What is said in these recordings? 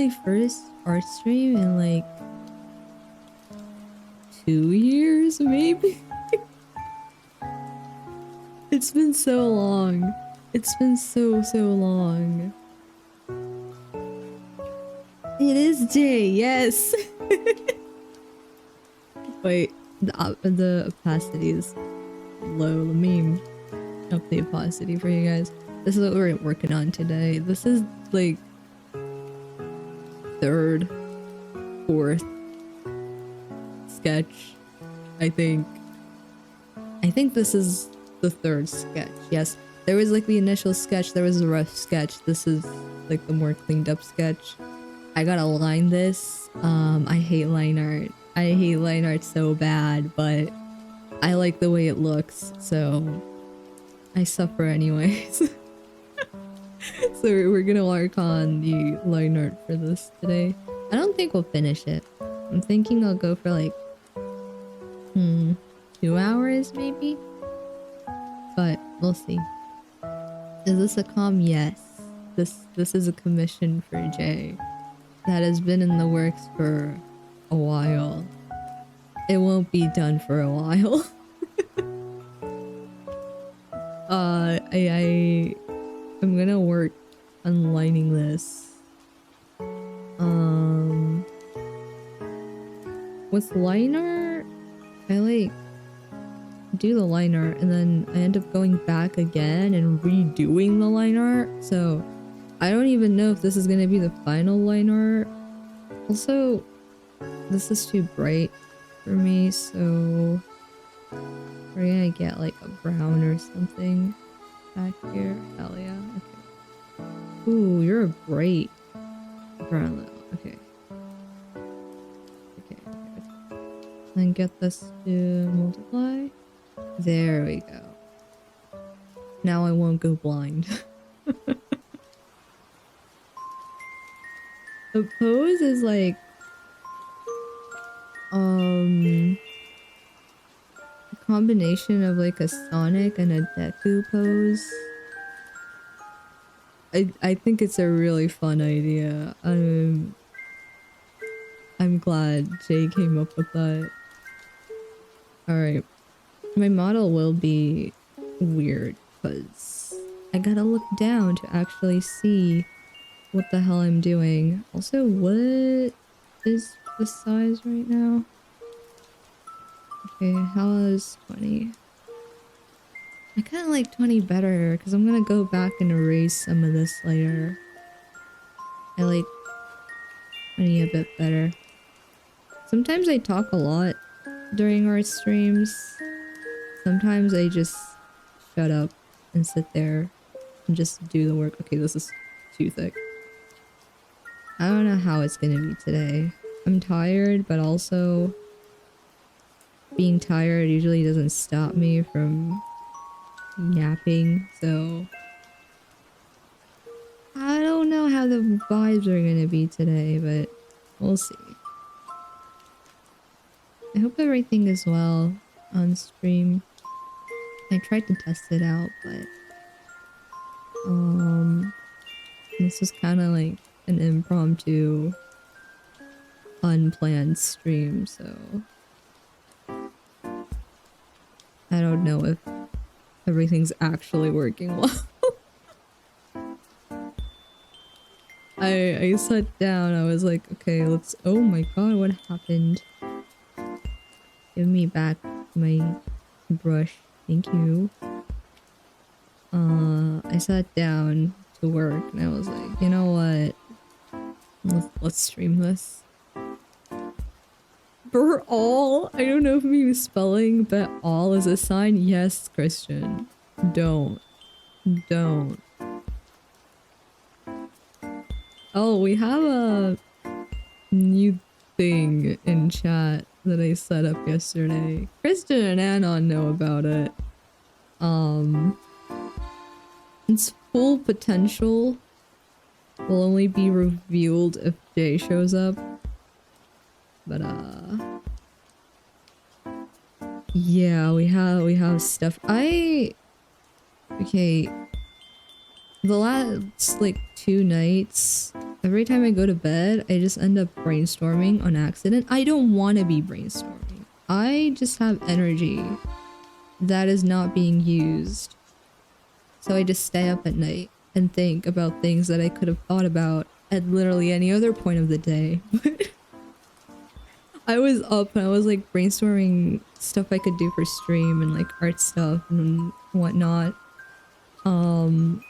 my first art stream in like 2 years, maybe? It's been so long. It's been so long. It is Jay, yes! Wait, the opacity is low. Let me up the opacity for you guys. This is what we're working on today. This is like third, fourth sketch, I think. I think this is the third sketch. Yes, there was like the initial sketch, there was a rough sketch. This is like the more cleaned up sketch. I gotta line this. I hate line art. I hate line art so bad, but I like the way it looks, so I suffer anyways. So we're gonna work on the line art for this today. I don't think we'll finish it. I'm thinking I'll go for like 2 hours maybe, but we'll see. Is this a comm? Yes. This is a commission for Jay that has been in the works for a while. It won't be done for a while. I'm gonna work on lining this. With liner, I like do the line art and then I end up going back again and redoing the line art. So I don't even know if this is gonna be the final line art. Also, this is too bright for me, so we're gonna get like a brown or something back here. Hell yeah. Okay. Ooh, you're a bright brown though. Okay. Okay. Then get this to multiply. There we go. Now I won't go blind. The pose is like a combination of like a Sonic and a Deku pose. I think it's a really fun idea. I'm glad Jay came up with that. Alright. My model will be weird because I gotta look down to actually see what the hell I'm doing. Also, what is the size right now? Okay, how is 20? I kind of like 20 better because I'm gonna go back and erase some of this later. I like 20 a bit better. Sometimes I talk a lot during our streams. Sometimes I just shut up and sit there and just do the work. Okay, this is too thick. I don't know how it's gonna be today. I'm tired, but also being tired usually doesn't stop me from napping, so I don't know how the vibes are gonna be today, but we'll see. I hope everything is well on stream. I tried to test it out, but this was kind of like an impromptu unplanned stream, so I don't know if everything's actually working well. I sat down, I was like, okay, let's— oh my god, what happened? Give me back my brush, thank you. I sat down to work and I was like, you know what? Let's stream this. All? I don't know if I'm even spelling, but all is a sign. Yes, Christian. Don't. Oh, we have a new thing in chat that I set up yesterday. Christian and Anon know about it. Its full potential will only be revealed if Jay shows up. But yeah, we have stuff. Okay, the last like 2 nights every time I go to bed, I just end up brainstorming on accident. I don't want to be brainstorming. I just have energy that is not being used. So I just stay up at night and think about things that I could have thought about at literally any other point of the day. I was up and I was like brainstorming stuff I could do for stream and like art stuff and whatnot. And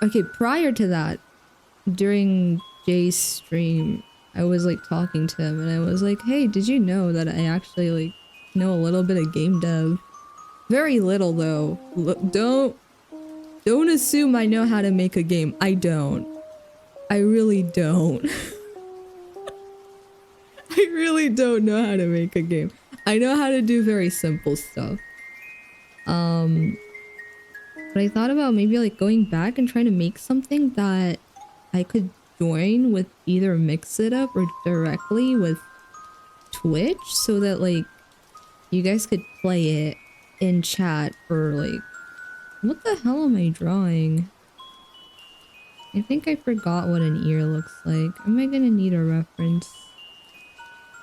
okay, prior to that, during Jay's stream, I was like talking to him and I was like, hey, did you know that I actually like know a little bit of game dev? Very little though. Don't assume I know how to make a game. I don't. I really don't. I really don't know how to make a game. I know how to do very simple stuff. But I thought about maybe like going back and trying to make something that I could join with either Mix It Up or directly with Twitch so that like you guys could play it in chat for like... What the hell am I drawing? I think I forgot what an ear looks like. Am I gonna need a reference?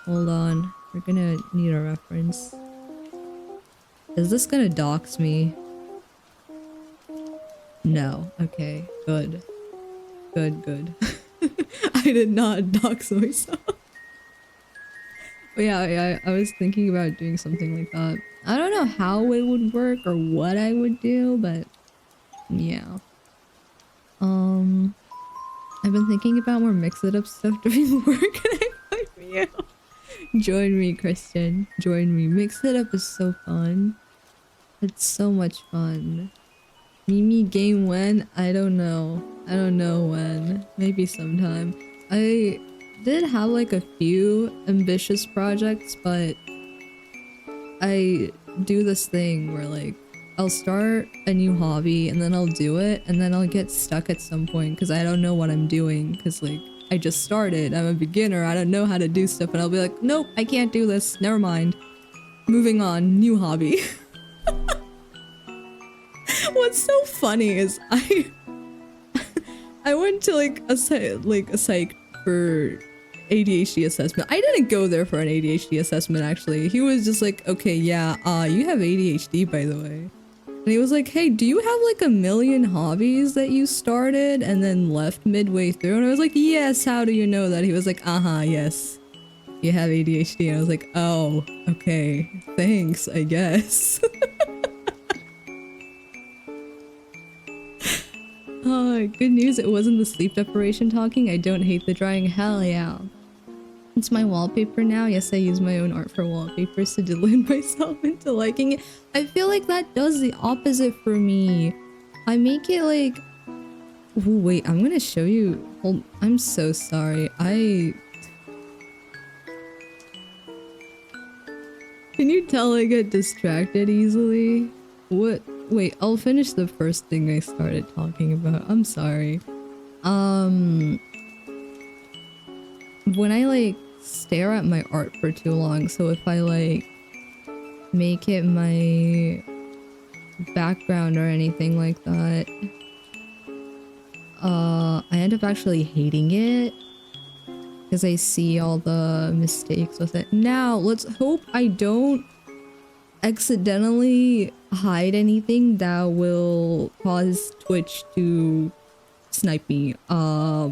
Hold on. We're gonna need a reference. Is this gonna dox me? No. Okay. Good. Good. I did not dox myself. But yeah, I was thinking about doing something like that. I don't know how it would work or what I would do, but yeah. I've been thinking about more Mix It Up stuff during work and I find me out. Join me, Christian. Join me. Mix It Up is so fun. It's so much fun. Mimi game when? I don't know. I don't know when. Maybe sometime. I did have like a few ambitious projects, but I do this thing where like I'll start a new hobby and then I'll do it and then I'll get stuck at some point because I don't know what I'm doing because like I just started. I'm a beginner. I don't know how to do stuff and I'll be like, nope, I can't do this. Never mind. Moving on. New hobby. What's so funny is I went to like a psych for ADHD assessment. I didn't go there for an ADHD assessment actually. He was just like, okay, yeah, you have ADHD by the way. And he was like, hey, do you have like a million hobbies that you started and then left midway through? And I was like, yes, how do you know that? He was like, yes, you have ADHD. And I was like, oh, okay, thanks, I guess. Oh, good news, it wasn't the sleep deprivation talking. I don't hate the drawing. Hell yeah. It's my wallpaper now. Yes, I use my own art for wallpapers to delude myself into liking it. I feel like that does the opposite for me. I make it like... Ooh, wait, I'm gonna show you... Hold... I'm so sorry. Can you tell I get distracted easily? What? Wait, I'll finish the first thing I started talking about. I'm sorry. When I like stare at my art for too long, so if I like make it my background or anything like that, I end up actually hating it because I see all the mistakes with it. Now, let's hope I don't accidentally hide anything that will cause Twitch to snipe me. Are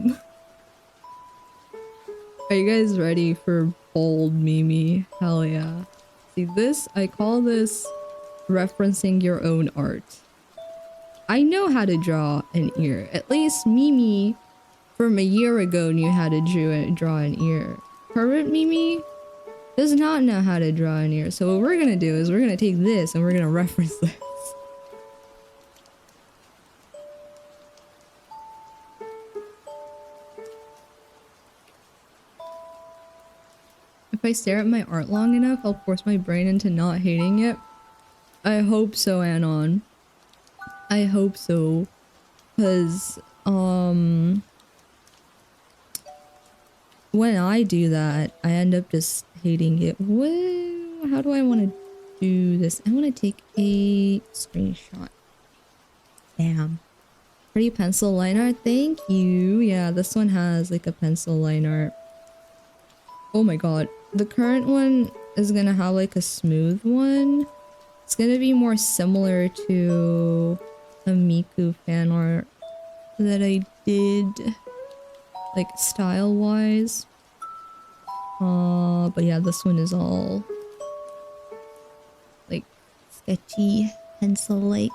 you guys ready for bold Mimi? Hell yeah. See this? I call this referencing your own art. I know how to draw an ear. At least Mimi from a year ago knew how to draw an ear. Current Mimi does not know how to draw an ear. So what we're gonna do is we're gonna take this and we're gonna reference this. If I stare at my art long enough, I'll force my brain into not hating it. I hope so, Anon. I hope so. Cause, when I do that, I end up just hating it. Whoa, how do I want to do this? I want to take a screenshot. Bam. Pretty pencil line art, thank you. Yeah, this one has like a pencil line art. Oh my god. The current one is gonna have like a smooth one. It's gonna be more similar to the Miku fan art that I did, like style-wise. But yeah, this one is all like sketchy, pencil-like.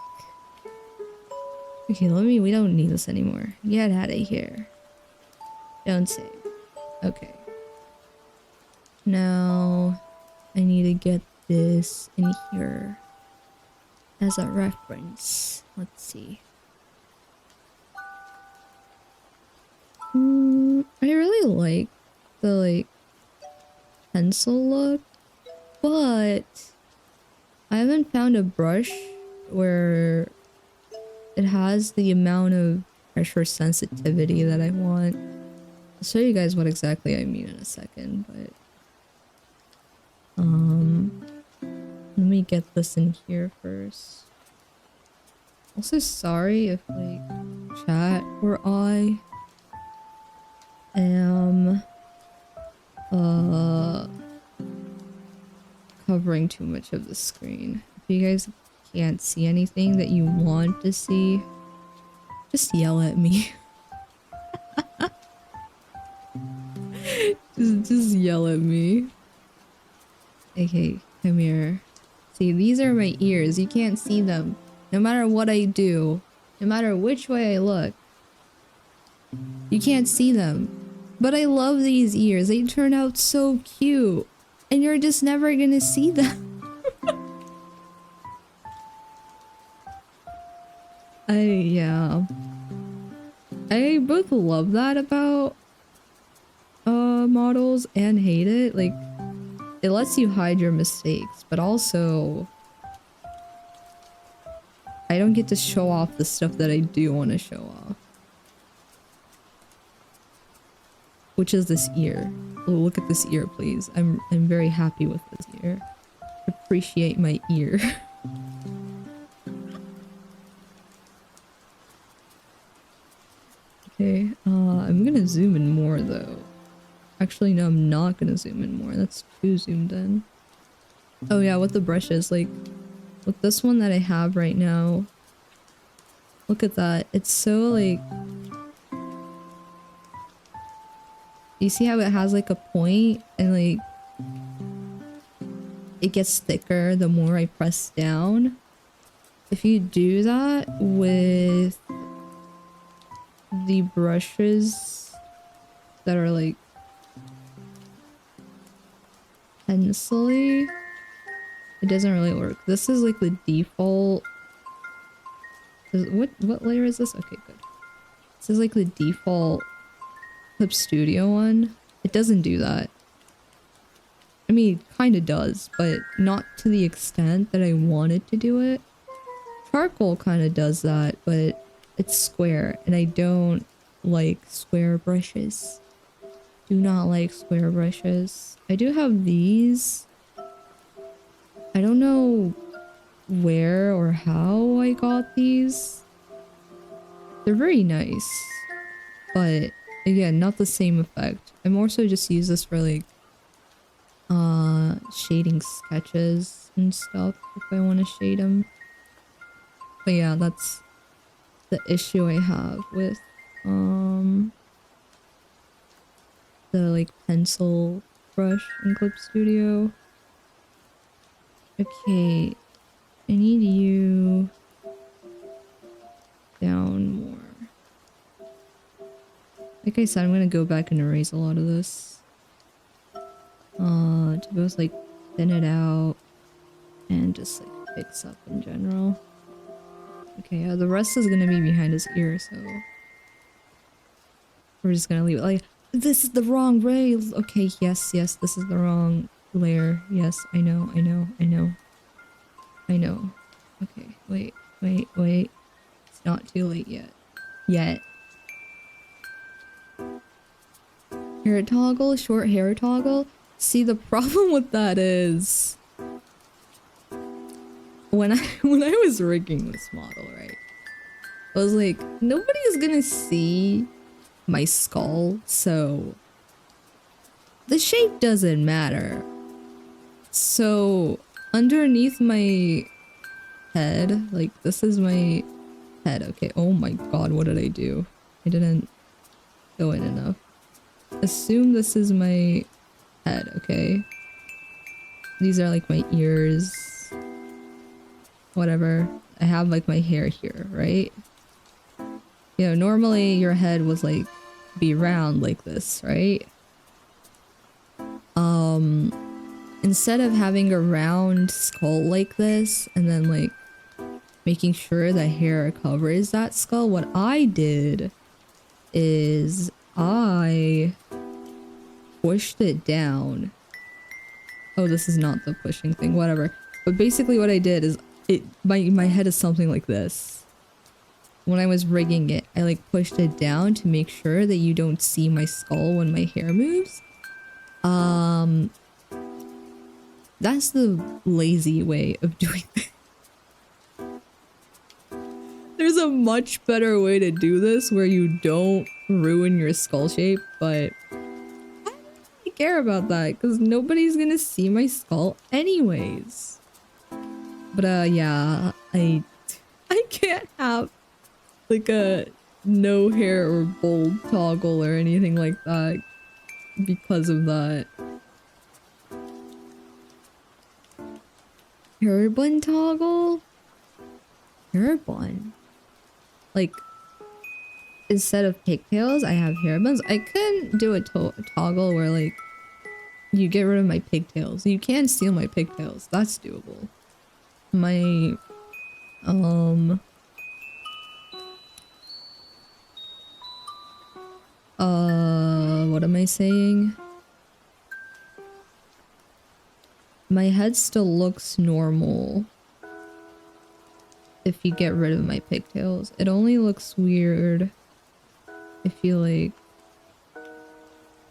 Okay, we don't need this anymore. Get out of here. Don't save. Okay. Now, I need to get this in here as a reference. Let's see. I really like the like pencil look, but I haven't found a brush where it has the amount of pressure sensitivity that I want. I'll show you guys what exactly I mean in a second, but let me get this in here first. Also sorry if like chat or I am covering too much of the screen. If you guys can't see anything that you want to see, just yell at me. just yell at me. Okay, come here. See, these are my ears. You can't see them. No matter what I do, no matter which way I look, you can't see them. But I love these ears. They turn out so cute. And you're just never gonna see them. Yeah. I both love that about models and hate it. Like, it lets you hide your mistakes, but also I don't get to show off the stuff that I do want to show off. Which is this ear. Oh, look at this ear, please. I'm very happy with this ear. Appreciate my ear. Okay, I'm gonna zoom in more though. Actually, no, I'm not gonna zoom in more. That's too zoomed in. Oh yeah, with the brushes, like, with this one that I have right now, look at that. It's so, like... You see how it has, like, a point? And, like... It gets thicker the more I press down. If you do that with... the brushes that are, like... pencil-y, it doesn't really work. This is like the default. What layer is this? Okay, good. This is like the default Clip Studio one. It doesn't do that. I mean, it kind of does, but not to the extent that I wanted to do it. Charcoal kind of does that, but it's square, and I don't like square brushes. Do not like square brushes. I do have these. I don't know where or how I got these. They're very nice, but again, not the same effect. I more so just use this for like shading sketches and stuff if I want to shade them. But yeah, that's the issue I have with the like pencil brush in Clip Studio. Okay, I need you down more. Like I said, I'm gonna go back and erase a lot of this. To both like thin it out and just like fix up in general. Okay, the rest is gonna be behind his ear, so we're just gonna leave it like, this is the wrong rail. Okay, yes, this is the wrong layer. Yes, I know. Okay, wait. It's not too late yet. Hair toggle, short hair toggle. See, the problem with that is when I was rigging this model, right? I was like, nobody's gonna see my skull, so the shape doesn't matter. So underneath my head, like this is my head. Okay, oh my god, what did I do? I didn't go in enough. Assume this is my head, okay? These are like my ears. Whatever. I have like my hair here, right? You know, normally your head was like be round like this, right? Instead of having a round skull like this and then like making sure the hair covers that skull, what I did is I pushed it down. Oh, this is not the pushing thing, whatever. But basically what I did is my head is something like this. When I was rigging it, I like pushed it down to make sure that you don't see my skull when my hair moves. That's the lazy way of doing it. There's a much better way to do this where you don't ruin your skull shape, but I don't really care about that because nobody's gonna see my skull anyways. But yeah, I can't have like a no hair or bald toggle or anything like that because of that. Hair bun toggle? Hair bun? Like, instead of pigtails, I have hair buns. I couldn't do a toggle where like you get rid of my pigtails. You can steal my pigtails. That's doable. My what am I saying? My head still looks normal if you get rid of my pigtails. It only looks weird if you like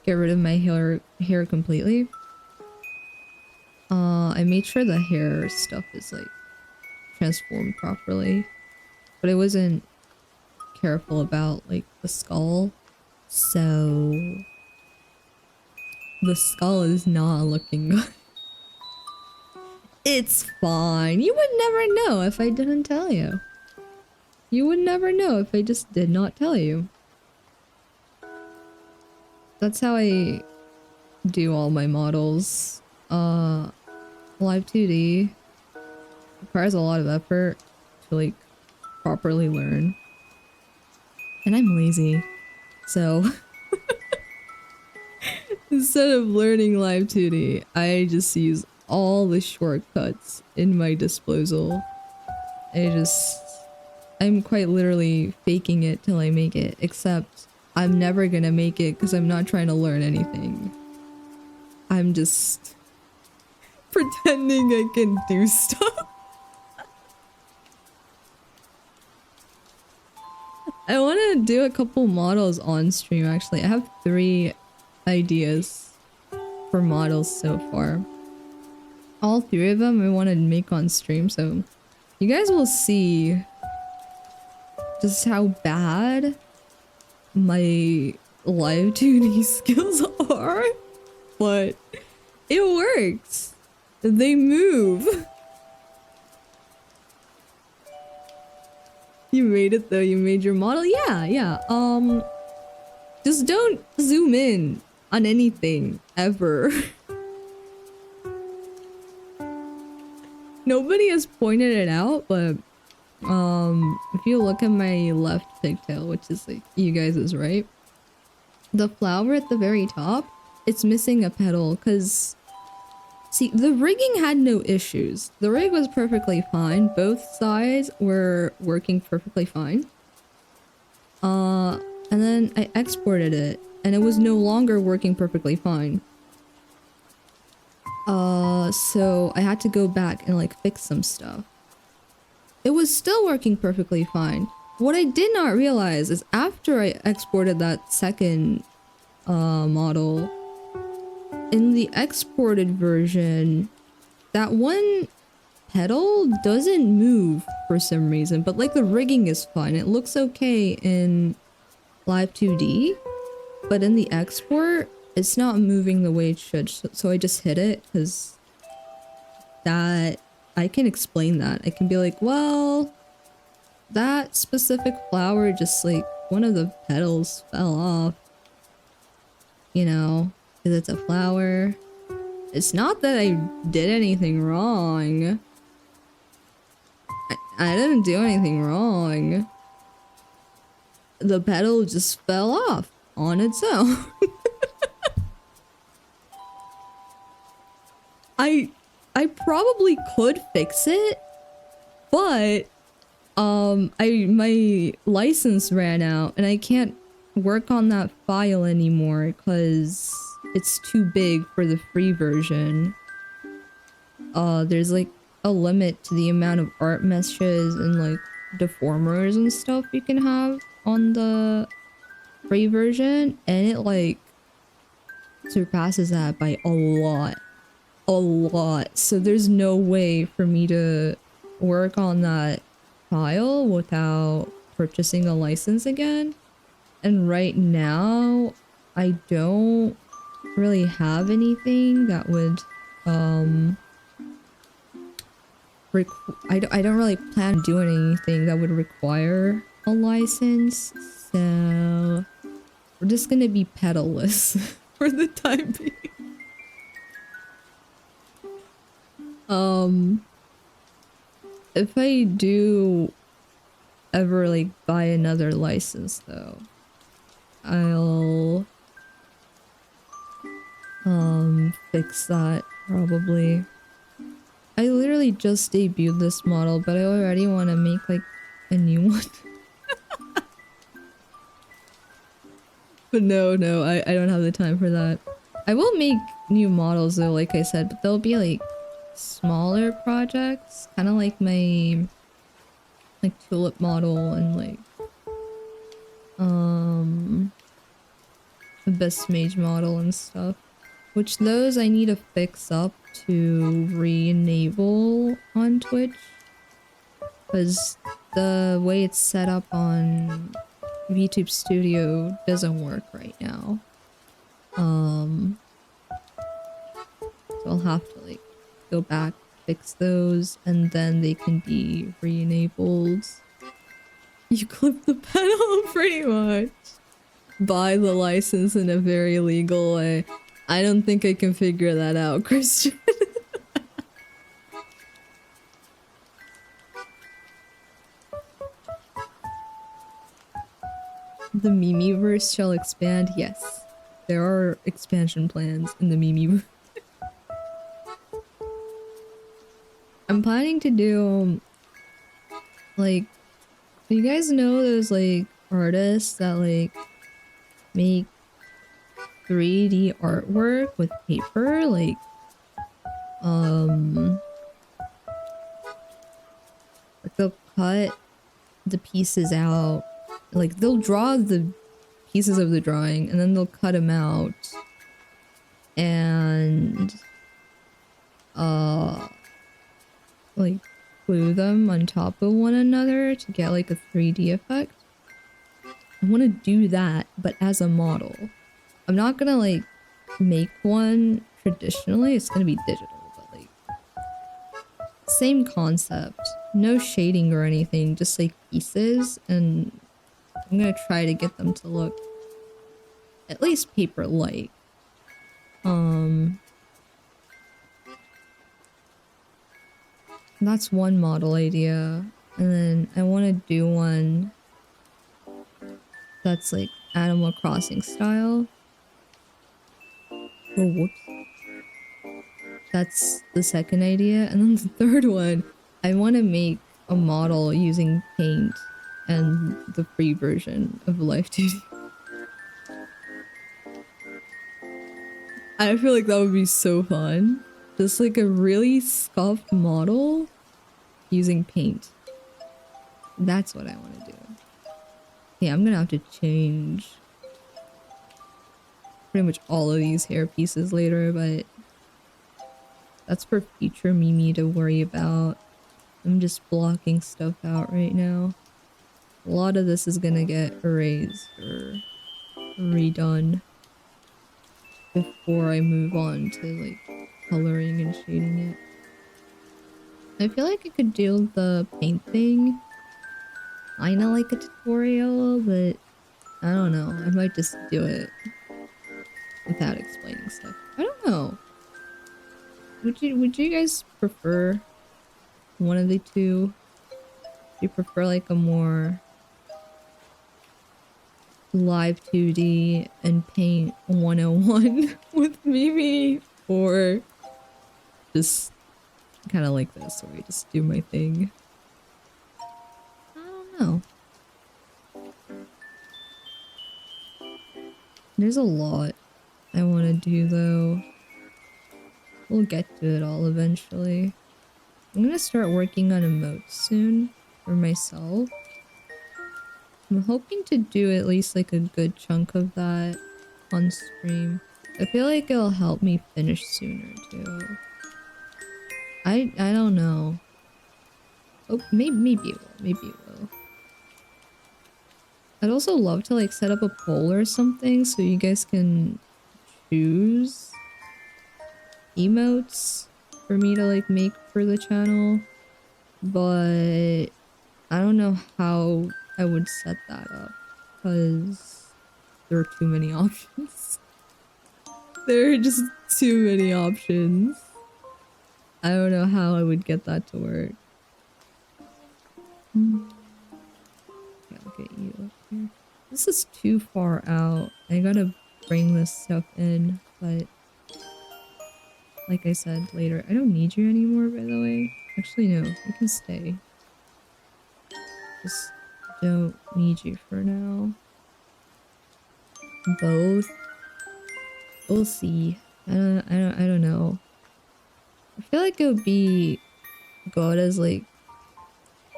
get rid of my hair completely. I made sure the hair stuff is like transformed properly, but I wasn't careful about like the skull, so the skull is not looking good. It's fine. You would never know if I didn't tell you. You would never know if I just did not tell you. That's how I do all my models. Live 2D requires a lot of effort to like properly learn. And I'm lazy. So instead of learning live 2D, I just use all the shortcuts in my disposal. I'm quite literally faking it till I make it, except I'm never gonna make it because I'm not trying to learn anything. I'm just pretending I can do stuff. I want to do a couple models on stream actually. I have 3 ideas for models so far. All 3 of them I want to make on stream, so you guys will see just how bad my live 2D skills are, but it works. They move. You made it though, you made your model? Yeah. Just don't zoom in on anything, ever. Nobody has pointed it out, but if you look at my left pigtail, which is like you guys' right, the flower at the very top, it's missing a petal because see, the rigging had no issues. The rig was perfectly fine. Both sides were working perfectly fine. And then I exported it and it was no longer working perfectly fine. So I had to go back and like fix some stuff. It was still working perfectly fine. What I did not realize is after I exported that second model, in the exported version, that one pedal doesn't move for some reason, but like the rigging is fine. It looks okay in Live 2D, but in the export, it's not moving the way it should. So I just hit it because that I can explain that. I can be like, well, that specific flower just like one of the petals fell off, you know, because it's a flower. It's not that I did anything wrong. I didn't do anything wrong. The petal just fell off on its own. I probably could fix it, but my license ran out and I can't work on that file anymore because it's too big for the free version. There's like a limit to the amount of art meshes and like deformers and stuff you can have on the free version, and it like surpasses that by a lot. So there's no way for me to work on that file without purchasing a license again. And right now I don't really have anything that would I don't really plan on doing anything that would require a license, so we're just gonna be pedalless for the time being. If I do ever like buy another license though, I'll fix that probably. I literally just debuted this model, but I already want to make like a new one. But no, I don't have the time for that. I will make new models though, like I said, but they'll be like smaller projects, kind of like my like tulip model and like the best mage model and stuff, which those I need to fix up to re-enable on Twitch because the way it's set up on VTube Studio doesn't work right now. So I'll have to like go back, fix those, and then they can be re-enabled. You clip the pedal pretty much. Buy the license in a very legal way. I don't think I can figure that out, Christian. The Mimiverse shall expand. Yes, there are expansion plans in the Mimiverse. I'm planning to do like, you guys know those like artists that like make 3D artwork with paper, like they'll cut the pieces out, like they'll draw the pieces of the drawing and then they'll cut them out and like glue them on top of one another to get like a 3D effect. I want to do that, but as a model. I'm not gonna like make one traditionally, it's gonna be digital, but like same concept. No shading or anything, just like pieces, and I'm gonna try to get them to look at least paper-like. That's one model idea. And then I want to do one that's like Animal Crossing style. Oh, whoops. That's the second idea. And then the third one, I want to make a model using paint and the free version of Life 2D. I feel like that would be so fun. Just like a really scuffed model using paint. That's what I want to do. Yeah, I'm gonna have to change pretty much all of these hair pieces later, but That's for future Mimi to worry about. I'm just blocking stuff out right now. A lot of this is gonna get erased or redone before I move on to like coloring and shading it. I feel like I could do the paint thing kinda like a tutorial, but I don't know. I might just do it without explaining stuff. I don't know. Would you guys prefer one of the two? Do you prefer like a more live 2D and paint 101 with Mimi, or just kind of like this where I just do my thing? I don't know. There's a lot I want to do though. We'll get to it all eventually. I'm gonna start working on emotes soon for myself. I'm hoping to do at least like a good chunk of that on stream. I feel like it'll help me finish sooner too. I don't know. Oh, maybe it will. Maybe it will. I'd also love to like set up a poll or something so you guys can choose emotes for me to like make for the channel. But I don't know how I would set that up because there are too many options. There are just too many options. I don't know how I would get that to work. Yeah, I'll get you up here. This is too far out. I gotta bring this stuff in, but like I said later, I don't need you anymore, by the way. Actually, no, you can stay. Just don't need you for now. Both. We'll see. I don't know. I feel like it would be good as like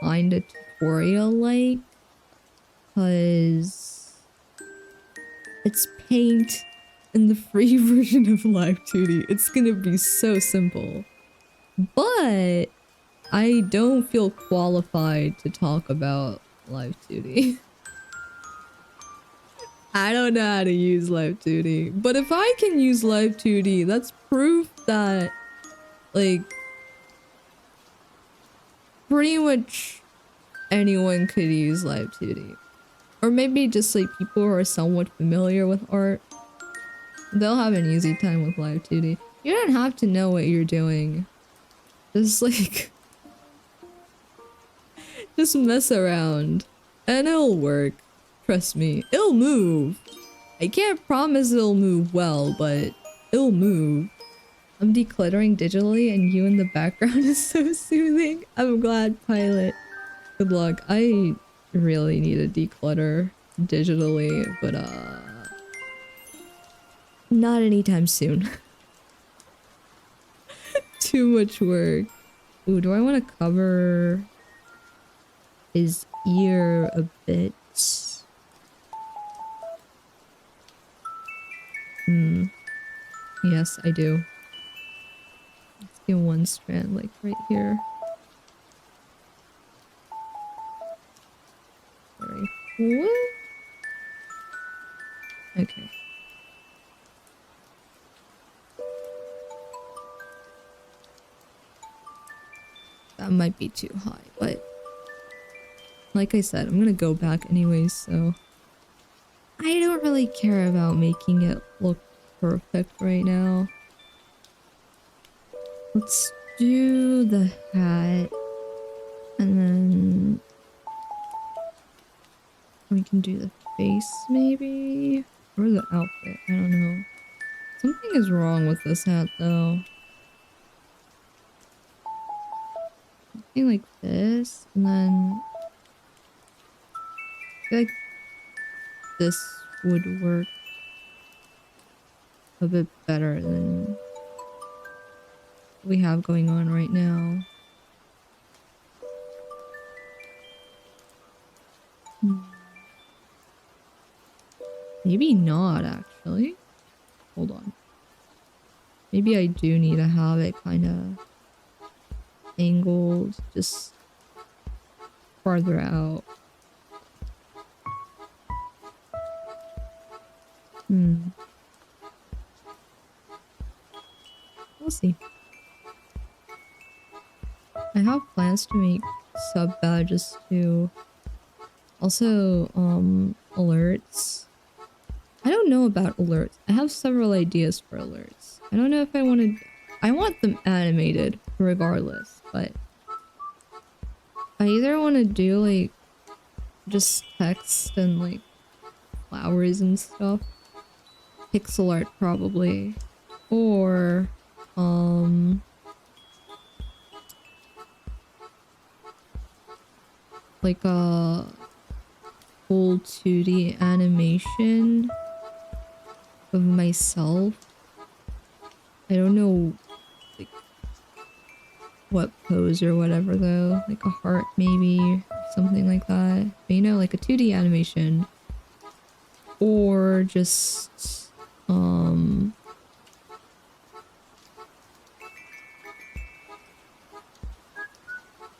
kinda tutorial like, cause it's paint in the free version of Live 2D. It's gonna be so simple. But I don't feel qualified to talk about Live 2D. I don't know how to use Live 2D. But if I can use Live 2D, that's proof that like pretty much anyone could use Live 2D. Or maybe just like people who are somewhat familiar with art. They'll have an easy time with Live 2D. You don't have to know what you're doing. Just like... just mess around. And it'll work. Trust me. It'll move. I can't promise it'll move well, but it'll move. I'm decluttering digitally and you in the background is so soothing. I'm glad, Pilot. Good luck. I really need to declutter digitally, but not anytime soon. Too much work. Ooh, do I want to cover his ear a bit? Yes, I do. Let's get one strand like right here. Alright. What? Okay. That might be too high, but like I said, I'm gonna go back anyways, so I don't really care about making it look perfect right now. Let's do the hat, and then we can do the face maybe, or the outfit, I don't know. Something is wrong with this hat though. Something like this, and then I feel like this would work a bit better than we have going on right now. Maybe not, actually. Hold on. Maybe I do need to have it kind of angled just farther out. Hmm. We'll see. I have plans to make sub badges too. Also, alerts. I don't know about alerts. I have several ideas for alerts. I don't know if I want to... I want them animated regardless, but I either want to do like just text and like flowers and stuff. Pixel art probably. Or like a full 2D animation of myself. I don't know like what pose or whatever though. Like a heart maybe or something like that. But you know, like a 2D animation. Or just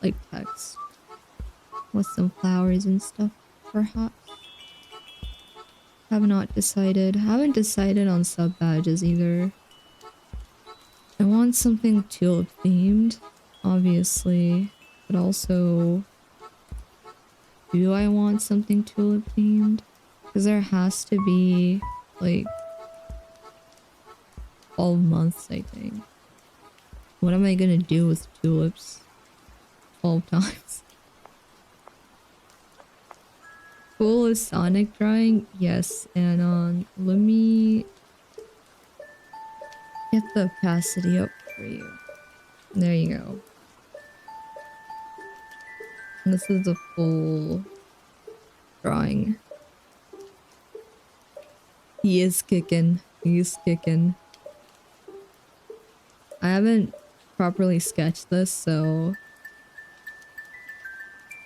like text with some flowers and stuff perhaps. Have not decided. Haven't decided on sub badges either. I want something tulip themed, obviously, but also do I want something tulip themed? Because there has to be like 12 months, I think. What am I gonna do with tulips 12 times? Full of Sonic drawing? Yes, and let me get the opacity up for you. There you go. This is a full drawing. He is kicking. He's kicking. I haven't properly sketched this, so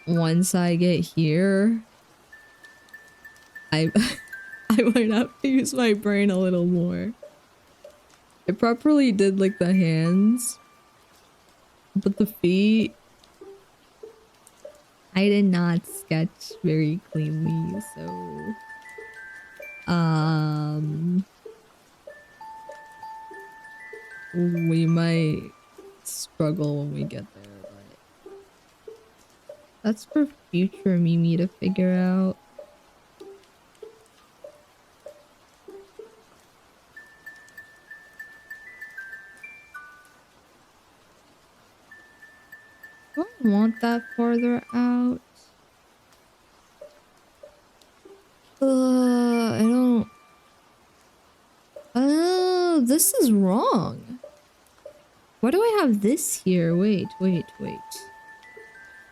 once I get here, I I might have to use my brain a little more. I properly did like the hands, but the feet I did not sketch very cleanly, so we might struggle when we get there, but that's for future Mimi to figure out. Do I want that farther out? I don't... Oh, this is wrong. Why do I have this here? Wait.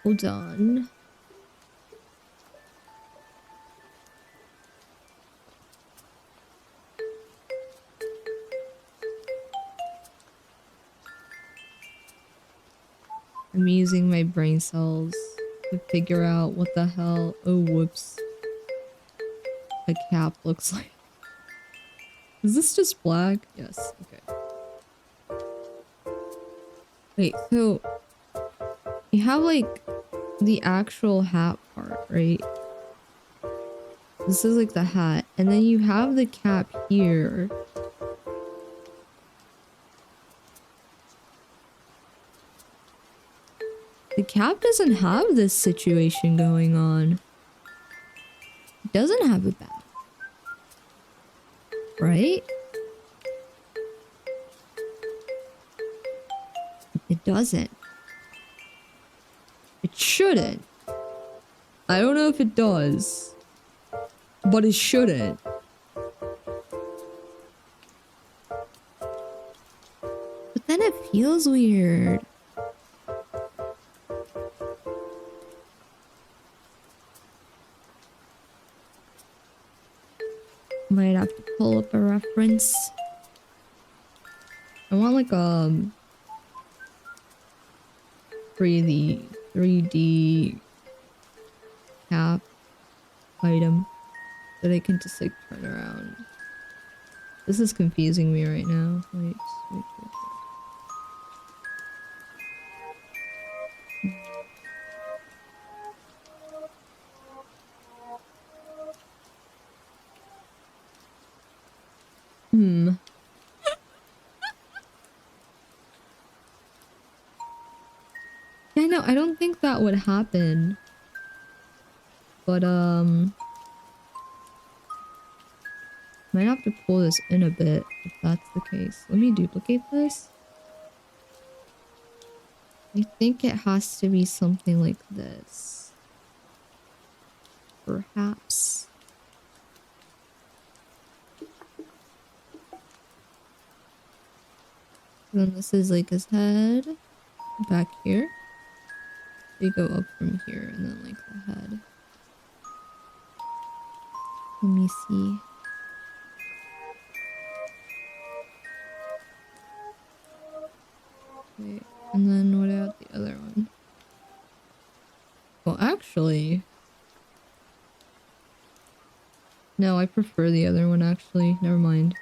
Hold on. I'm using my brain cells to figure out what the hell... Oh, whoops. A cap looks like. Is this just black? Yes, okay. Wait, so... You have, like, the actual hat part, right? This is, like, the hat. And then you have the cap here. The cap doesn't have this situation going on. It doesn't have a back. Right? It doesn't. It shouldn't. I don't know if it does. But it shouldn't. But then it feels weird. Might have to pull up a reference. I want like 3D cap item that I can just like turn around. This is confusing me right now. Wait, wait, wait. Hmm. Yeah, no, I don't think that would happen. But, might have to pull this in a bit if that's the case. Let me duplicate this. I think it has to be something like this. Perhaps. Then this is like his head back here. They go up from here and then like the head. Let me see. Okay, and then what about the other one? Well, actually, no, I prefer the other one actually. Never mind.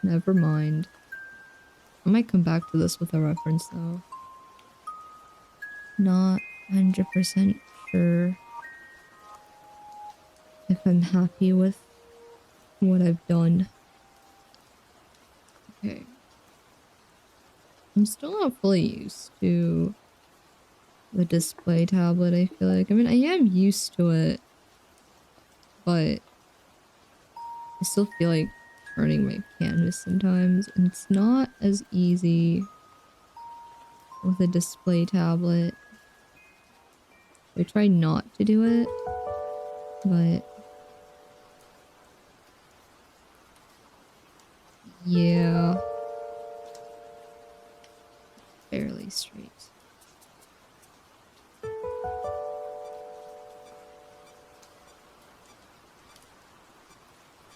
Never mind. I might come back to this with a reference though. Not 100% sure if I'm happy with what I've done. Okay. I'm still not fully used to the display tablet, I feel like. I mean, I am used to it, but I still feel like turning my canvas sometimes, and it's not as easy with a display tablet. I try not to do it, but yeah, fairly straight.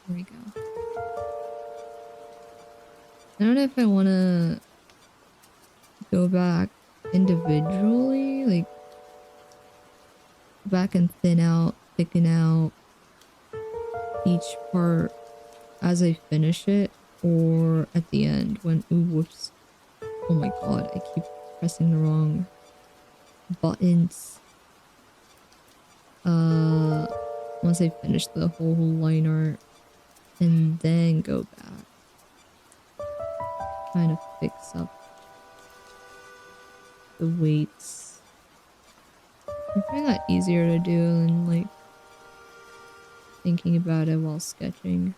There we go. I don't know if I want to go back individually, like back and thin out, thicken out each part as I finish it, or at the end when, ooh, whoops. Oh my god, I keep pressing the wrong buttons. Once I finish the whole line art and then go back. Trying to fix up the weights. I find that easier to do than like thinking about it while sketching.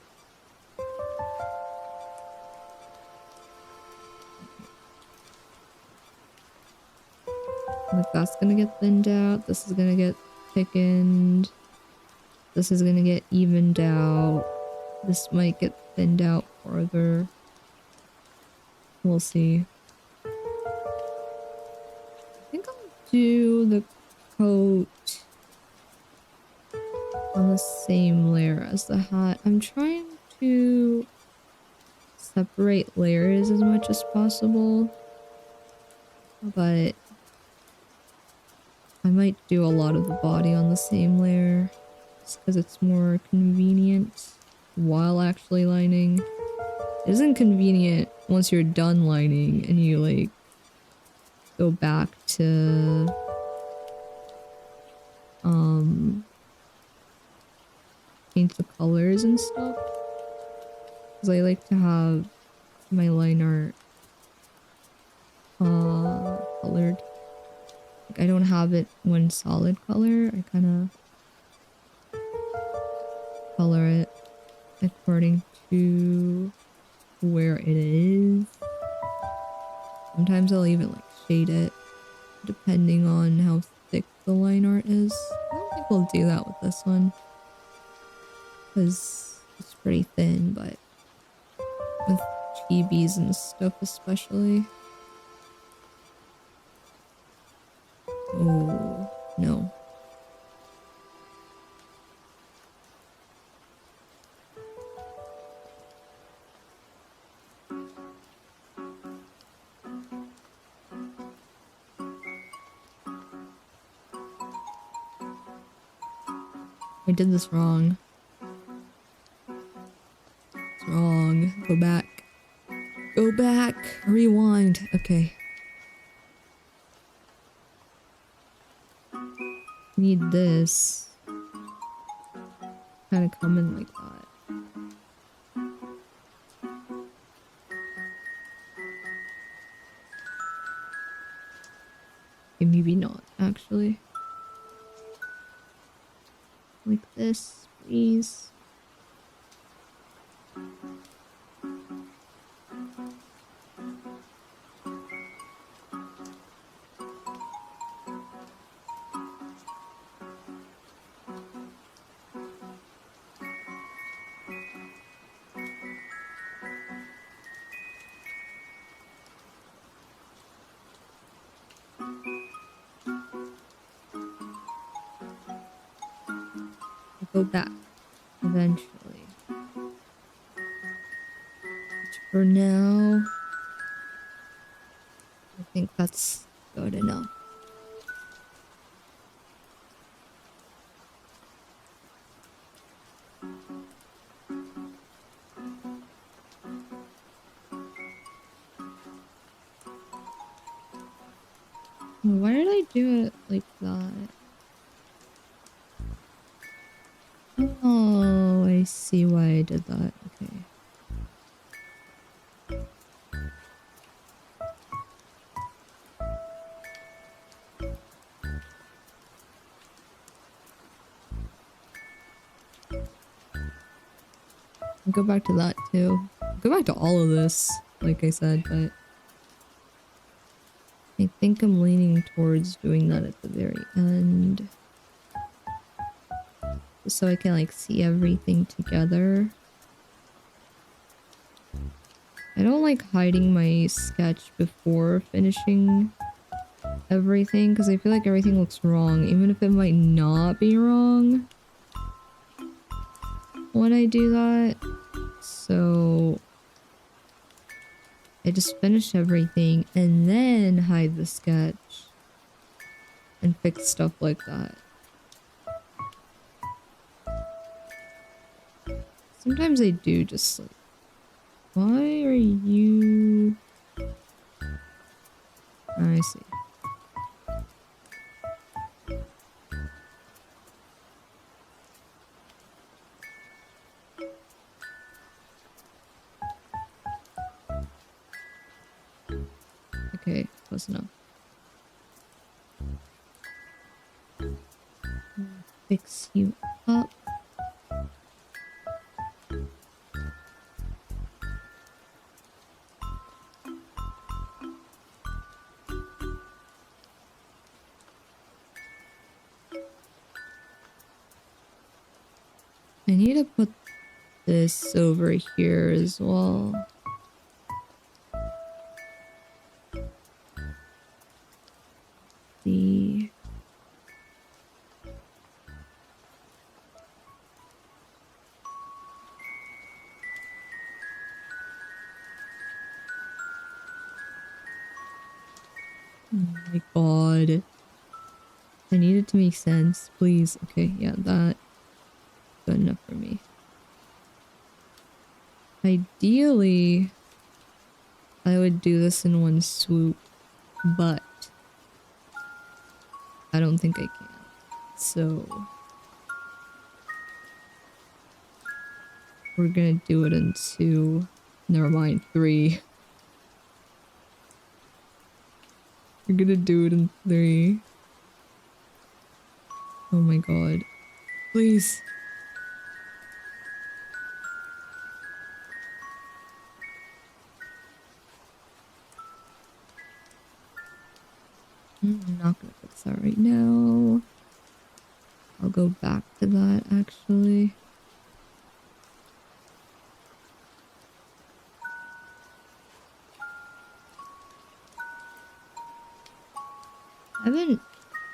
Like that's gonna get thinned out. This is gonna get thickened. This is gonna get evened out. This might get thinned out further. We'll see. I think I'll do the coat on the same layer as the hat. I'm trying to separate layers as much as possible, but I might do a lot of the body on the same layer just because it's more convenient while actually lining. It isn't convenient once you're done lining and you like go back to change the colors and stuff, because I like to have my line art colored. Like I don't have it one solid color. I kind of color it according to where it is. Sometimes I'll even like shade it depending on how thick the line art is. I don't think we'll do that with this one because it's pretty thin, but with chibis and stuff especially. Oh, no. I did this wrong. Go back. Go back. Rewind. Okay. Need this. Kind of coming like that. Okay, maybe not, actually. Like this, please. I'll go back eventually. But for now, I think that's good enough. Why did I do it like that? Oh, I see why I did that. Okay. I'll go back to that too. Go back to all of this, like I said, but I think I'm leaning towards doing that at the very end. Just so I can like see everything together. I don't like hiding my sketch before finishing everything because I feel like everything looks wrong, even if it might not be wrong when I do that. So I just finish everything and then hide the sketch and fix stuff like that. Sometimes I do just like, why are you... I see. Okay, close enough. Fix you up. I need to put this over here as well. The... Oh my god. I need it to make sense, please. Okay, yeah, that... good enough for me. Ideally, I would do this in one swoop, but I don't think I can. So we're gonna do it in two. Never mind, three. We're gonna do it in three. Oh my god. Please. I'm not gonna fix that right now. I'll go back to that actually. I haven't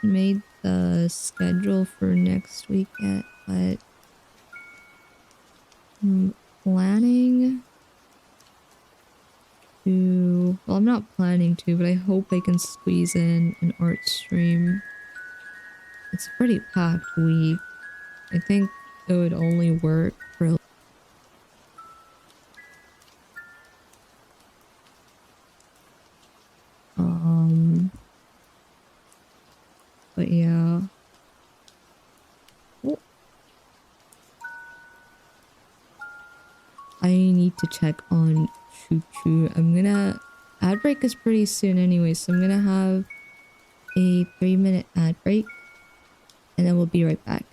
made the schedule for next week yet, but I'm planning to... well, I'm not planning to, but I hope I can squeeze in an art stream. It's a pretty packed week. I think it would only work for... But yeah. Oh, I need to check on Choo Choo. I'm gonna... Ad break is pretty soon anyway, so I'm gonna have a 3-minute ad break. And then we'll be right back.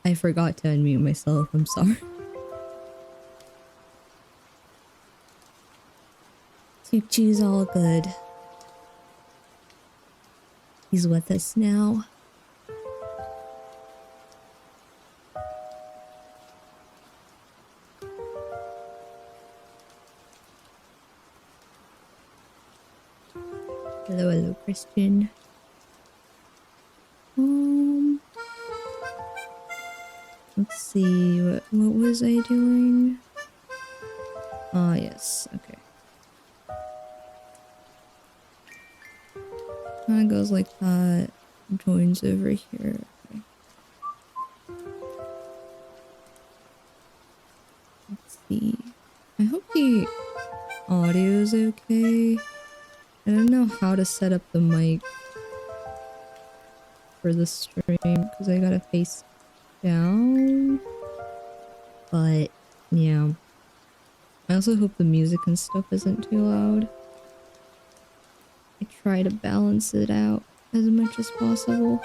I forgot to unmute myself. I'm sorry. Tucci's all good. He's with us now. Hello, hello, Christian. Let's see, what was I doing? Ah, yes, okay. Kind of goes like that. Joins over here. Okay. Let's see. I hope the audio's okay. I don't know how to set up the mic for the stream because I gotta face down. But yeah. I also hope the music and stuff isn't too loud. I try to balance it out as much as possible.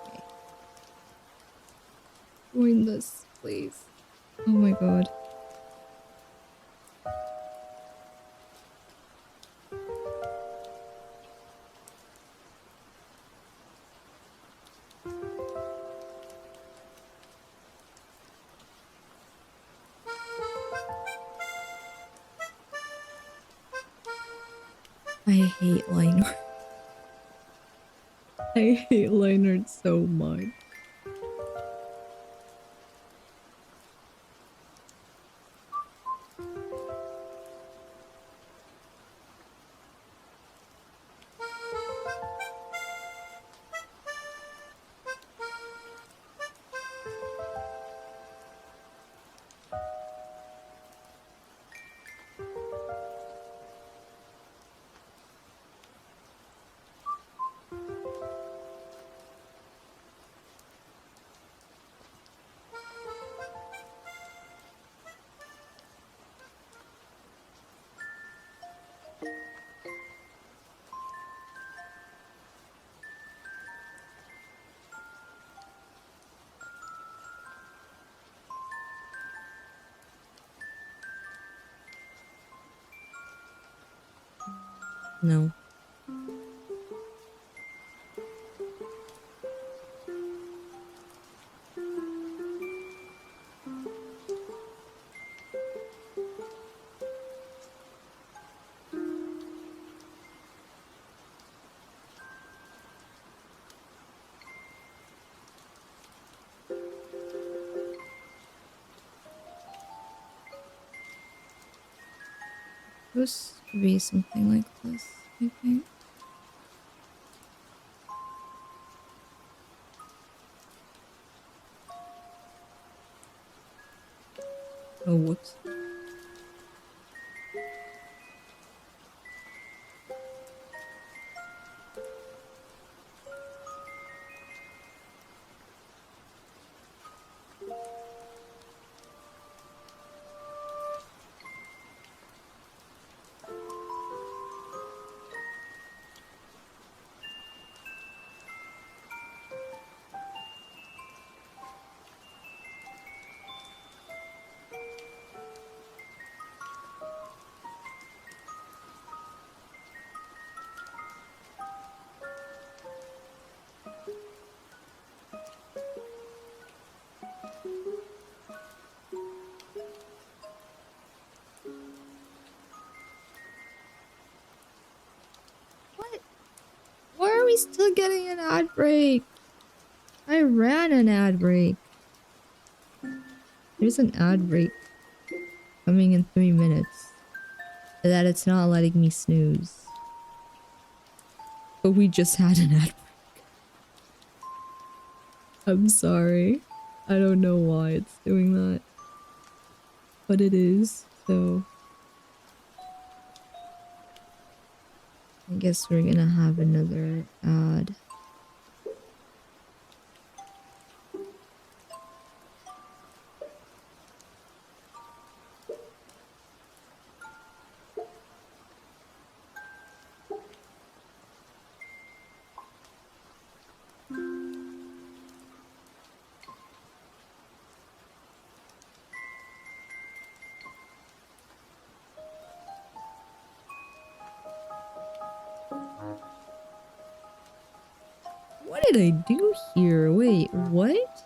Okay. Join this, please. Oh my god. I hate Lionheart. I hate Lionheart so much. No. Supposed to be something like this, I think. Oh, whoops. What? Why are we still getting an ad break? I ran an ad break. There's an ad break coming in 3 minutes. That it's not letting me snooze. But we just had an ad break. I'm sorry. I don't know why it's doing that. But it is, so... I guess we're gonna have another ad. What did I do here? Wait, what?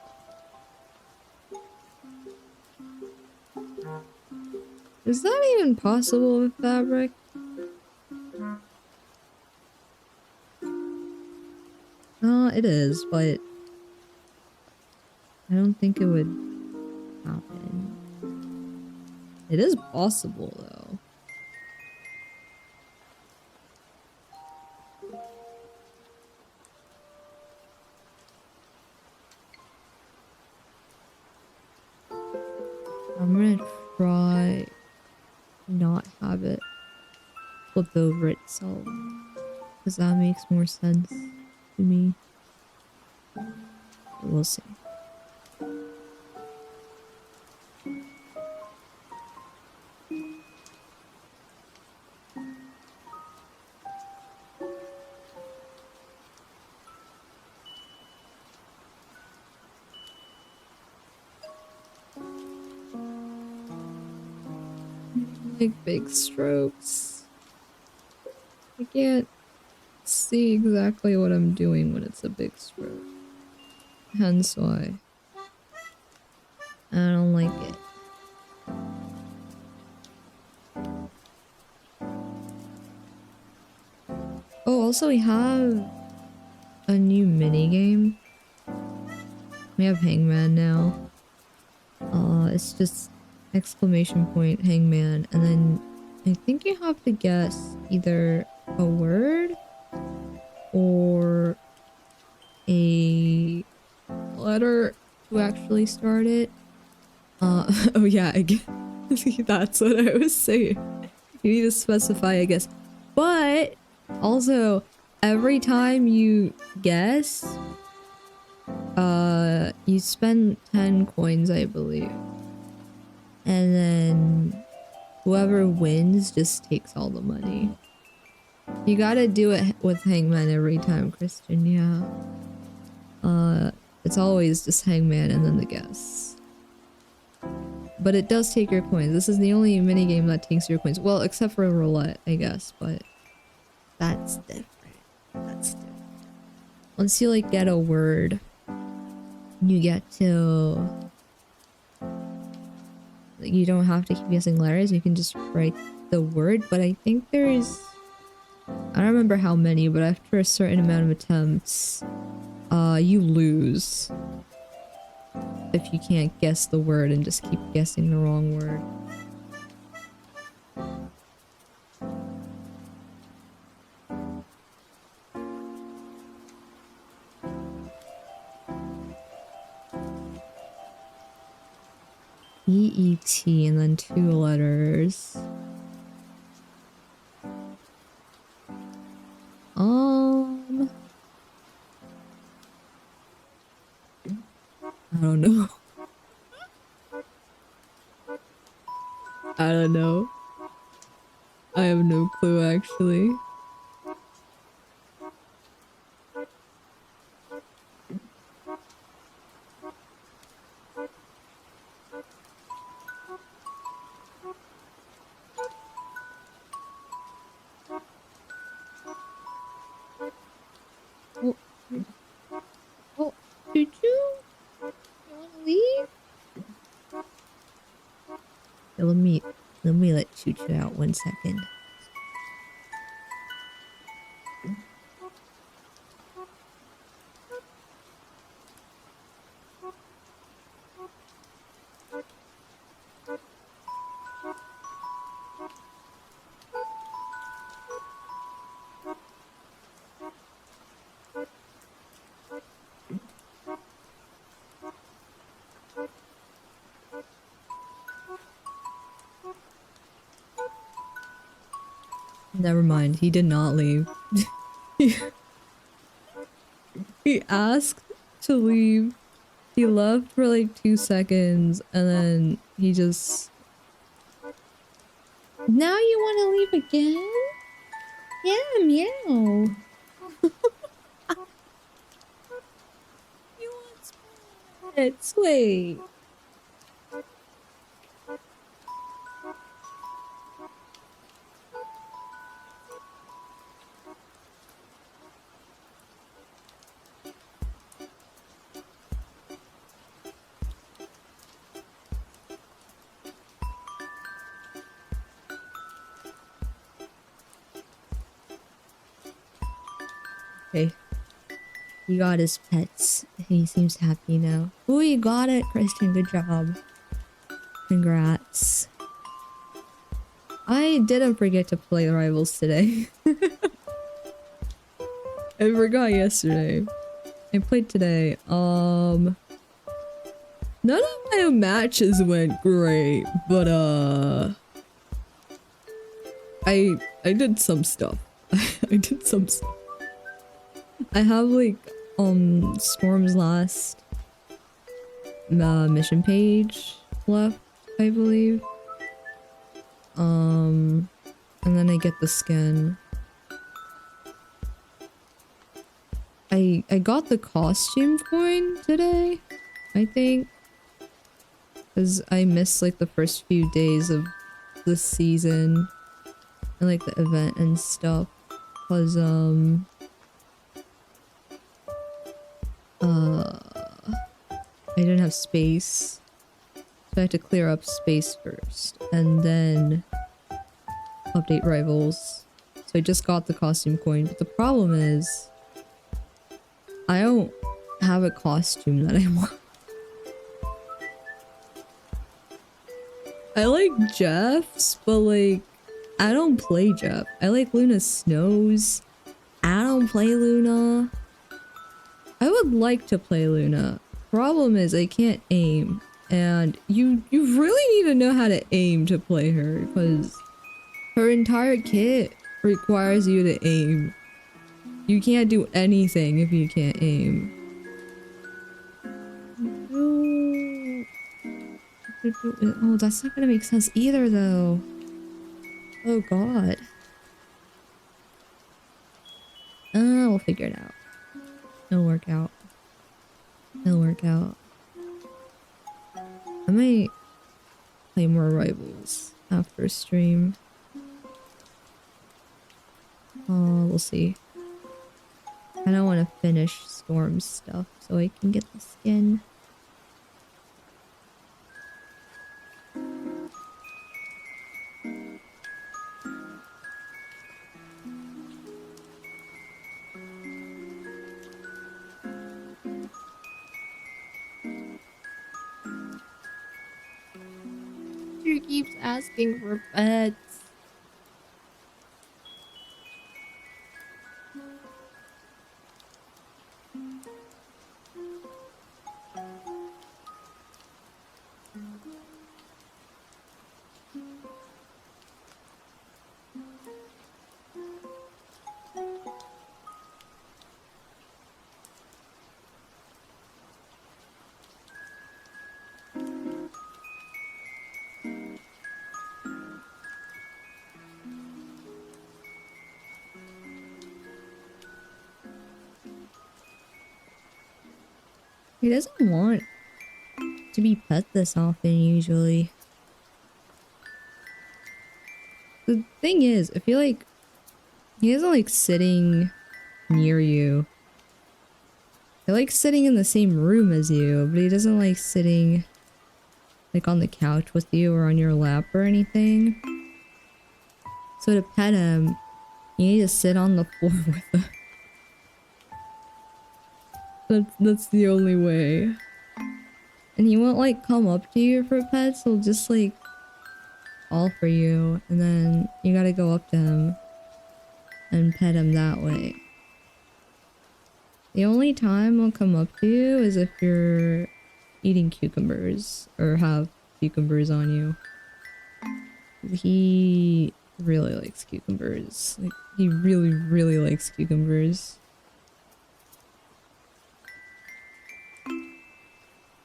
Is that even possible with fabric? It is, but I don't think it would happen. It is possible, though. I'm gonna try not have it flip over itself, because that makes more sense to me. We'll see. Like big strokes. I can't see exactly what I'm doing when it's a big stroke. Hence why I don't like it. Oh, also we have a new mini game. We have Hangman now. It's just exclamation point Hangman, and then I think you have to guess either a word or a letter to actually start it. Oh yeah, I guess that's what I was saying. You need to specify, I guess. But also, every time you guess, you spend 10 coins, I believe. And then whoever wins just takes all the money. You gotta do it with Hangman every time, Christian, yeah. It's always just Hangman and then the guess. But it does take your coins. This is the only minigame that takes your coins. Well, except for a roulette, I guess, but that's different. That's different. Once you like get a word, you get to... You don't have to keep guessing letters, you can just write the word, but I think there's... I don't remember how many, but after a certain amount of attempts, you lose. If you can't guess the word and just keep guessing the wrong word. E-E-T and then 2 letters. I don't know. I don't know. I have no clue, actually. Oh, oh, did you? You wanna leave? Yeah, let me let Choo Choo out 1 second. Never mind, he did not leave. He asked to leave. He left for like 2 seconds and then he just... Now you want to leave again? Yeah, meow. You want spirits? Wait. He got his pets. He seems happy now. Oh, you got it, Christian. Good job. Congrats. I didn't forget to play Rivals today. I forgot yesterday. I played today. None of my matches went great, but I did some stuff. I did some stuff. I have like Storm's last mission page left, I believe. And then I get the skin. I got the costume coin today, I think. Because I missed like the first few days of the season and like the event and stuff. Cause I didn't have space. So I had to clear up space first and then update Rivals. So I just got the costume coin, but the problem is I don't have a costume that I want. I like Jeff's, but like I don't play Jeff. I like Luna Snows. I don't play Luna. I would like to play Luna. Problem is I can't aim. And you really need to know how to aim to play her because her entire kit requires you to aim. You can't do anything if you can't aim. Oh, that's not gonna make sense either though. Oh god. We'll figure it out. It'll work out. It'll work out. I might play more Rivals after stream. We'll see. I don't want to finish Storm's stuff so I can get the skin. She keeps asking for pets. He doesn't want to be pet this often usually. The thing is, I feel like he doesn't like sitting near you. He likes sitting in the same room as you, but he doesn't like sitting like on the couch with you or on your lap or anything. So to pet him, you need to sit on the floor with him. That's the only way. And he won't like come up to you for pets, he'll just like fall for you and then you gotta go up to him and pet him that way. The only time he'll come up to you is if you're eating cucumbers or have cucumbers on you. He really likes cucumbers. Like, he really, really likes cucumbers.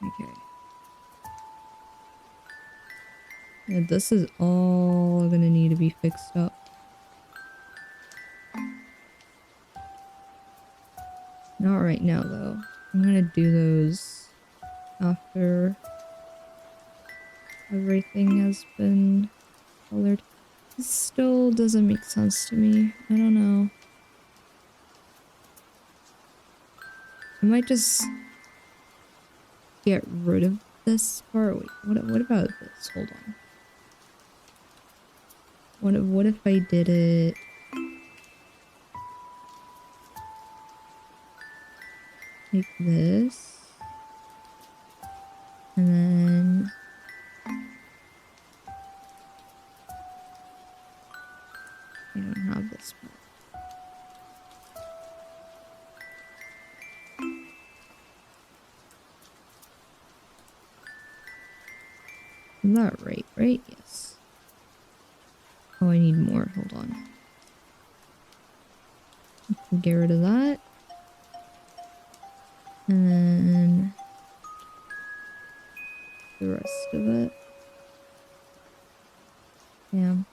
Okay. Yeah, this is all gonna need to be fixed up. Not right now, though. I'm gonna do those after everything has been colored. This still doesn't make sense to me. I don't know. I might just get rid of this part. Wait, what about this? Hold on. What if I did it? Take this. And then I don't have this part. Is that right? Right? Yes. Oh, I need more. Hold on. Get rid of that. And then the rest of it. Damn.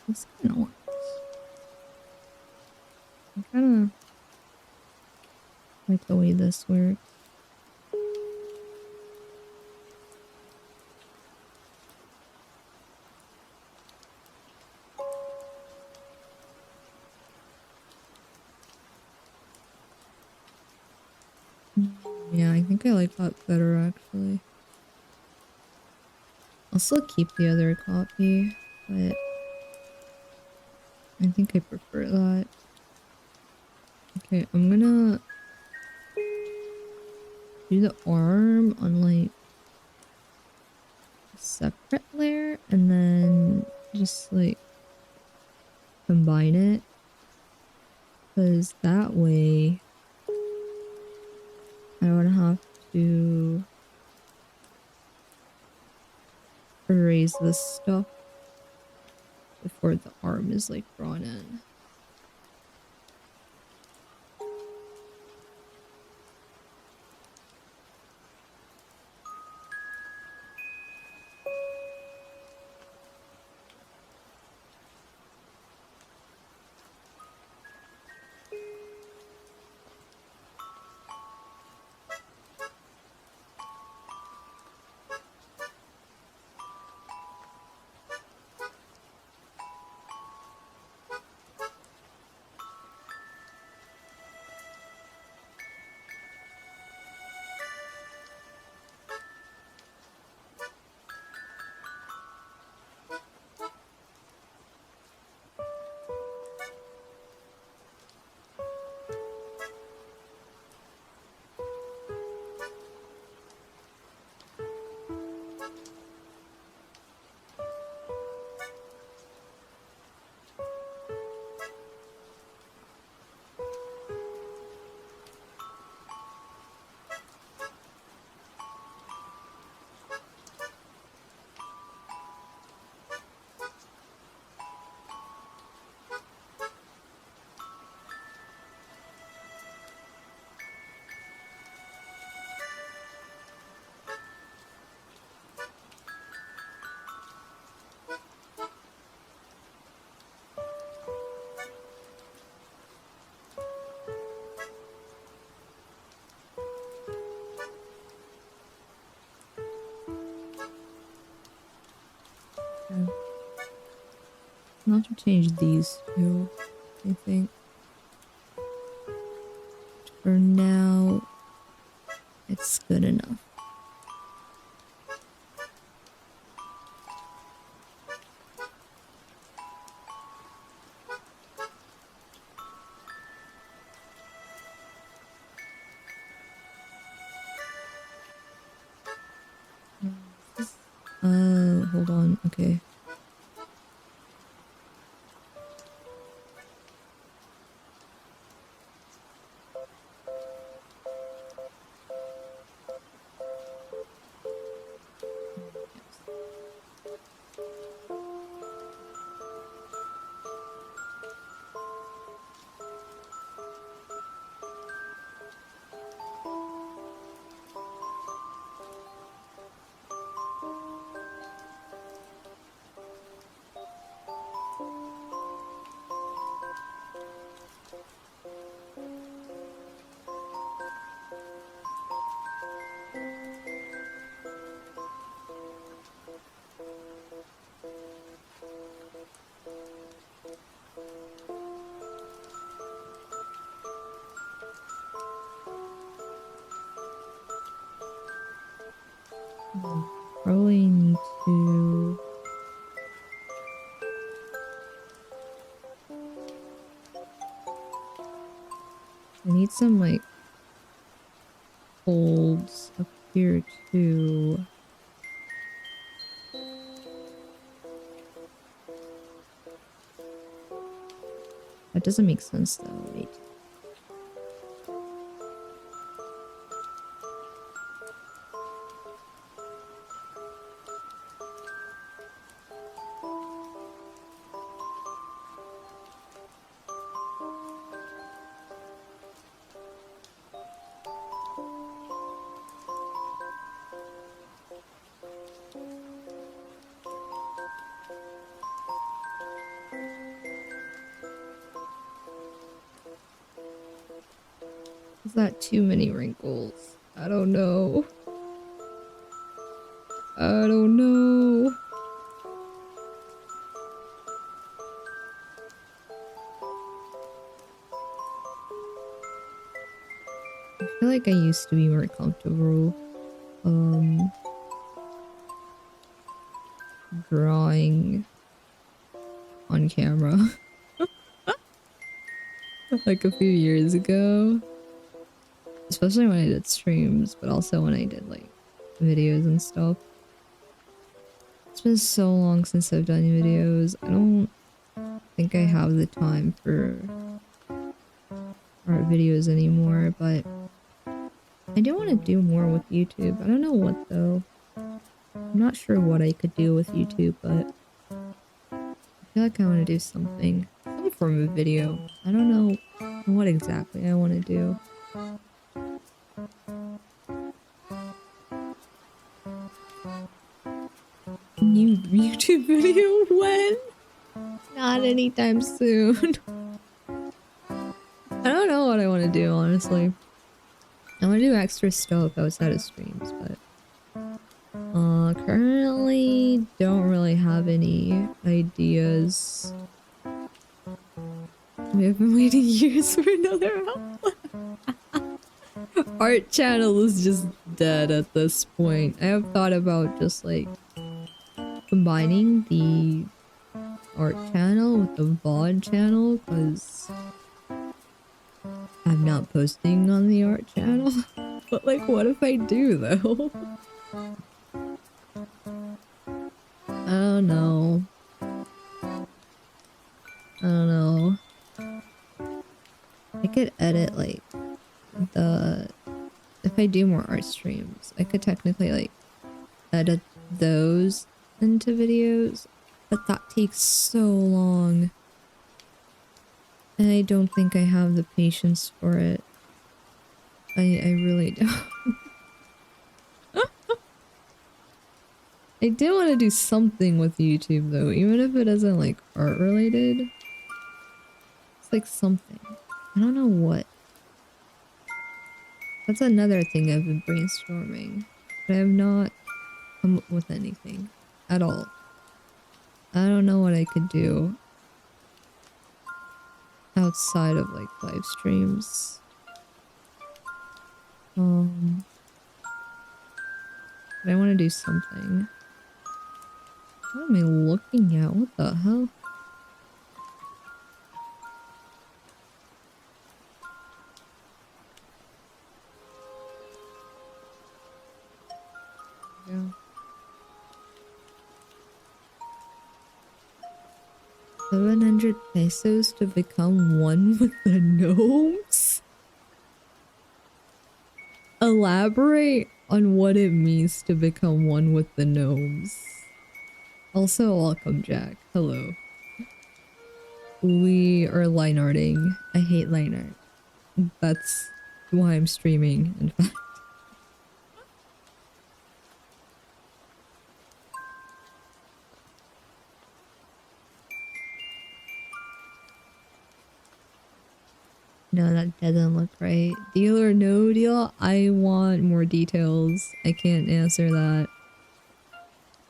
This kind of works. I kind of like the way this works. Yeah, I think I like that better actually. I'll still keep the other copy, but I think I prefer that. Okay, I'm gonna do the arm on like a separate layer and then just like combine it. Because that way I don't have to erase this stuff before the arm is like drawn in. Okay. I'll have to change these two, I think. For now, it's good enough. Hold on. Okay. Probably need to I need some like folds up here too. That doesn't make sense though. Wait. Is that too many wrinkles? I don't know. I don't know. I feel like I used to be more comfortable drawing on camera like a few years ago. Especially when I did streams, but also when I did like videos and stuff. It's been so long since I've done videos. I don't think I have the time for art videos anymore, but I do want to do more with YouTube. I don't know what though. I'm not sure what I could do with YouTube, but I feel like I want to do something. Some form of video. I don't know what exactly I want to do. New YouTube video? When? Not anytime soon. I don't know what I want to do, honestly. I want to do extra stuff outside of streams, but currently don't really have any ideas. We have been waiting years for another outlet. Art channel is just dead at this point. I have thought about just like combining the art channel with the VOD channel because I'm not posting on the art channel. But like, what if I do though? I don't know. I don't know. I could edit like if I do more art streams, I could technically like edit those into videos, but that takes so long. And I don't think I have the patience for it. I really don't. I do want to do something with YouTube though, even if it isn't like art related. It's like something. I don't know what. That's another thing I've been brainstorming, but I have not come up with anything at all. I don't know what I could do outside of like live streams. But I want to do something. What am I looking at? What the hell? Yeah. 700 pesos to become one with the gnomes? Elaborate on what it means to become one with the gnomes. Also, welcome, Jack. Hello. We are line arting. I hate line art. That's why I'm streaming, in fact. No, that doesn't look right. Deal or no deal? I want more details. I can't answer that.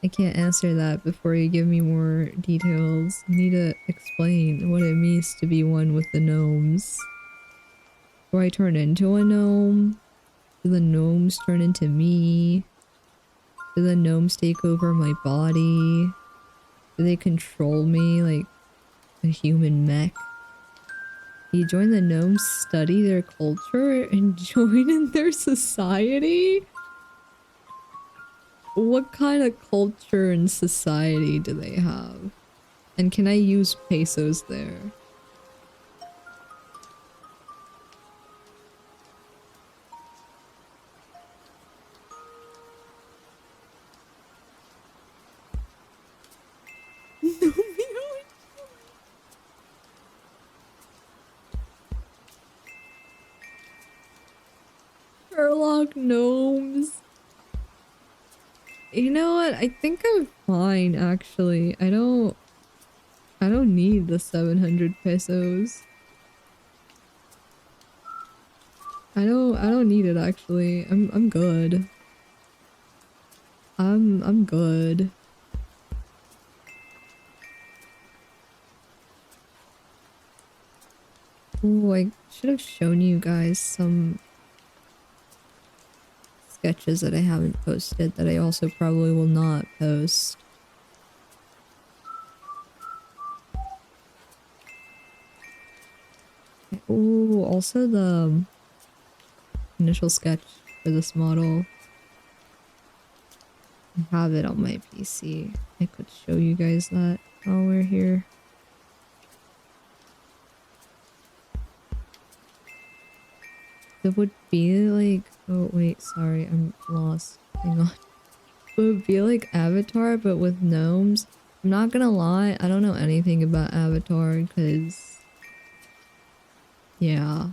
I can't answer that before you give me more details. You need to explain what it means to be one with the gnomes. Do I turn into a gnome? Do the gnomes turn into me? Do the gnomes take over my body? Do they control me like a human mech? You join the gnomes, study their culture, and join in their society? What kind of culture and society do they have? And can I use pesos there? Sherlock gnomes. You know what? I think I'm fine actually. I don't need the 700 pesos. I don't need it actually. I'm good. I'm good. Oh, I should have shown you guys some sketches that I haven't posted that I also probably will not post. Oh, also the initial sketch for this model. I have it on my PC. I could show you guys that while we're here. It would be like... Oh, wait, sorry, I'm lost. Hang on. It would be like Avatar, but with gnomes. I'm not gonna lie, I don't know anything about Avatar, because... Yeah.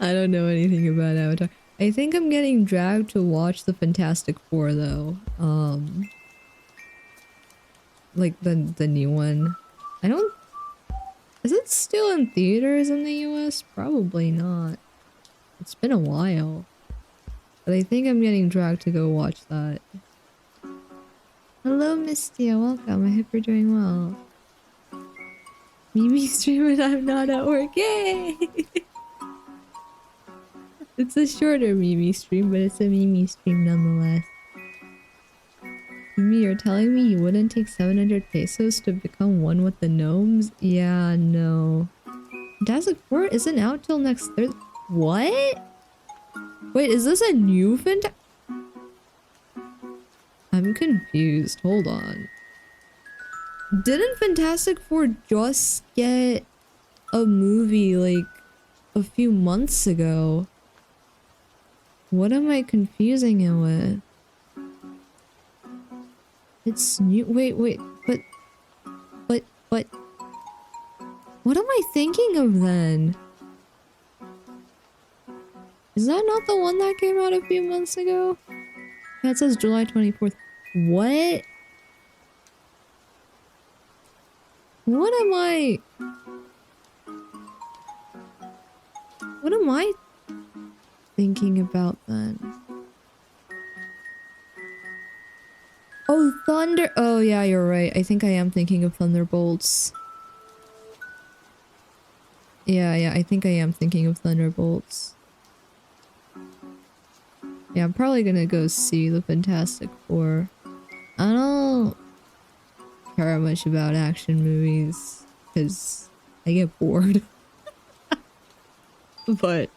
I don't know anything about Avatar. I think I'm getting dragged to watch the Fantastic Four, though. Like the new one. I don't... Is it still in theaters in the US? Probably not. It's been a while. But I think I'm getting dragged to go watch that. Hello, Misty. Welcome. I hope you're doing well. Mimi stream and I'm not at work. Yay! It's a shorter Mimi stream, but it's a Mimi stream nonetheless. Mimi, you're telling me you wouldn't take 700 pesos to become one with the gnomes? Yeah, no. Fantastic Four isn't out till next Thursday. What? Wait, is this a new Fantastic? I'm confused. Hold on. Didn't Fantastic Four just get a movie like a few months ago? What am I confusing it with? It's new. Wait, but. What am I thinking of then? Is that not the one that came out a few months ago? Yeah, it says July 24th. What? What am I... What am I thinking about then? Oh, Thunder... Oh, yeah, you're right. I think I am thinking of Thunderbolts. Yeah, I think I am thinking of Thunderbolts. Yeah, I'm probably gonna go see the Fantastic Four. I don't care much about action movies, because I get bored. But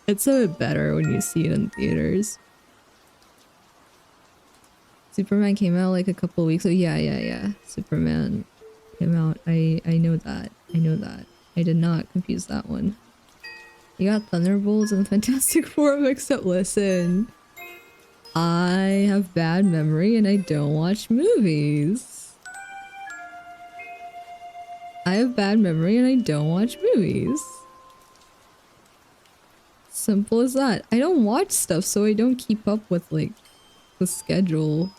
it's a bit better when you see it in theaters. Superman came out like a couple weeks ago. Yeah. Superman came out. I know that. I know that. I did not confuse that one. You got Thunderbolts and the Fantastic Four mixed up. Listen, I have bad memory and I don't watch movies. I have bad memory and I don't watch movies. Simple as that. I don't watch stuff, so I don't keep up with, like, the schedule.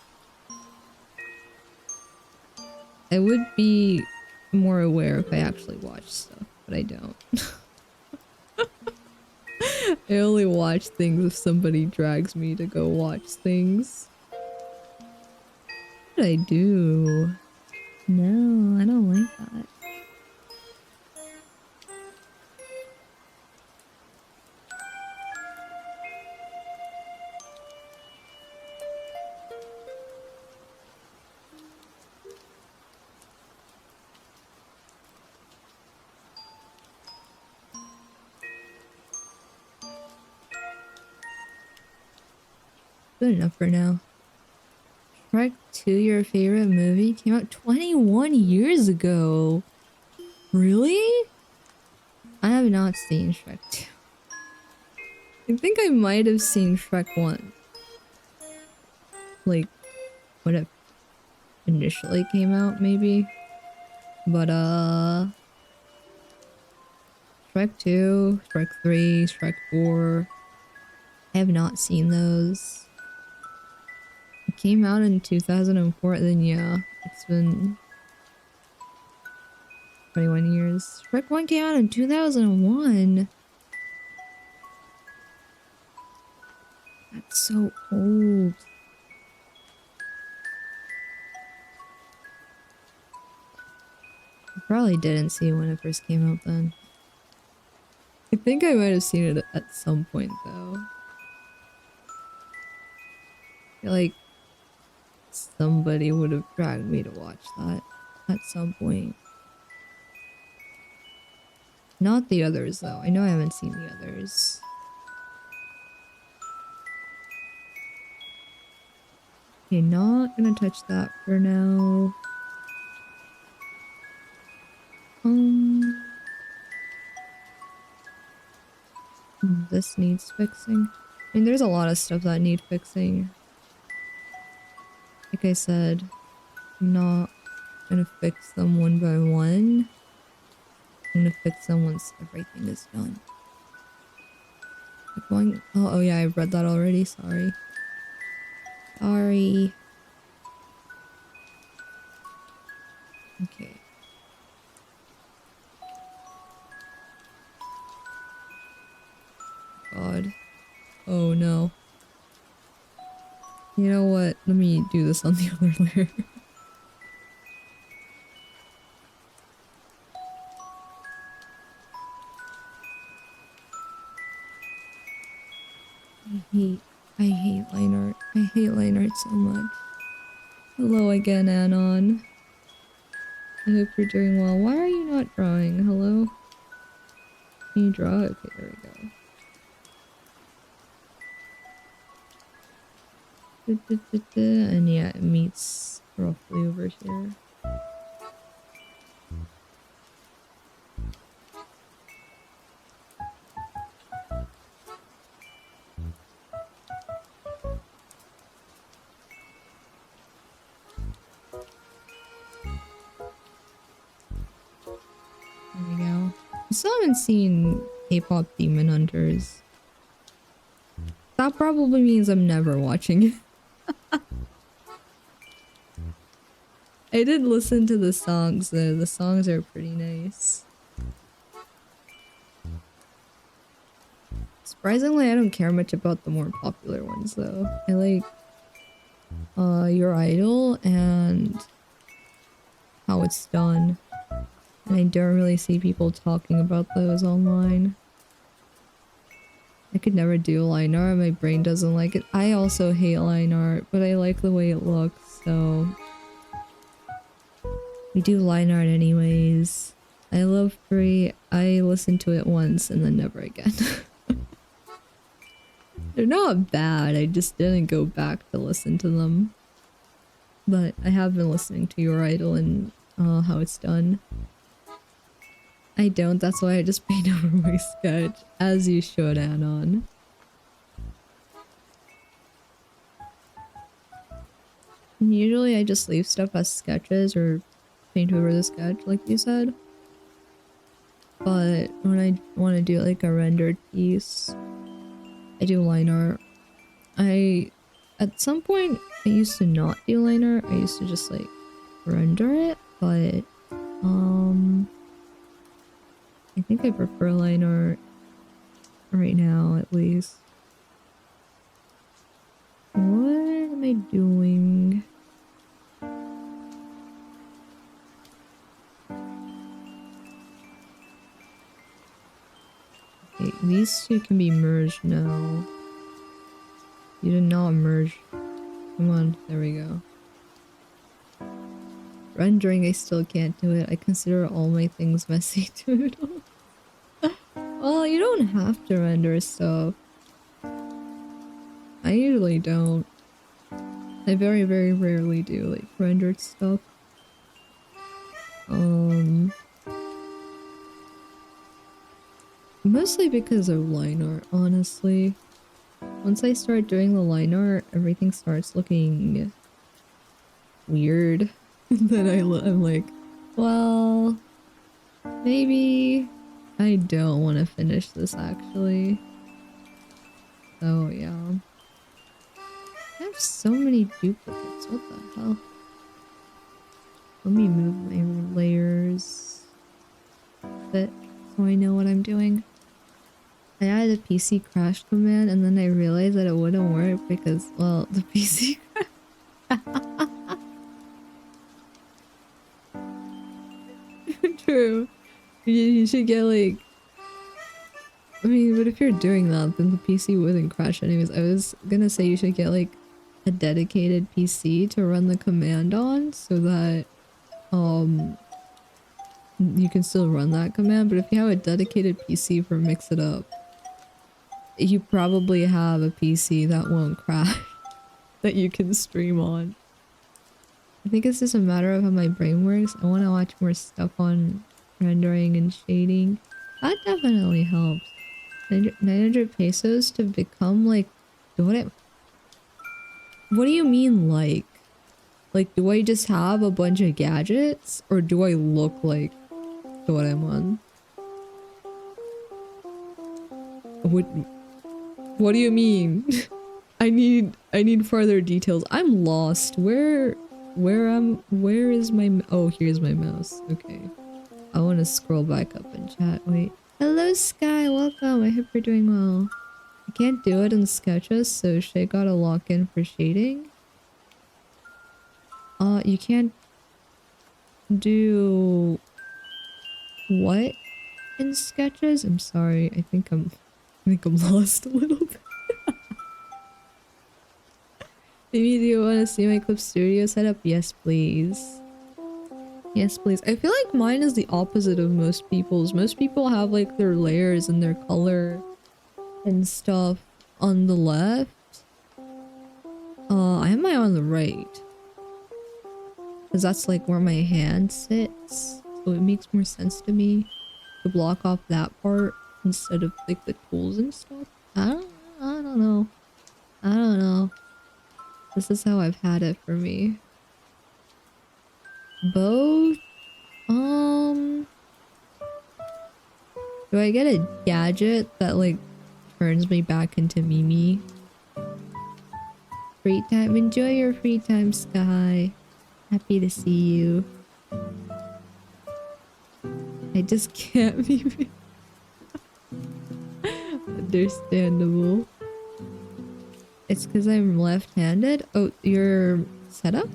I would be more aware if I actually watched stuff, but I don't. I only watch things if somebody drags me to go watch things. What did I do? No, I don't like that. good enough for now. Shrek 2, your favorite movie, came out 21 years ago. Really? I have not seen Shrek 2. I think I might have seen Shrek 1. Like, when it initially came out, maybe. But, Shrek 2, Shrek 3, Shrek 4. I have not seen those. It came out in 2004, then yeah, it's been 21 years. Shrek 1 came out in 2001. That's so old. I probably didn't see it when it first came out then. I think I might have seen it at some point though. I feel like somebody would have dragged me to watch that at some point. Not the others though. I know I haven't seen the others. Okay, not gonna touch that for now. This needs fixing. I mean, there's a lot of stuff that need fixing. Like I said, I'm not gonna fix them one by one. I'm gonna fix them once everything is done. Like going. Oh yeah, I've read that already. Sorry. Sorry. Okay. God. Oh no. You know what? Let me do this on the other layer. I hate line art. I hate line art so much. Hello again, Anon. I hope you're doing well. Why are you not drawing? Hello? Can you draw? Okay, there we go. And yeah, it meets roughly over here. There we go. I still haven't seen K-pop Demon Hunters. That probably means I'm never watching it. I did listen to the songs though. The songs are pretty nice. Surprisingly, I don't care much about the more popular ones though. I like Your Idol and How It's Done. And I don't really see people talking about those online. I could never do line art, my brain doesn't like it. I also hate line art, but I like the way it looks, so... We do line art anyways. I love Free. I listened to it once and then never again. They're not bad, I just didn't go back to listen to them. But I have been listening to Your Idol and How It's Done. I don't, that's why I just paint over my sketch. As you should, Anon. And usually I just leave stuff as sketches or paint over the sketch, like you said. But when I want to do like a rendered piece, I do line art. At some point, I used to not do line art. I used to just like render it, but I think I prefer line art right now, at least. What am I doing? Okay, these two can be merged now. You did not merge. Come on, there we go. Rendering, I still can't do it. I consider all my things messy dude. Well, you don't have to render stuff. I usually don't. I very, very rarely do like rendered stuff. Mostly because of line art, honestly. Once I start doing the line art, everything starts looking weird. Then I'm like, well, maybe I don't want to finish this actually. So yeah. I have so many duplicates. What the hell? Let me move my layers a bit so I know what I'm doing. I added a PC crash command and then I realized that it wouldn't work because, well, the PC True. You should get like... I mean, but if you're doing that, then the PC wouldn't crash anyways. I was gonna say you should get like a dedicated PC to run the command on so that you can still run that command, but if you have a dedicated PC for Mix It Up, you probably have a PC that won't crash that you can stream on. I think it's just a matter of how my brain works. I want to watch more stuff on rendering and shading. That definitely helps. 900 pesos to become like... What do you mean like? Like, do I just have a bunch of gadgets? Or do I look like Doraemon? What do you mean? I need further details. I'm lost. Where is my... Oh, here's my mouse. Okay. I want to scroll back up and chat. Wait. Hello, Sky. Welcome. I hope you're doing well. I can't do it in Sketches, so Shay got a lock-in for shading. You can't do... What? In Sketches? I'm sorry. I think I'm lost a little bit. Maybe do you want to see my Clip Studio setup? Yes, please. Yes, please. I feel like mine is the opposite of most people's. Most people have like their layers and their color and stuff on the left. I have mine on the right. Because that's like where my hand sits. So it makes more sense to me to block off that part instead of like the tools and stuff. I don't know. I don't know. This is how I've had it for me. Both? Do I get a gadget that like turns me back into Mimi? Free time. Enjoy your free time, Sky. Happy to see you. I just can't be... Understandable. It's because I'm left-handed? Oh, your setup?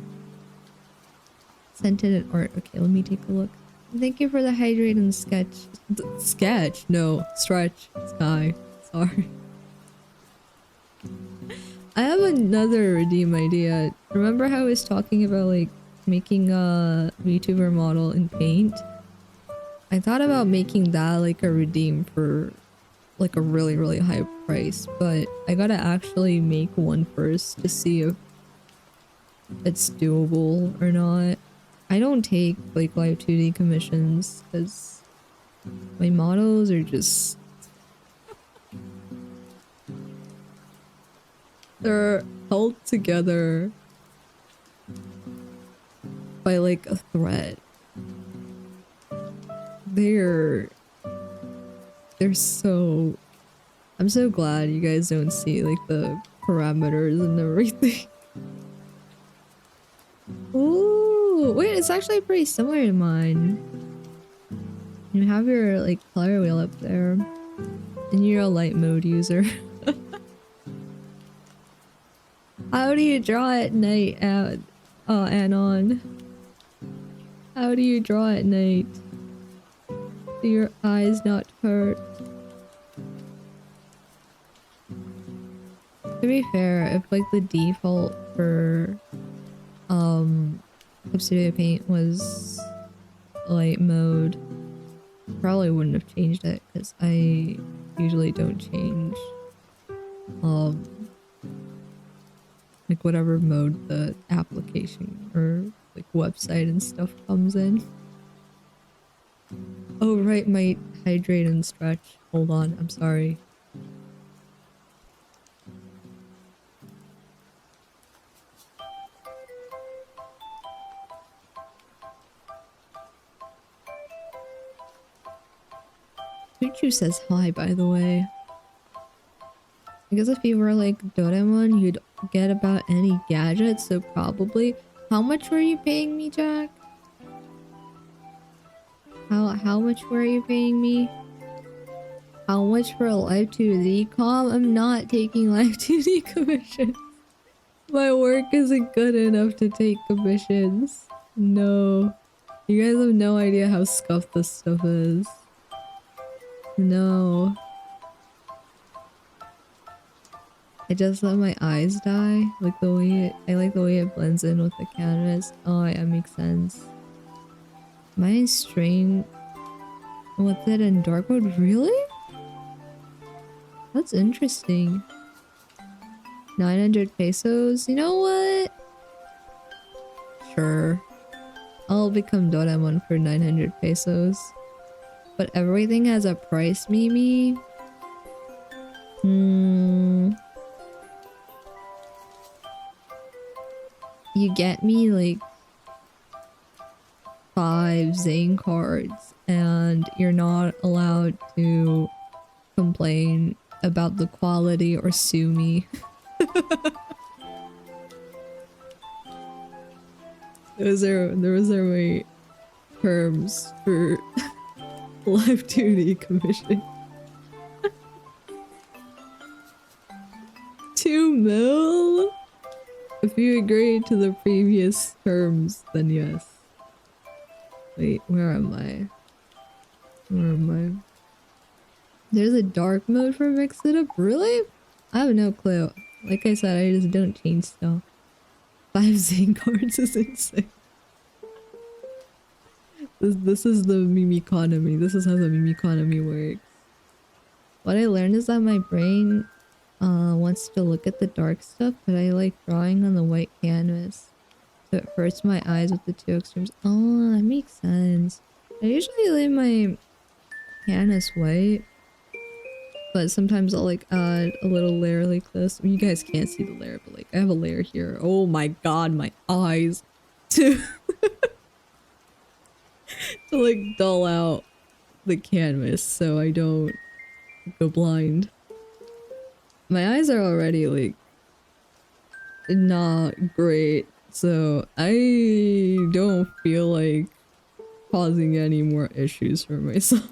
Scented art. Okay, let me take a look. Thank you for the hydrate and sketch. Sketch? No. Stretch. Sky. Sorry. I have another redeem idea. Remember how I was talking about like making a VTuber model in Paint? I thought about making that like a redeem for like a really, really high price, but I gotta actually make one first to see if it's doable or not. I don't take like live 2D commissions because my models are just... They're held together by like a thread. They're so... I'm so glad you guys don't see like the parameters and everything. Ooh, wait, it's actually pretty similar to mine. You have your like color wheel up there, and you're a light mode user. How do you draw at night, Anon? How do you draw at night? Do your eyes not hurt? To be fair, if like the default for Clip Studio Paint was light mode, probably wouldn't have changed it because I usually don't change Like whatever mode the application or like website and stuff comes in. Oh right, might hydrate and stretch. Hold on, I'm sorry. Choo says hi, by the way. I guess if you were like Doraemon, you'd get about any gadget, so probably. How much were you paying me, Jack? How much were you paying me? How much for a Live 2D comm? I'm not taking Live 2D commissions. My work isn't good enough to take commissions. No. You guys have no idea how scuffed this stuff is. No. I just let my eyes die. Like the way I like the way it blends in with the canvas. Oh yeah, makes sense. My strain. What's it in dark mode? Really? That's interesting. 900 pesos? You know what? Sure. I'll become Doraemon for 900 pesos. But everything has a price, Mimi. You get me like 5 Zane cards and you're not allowed to complain about the quality or sue me. Those are my terms for Live 2D commission. 2 mil? If you agree to the previous terms, then yes. Wait, where am I? Where am I? There's a dark mode for Mix It Up? Really? I have no clue. Like I said, I just don't change stuff. 5 Zane cards is insane. This is the meme economy. This is how the meme economy works. What I learned is that my brain wants to look at the dark stuff, but I like drawing on the white canvas. So it hurts my eyes with the 2 extremes. Oh, that makes sense. I usually leave my canvas white, but sometimes I'll like add a little layer like this. I mean, you guys can't see the layer, but like I have a layer here. Oh my god, my eyes. To to like dull out the canvas so I don't go blind. My eyes are already like not great, so I don't feel like causing any more issues for myself.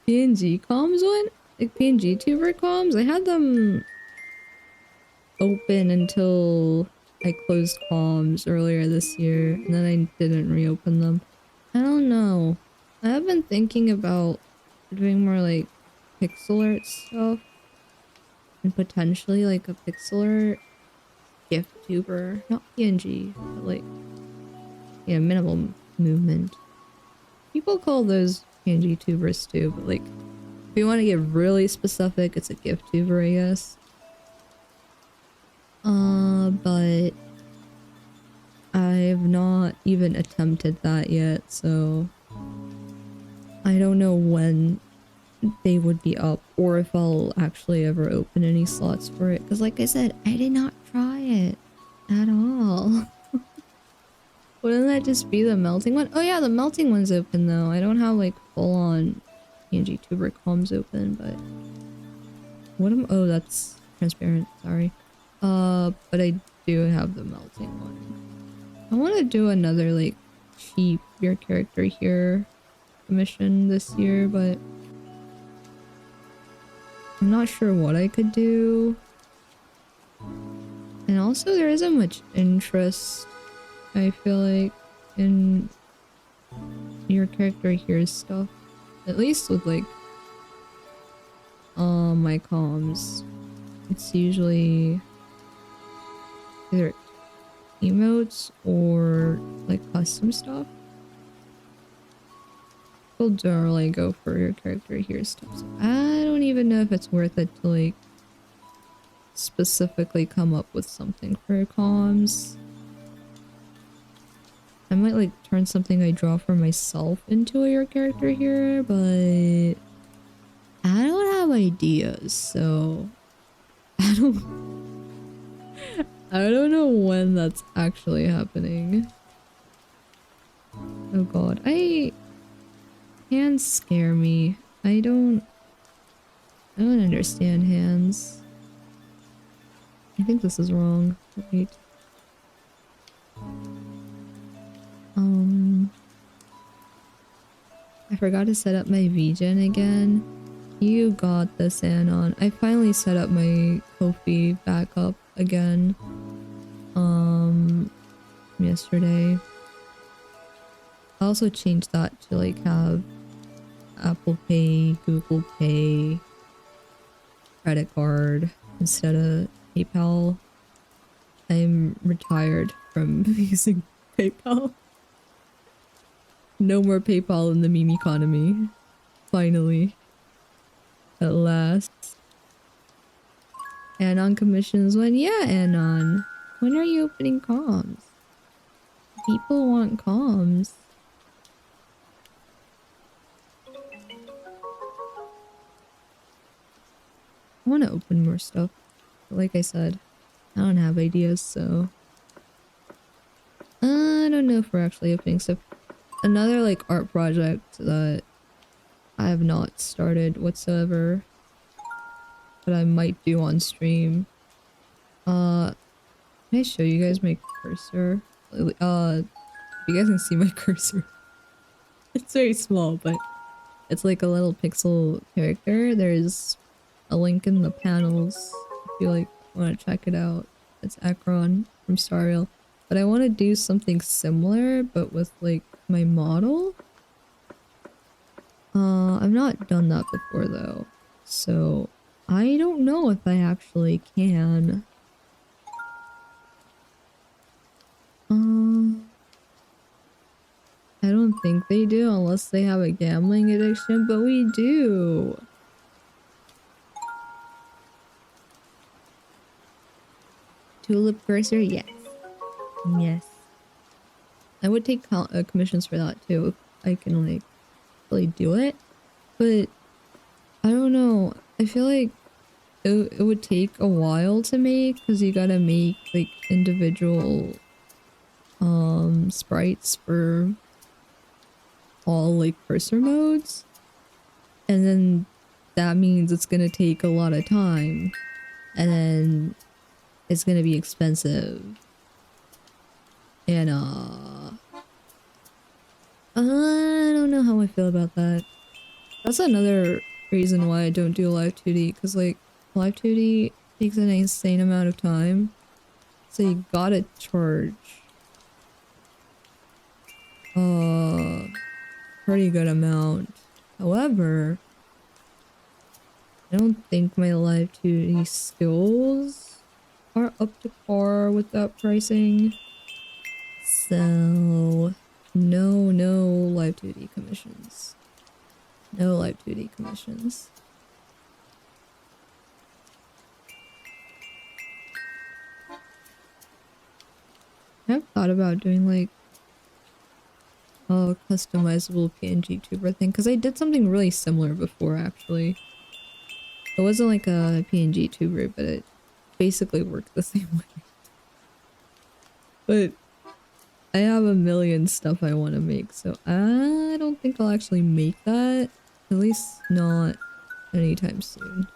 PNG comms one? Like PNG tuber comms? I had them open until I closed comms earlier this year, and then I didn't reopen them. I don't know. I have been thinking about doing more like pixel art stuff. And potentially like a pixel art gift tuber. Not PNG, but like, yeah, minimal movement. People call those PNG tubers too, but like, if you want to get really specific, it's a gift tuber, I guess. But I've not even attempted that yet, so I don't know when they would be up or if I'll actually ever open any slots for it. Because like I said, I did not try it at all. Wouldn't that just be the melting one? Oh yeah, the melting one's open though. I don't have like full-on PNG tuber comms open, but what am— oh, that's transparent, sorry. But I do have the melting one. I want to do another like cheap your character here mission this year, but I'm not sure what I could do. And also there isn't much interest, I feel like, in your character here's stuff. At least with like my comms. It's usually either emotes or like custom stuff. People don't really go for your character here stuff. So I don't even know if it's worth it to like specifically come up with something for comms. I might like turn something I draw for myself into your character here, but I don't have ideas, so I don't know when that's actually happening. Oh god, hands scare me. I don't understand hands. I think this is wrong. Wait. I forgot to set up my VGen again. You got this, Anon. I finally set up my Ko-fi back up again. Yesterday. I also changed that to like have Apple Pay, Google Pay, credit card instead of PayPal. I'm retired from using PayPal. No more PayPal in the meme economy. Finally. At last. Anon commissions when? Yeah, Anon. When are you opening comms? People want comms. I want to open more stuff. But like I said, I don't have ideas, so... I don't know if we're actually opening stuff. Another like art project that I have not started whatsoever, but I might do on stream. Can I show you guys my cursor? If you guys can see my cursor. It's very small, but it's like a little pixel character. There's a link in the panels if you like want to check it out. It's Akron from Star Rail. But I want to do something similar, but with like my model. I've not done that before though, so I don't know if I actually can. I don't think they do unless they have a gambling addiction, but we do. Tulip cursor, yes. Yes. I would take commissions for that too if I can like really do it, but I don't know. I feel like it would take a while to make because you gotta make like individual sprites for all like cursor modes, and then that means it's gonna take a lot of time, and then it's gonna be expensive, and I don't know how I feel about that. That's another reason why I don't do live 2D, because like live 2D takes an insane amount of time, so you gotta charge pretty good amount. However, I don't think my live 2D skills are up to par with that pricing. So no live 2D commissions. No live 2D commissions. I've thought about doing like a customizable PNG tuber thing, because I did something really similar before actually. It wasn't like a PNG tuber, but it basically worked the same way. But I have a million stuff I want to make, so I don't think I'll actually make that. At least not anytime soon.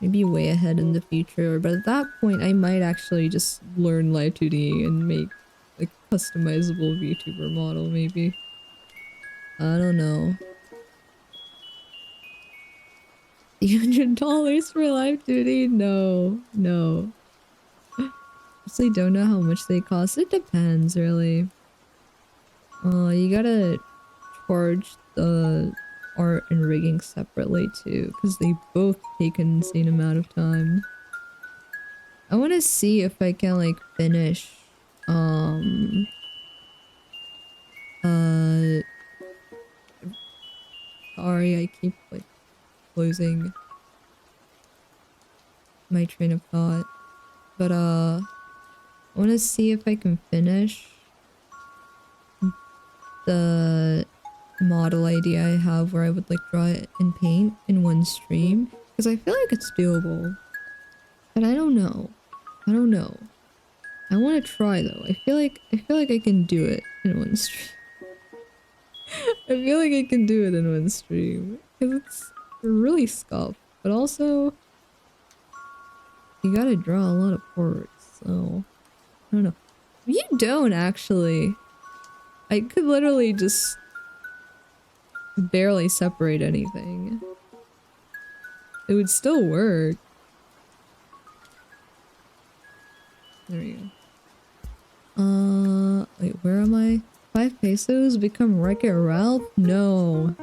Maybe way ahead in the future, but at that point I might actually just learn Live 2D and make a customizable VTuber model, maybe. I don't know. $100 for Live 2D? No, no. Honestly, don't know how much they cost. It depends, really. You gotta charge the art and rigging separately too, because they both take an insane amount of time. I want to see if I can like finish sorry, I keep like closing. my train of thought. But I want to see if I can finish the model idea I have where I would like draw it in paint in one stream, because I feel like it's doable. But I don't know. I don't know. I want to try though. I feel like I can do it in one stream. I feel like I can do it in one stream because it's really scuffed, but also you gotta draw a lot of ports, so I don't know. If you don't actually, I could literally just barely separate anything. It would still work. There we go. Wait, where am I? 5 pesos become Wreck-It Ralph? No.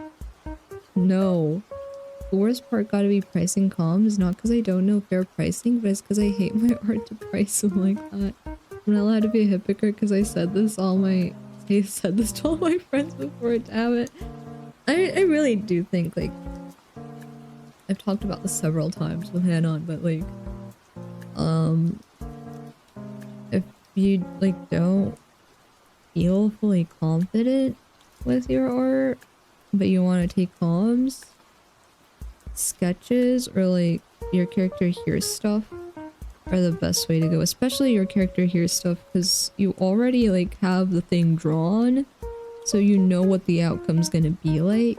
No. The worst part gotta be pricing comms, not because I don't know fair pricing, but it's because I hate my art to price them like that. I'm not allowed to be a hypocrite because I said this to all my friends before, damn it. I really do think, like, I've talked about this several times with Hanon, but like, if you like don't feel fully confident with your art, but you want to take comms, sketches or like your character hears stuff are the best way to go, especially your character hears stuff because you already like have the thing drawn, so you know what the outcome's gonna be like,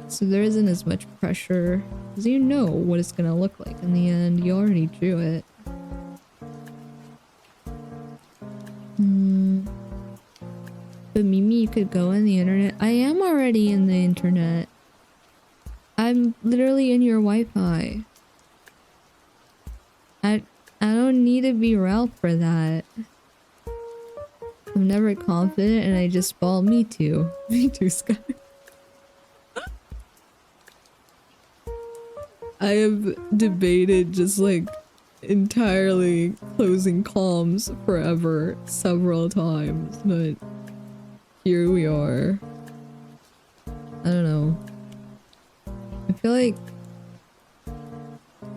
so there isn't as much pressure because you know what it's gonna look like in the end. You already drew it. But Mimi, you could go on the internet. I am already in the internet. I'm literally in your Wi-Fi. I don't need to be Ralph for that. I'm never confident and I just ball. Me too. Me too, Sky. I have debated just like entirely closing comms forever several times, but here we are. I don't know. I feel like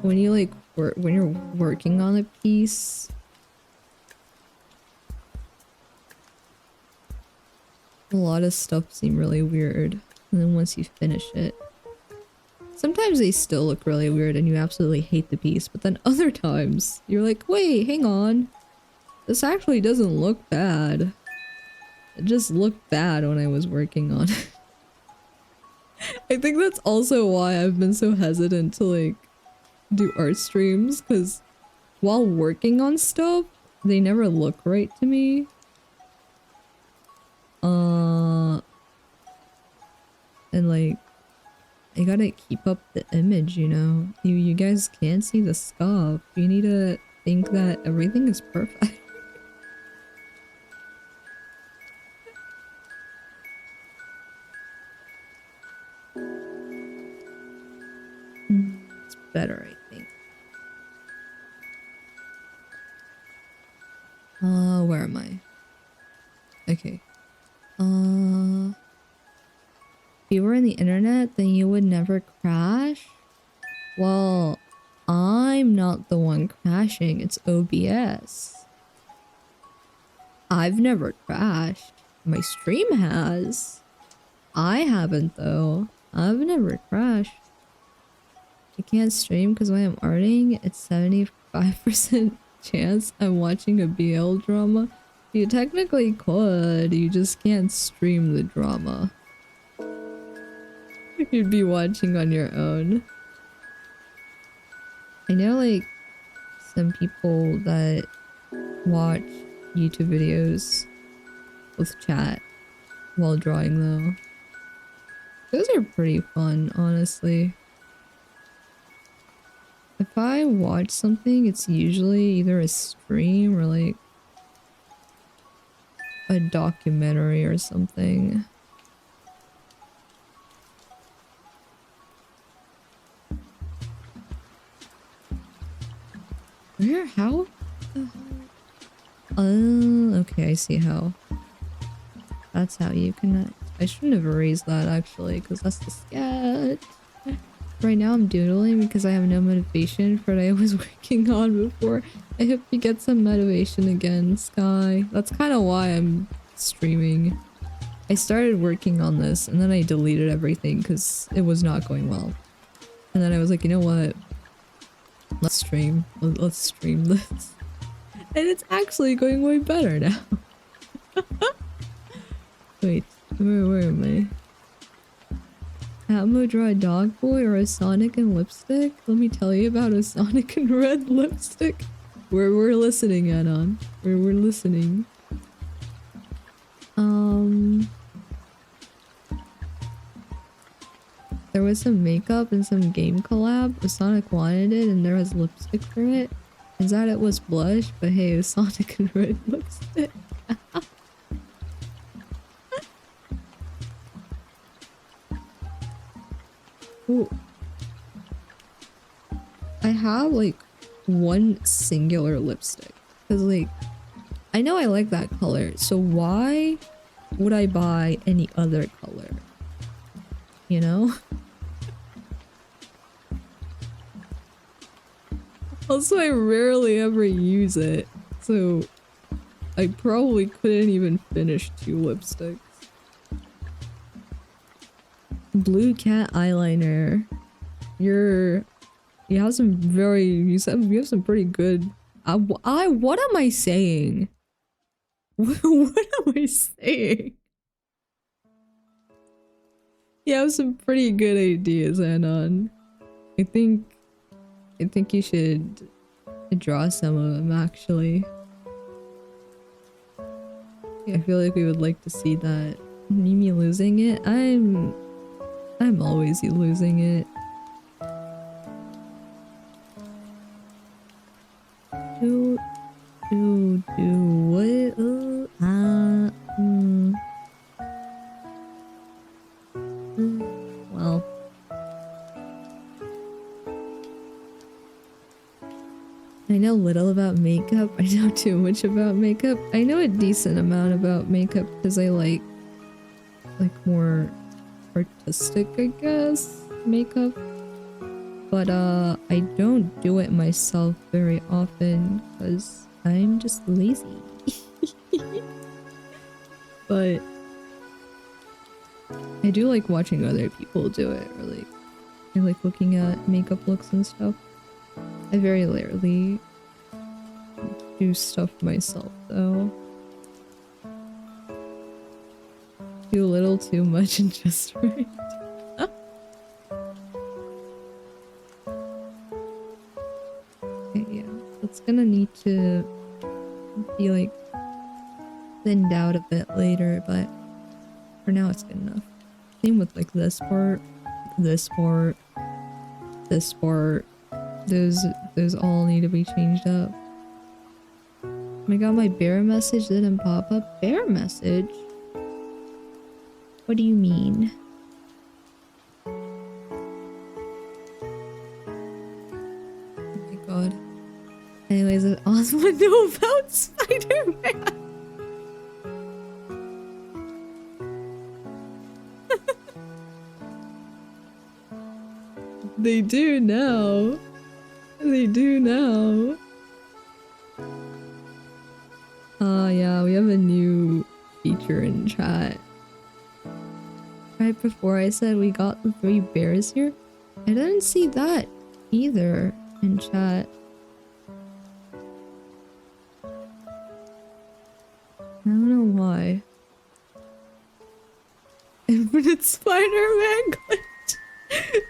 when you like when you're working on a piece, a lot of stuff seem really weird, and then once you finish it, sometimes they still look really weird and you absolutely hate the piece, but then other times you're like, wait, hang on, this actually doesn't look bad. It just looked bad when I was working on it. I think that's also why I've been so hesitant to like do art streams, because while working on stuff, they never look right to me. And like, I gotta keep up the image, you know? You guys can't see the scuff. You need to think that everything is perfect. It's better, I think. Where am I? Okay. If you were in the internet, then you would never crash? Well, I'm not the one crashing, it's OBS. I've never crashed. My stream has. I haven't though. I've never crashed. I can't stream because when I'm arting, it's 75% chance I'm watching a BL drama. You technically could, you just can't stream the drama. You'd be watching on your own. I know like some people that watch YouTube videos with chat while drawing though. Those are pretty fun, honestly. If I watch something, it's usually either a stream or like a documentary or something. Where? How? Oh, okay, I see how. That's how you connect. I shouldn't have erased that actually, because that's the sketch. right now I'm doodling because I have no motivation for what I was working on before. I hope you get some motivation again, Sky. That's kind of why I'm streaming. I started working on this and then I deleted everything because it was not going well. And then I was like, you know what? Let's stream. Let's stream this. And it's actually going way better now. Wait, where am I? Atmo draw a dog boy or a Sonic and lipstick? Let me tell you about a Sonic and red lipstick. We're listening, Anon. We're listening. There was some makeup and some game collab. Sonic wanted it and there was lipstick for it. Turns out it was blush, but hey, it was Sonic and red lipstick. Ooh. I have like one singular lipstick. Cause like, I know I like that color, so why would I buy any other color? You know? Also, I rarely ever use it, so I probably couldn't even finish 2 lipsticks. Blue cat eyeliner. You have some very, you have some pretty good, what am I saying? What am I saying? You have some pretty good ideas, Anon. I think you should draw some of them, actually. Yeah, I feel like we would like to see that. Mimi losing it? I'm always losing it. What? Well. I know little about makeup. I know too much about makeup. I know a decent amount about makeup because I like more artistic, I guess, makeup. But I don't do it myself very often because I'm just lazy. But I do like watching other people do it, or like I like looking at makeup looks and stuff. I very rarely do stuff myself though. Do a little too much and just right. Okay, yeah. That's gonna need to be like thinned out a bit later, but for now it's good enough. Same with like this part, this part, this part. Those all need to be changed up. Oh my god, my bear message didn't pop up. Bear message? What do you mean? Oh my god. Anyways, I also want to know about Spider-Man. They do now. They do now. Yeah, we have a new feature in chat. Right before I said we got the 3 bears here, I didn't see that either in chat. I don't know why. Infinite Spider-Man glitch.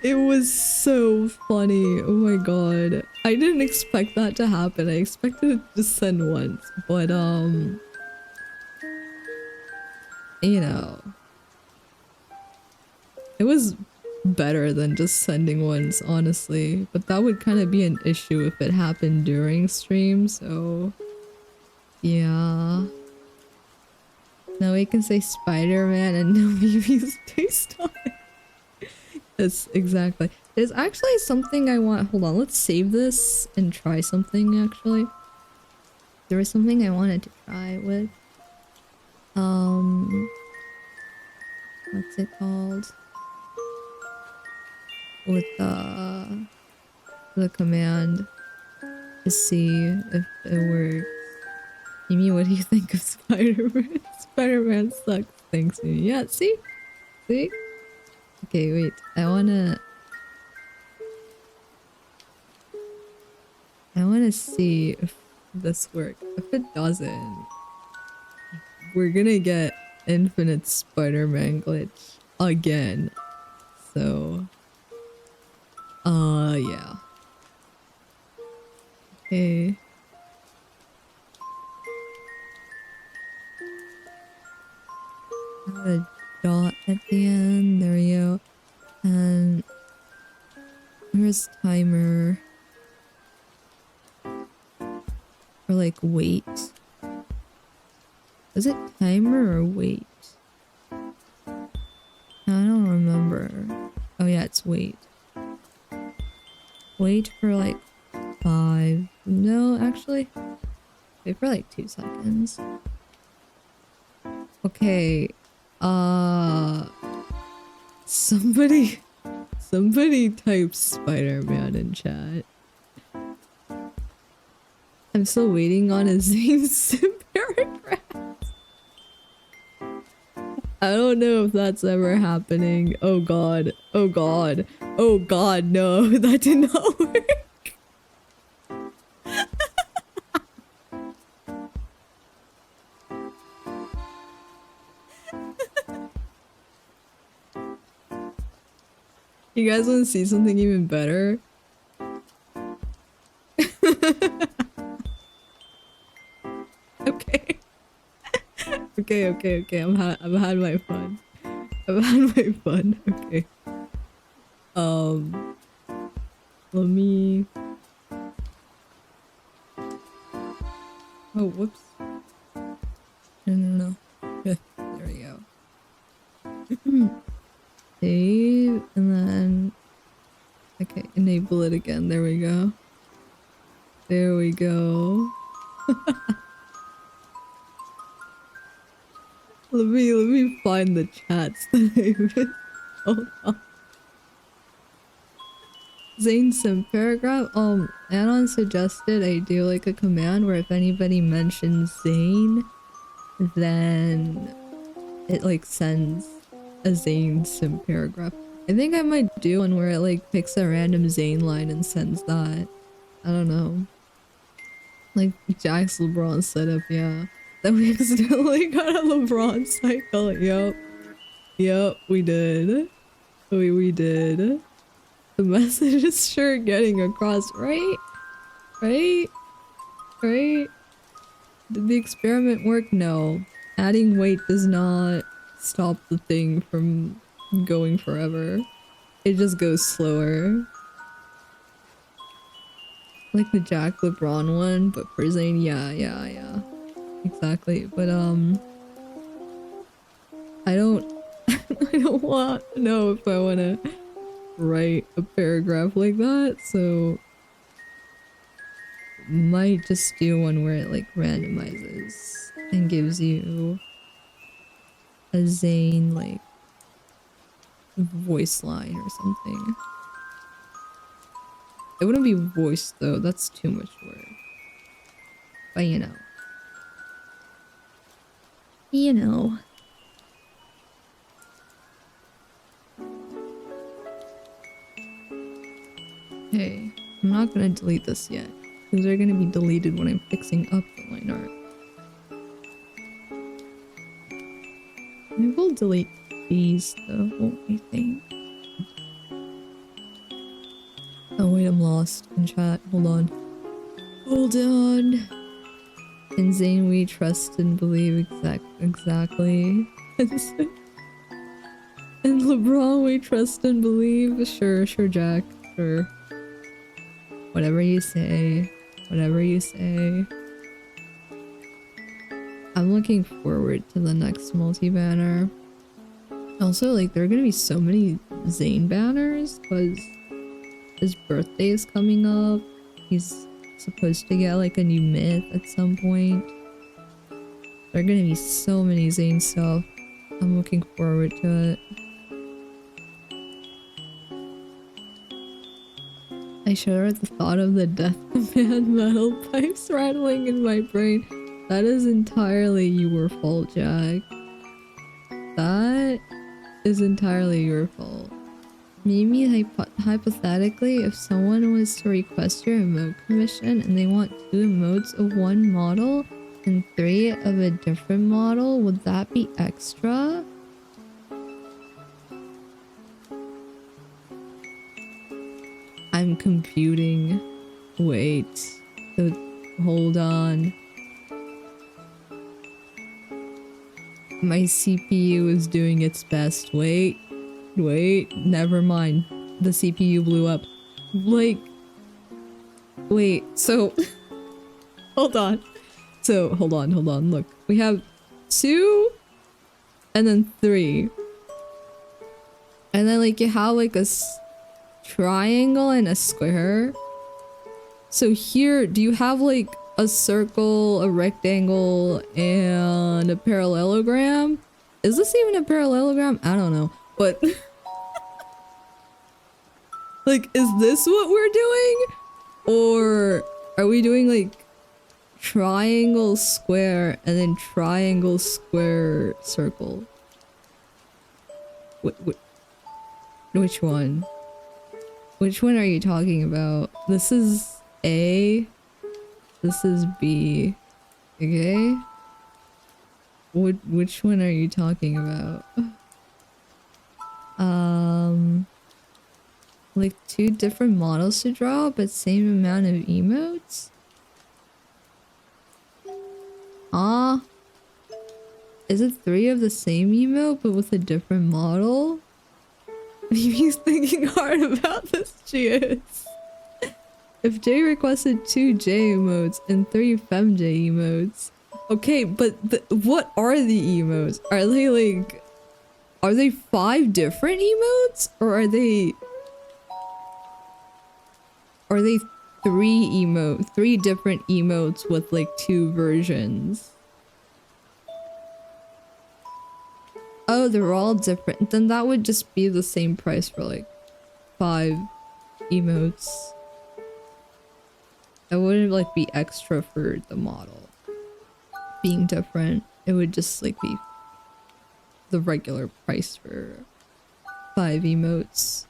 It was so funny. Oh my god. I didn't expect that to happen. I expected it to send once, but you know, it was better than just sending once, honestly. But that would kind of be an issue if it happened during stream, so yeah. Now we can say Spider-Man and no BB's based on it. Yes, exactly. There's actually something I want. Hold on, let's save this and try something actually. There was something I wanted to try with. What's it called? with the command to see if it works. Mimi, what do you think of Spider-Man? Spider-Man sucks. Thanks, Mimi. Yeah, see? See? Okay, wait. I wanna see if this works. If it doesn't, we're gonna get infinite Spider-Man glitch again. So, yeah. Okay. Have a dot at the end. There we go. And here's timer. Or like wait. Is it timer or wait? I don't remember. Oh yeah, it's wait. Wait for like 5. No, actually. Wait for like 2 seconds. Okay. Somebody type Spider-Man in chat. I'm still waiting on a Zane sim paragraph. I don't know if that's ever happening. Oh god. Oh god. Oh god, no. That did not work. You guys want to see something even better? Okay. Okay. I've had my fun. I've had my fun. Okay. Let me. Oh, whoops. No. There we go. Save and then. Okay, enable it again. There we go. There we go. Let me find the chats that I missed. Hold on. Zane sim paragraph. Anon suggested I do like a command where if anybody mentions Zane, then it like sends a Zane sim paragraph. I think I might do one where it like picks a random Zane line and sends that. I don't know. Like Jack's LeBron setup, yeah. Then we accidentally got a LeBron cycle. Yep, we did. We did. The message is sure getting across, right? Right? Right? Did the experiment work? No. Adding weight does not stop the thing from going forever. It just goes slower. Like the Jack LeBron one, but for Zane, yeah. Exactly. But I don't I don't want to know if I want to write a paragraph like that, so might just do one where it like randomizes and gives you a Zane like voice line or something. It wouldn't be voice though, that's too much work. But you know. You know. Hey, I'm not gonna delete this yet. Because they're gonna be deleted when I'm fixing up the line art. I will delete these though, I think. Oh wait, I'm lost in chat. Hold on. Hold on. In Zane we trust and believe exactly. In LeBron we trust and believe. Sure, Jack. Sure. Whatever you say. Whatever you say. I'm looking forward to the next multi-banner. Also, like, there are gonna be so many Zane banners, because his birthday is coming up. He's supposed to get, like, a new myth at some point. There are gonna be so many Zane stuff. I'm looking forward to it. I shudder at the thought of the death command metal pipes rattling in my brain. That is entirely your fault, Jack. That is entirely your fault. Maybe hypothetically, if someone was to request your emote commission and they want 2 emotes of one model and 3 of a different model, would that be extra? I'm computing. Wait. So, hold on. My CPU is doing its best. Wait. Never mind. The CPU blew up. Like... Wait, so... hold on. So, hold on. Look. We have 2... and then 3. And then, like, you have, like, a triangle and a square. So here, do you have like a circle, a rectangle, and a parallelogram? Is this even a parallelogram? I don't know, but like, is this what we're doing? Or are we doing like triangle, square, and then triangle, square, circle? Which one? Which one are you talking about? This is A. This is B. Okay? Which one are you talking about? Like 2 different models to draw, but same amount of emotes? Is it 3 of the same emote, but with a different model? He's thinking hard about this, she is. If Jay requested 2 J emotes and 3 FemJ emotes. Okay, but what are the emotes? Are they like... Are they 5 different emotes? Or are they... Are they 3 different emotes with like 2 versions? Oh, they're all different. Then that would just be the same price for like 5 emotes. It wouldn't like be extra for the model being different. It would just like be the regular price for 5 emotes.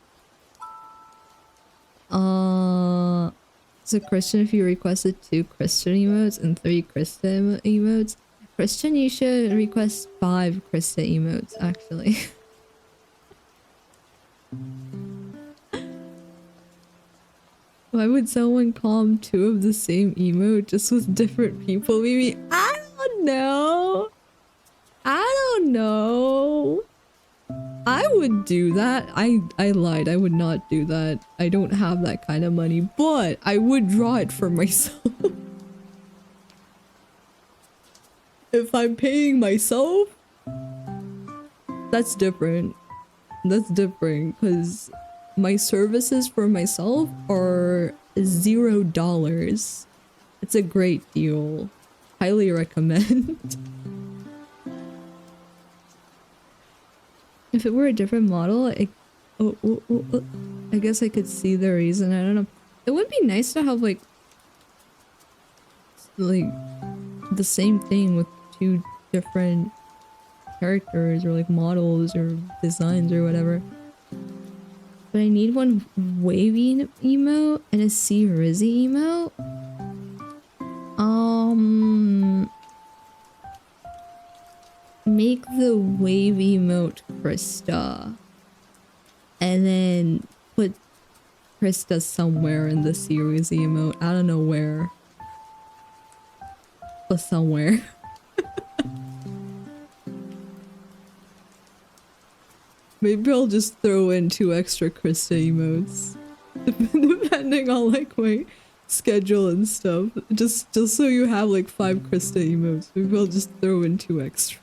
So Christian, if you requested 2 Christian emotes and 3 Krista emotes, Christian, you should request 5 Krista emotes, actually. Why would someone calm 2 of the same emote just with different people? Maybe, I don't know. I would do that. I lied. I would not do that. I don't have that kind of money, but I would draw it for myself. If I'm paying myself, that's different. That's different, because my services for myself are $0. It's a great deal. Highly recommend. If it were a different model, I guess I could see the reason. I don't know. It would be nice to have like the same thing with 2 different characters or like models or designs or whatever. But I need one wavy emote and a C Rizzy emote. Make the wavy emote Krista. And then put Krista somewhere in the C Rizzy emote. I don't know where. But somewhere. Maybe I'll just throw in 2 extra Krista emotes. Depending on like my schedule and stuff. Just so you have like 5 Krista emotes. Maybe I'll just throw in 2 extra.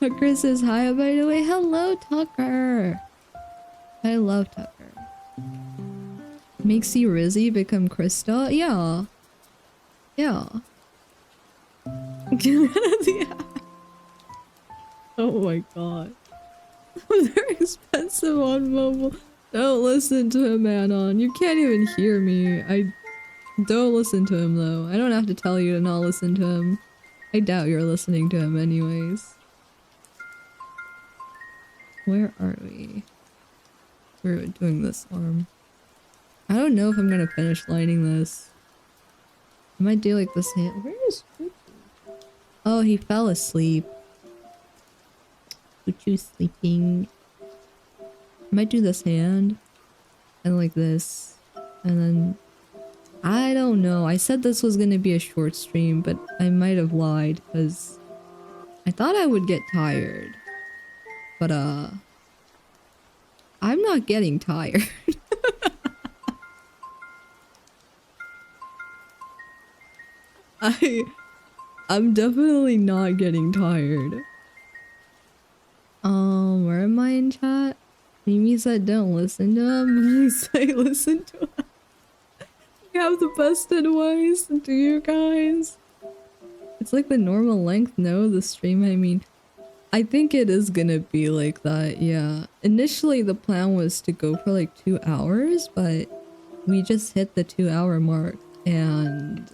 Tucker says hi, by the way. Hello, Tucker. I love Tucker. Make C Rizzy become Krista? Yeah. Yeah. Get rid of the app. Oh my god. They're expensive on mobile. Don't listen to him, Anon. You can't even hear me. I don't listen to him though. I don't have to tell you to not listen to him. I doubt you're listening to him anyways. Where are we? We're doing this arm. I don't know if I'm gonna finish lining this. I might do like this hand. Where is Chuchu? Oh, he fell asleep. Chuchu's sleeping. I might do this hand. And like this. And then... I don't know. I said this was gonna be a short stream, but I might have lied because I thought I would get tired. But I'm not getting tired. I'm definitely not getting tired. Where am I in chat? Mimi said don't listen to him. I say listen to him. You have the best advice, do you guys? It's like the normal length, no? The stream, I mean. I think it is gonna be like that, yeah. Initially, the plan was to go for like 2 hours, but we just hit the 2-hour mark, and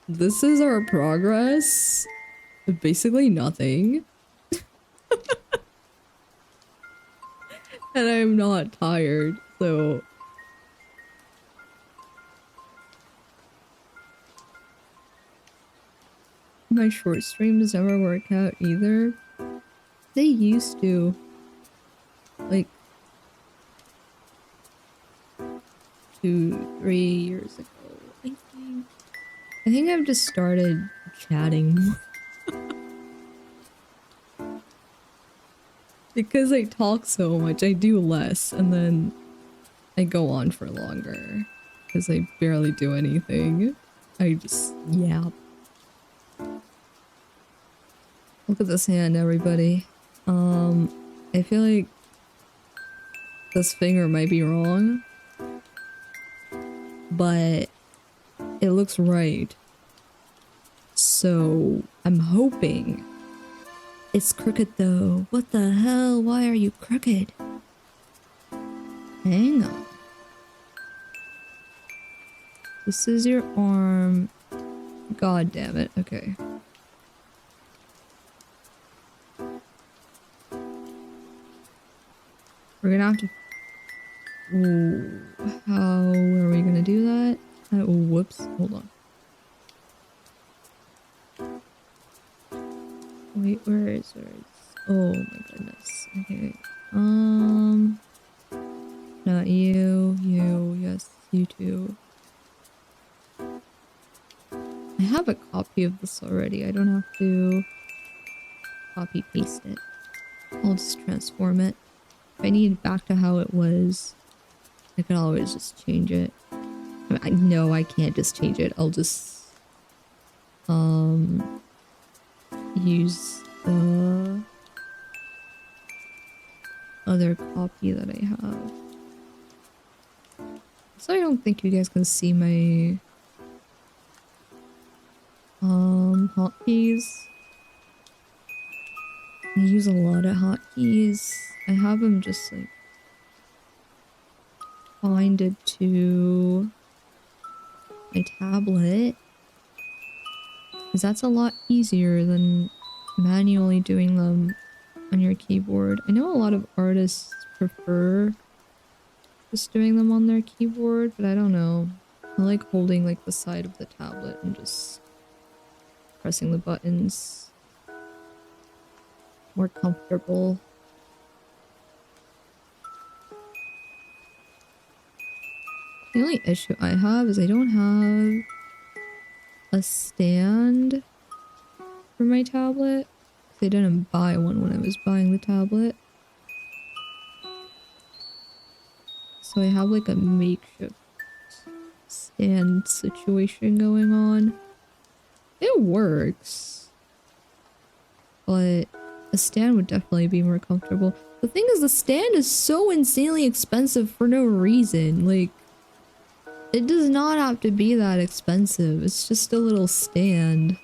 this is our progress. Basically nothing. And I'm not tired, so... My short streams never work out either. They used to. Like 2-3 years ago, I think. I think I've just started chatting more. Because I talk so much, I do less, and then I go on for longer. Because I barely do anything. I just yap. Look at this hand, everybody. I feel like this finger might be wrong, but it looks right. So I'm hoping it's crooked though. What the hell? Why are you crooked? Hang on. This is your arm. God damn it. Okay. We're gonna have to... Ooh, how are we gonna do that? Whoops, hold on. Wait, where is it? Oh my goodness. Okay. Not you, yes, you too. I have a copy of this already. I don't have to copy paste it. I'll just transform it. If I need it back to how it was, I could always just change it. No, I can't just change it. I'll just use the other copy that I have. So I don't think you guys can see my hotkeys. I use a lot of hotkeys. I have them just like binded to my tablet, because that's a lot easier than manually doing them on your keyboard. I know a lot of artists prefer just doing them on their keyboard, but I don't know. I like holding like the side of the tablet and just pressing the buttons. More comfortable. The only issue I have is I don't have a stand for my tablet. I didn't buy one when I was buying the tablet. So I have like a makeshift stand situation going on. It works, but a stand would definitely be more comfortable. The thing is, the stand is so insanely expensive for no reason. Like, it does not have to be that expensive. It's just a little stand.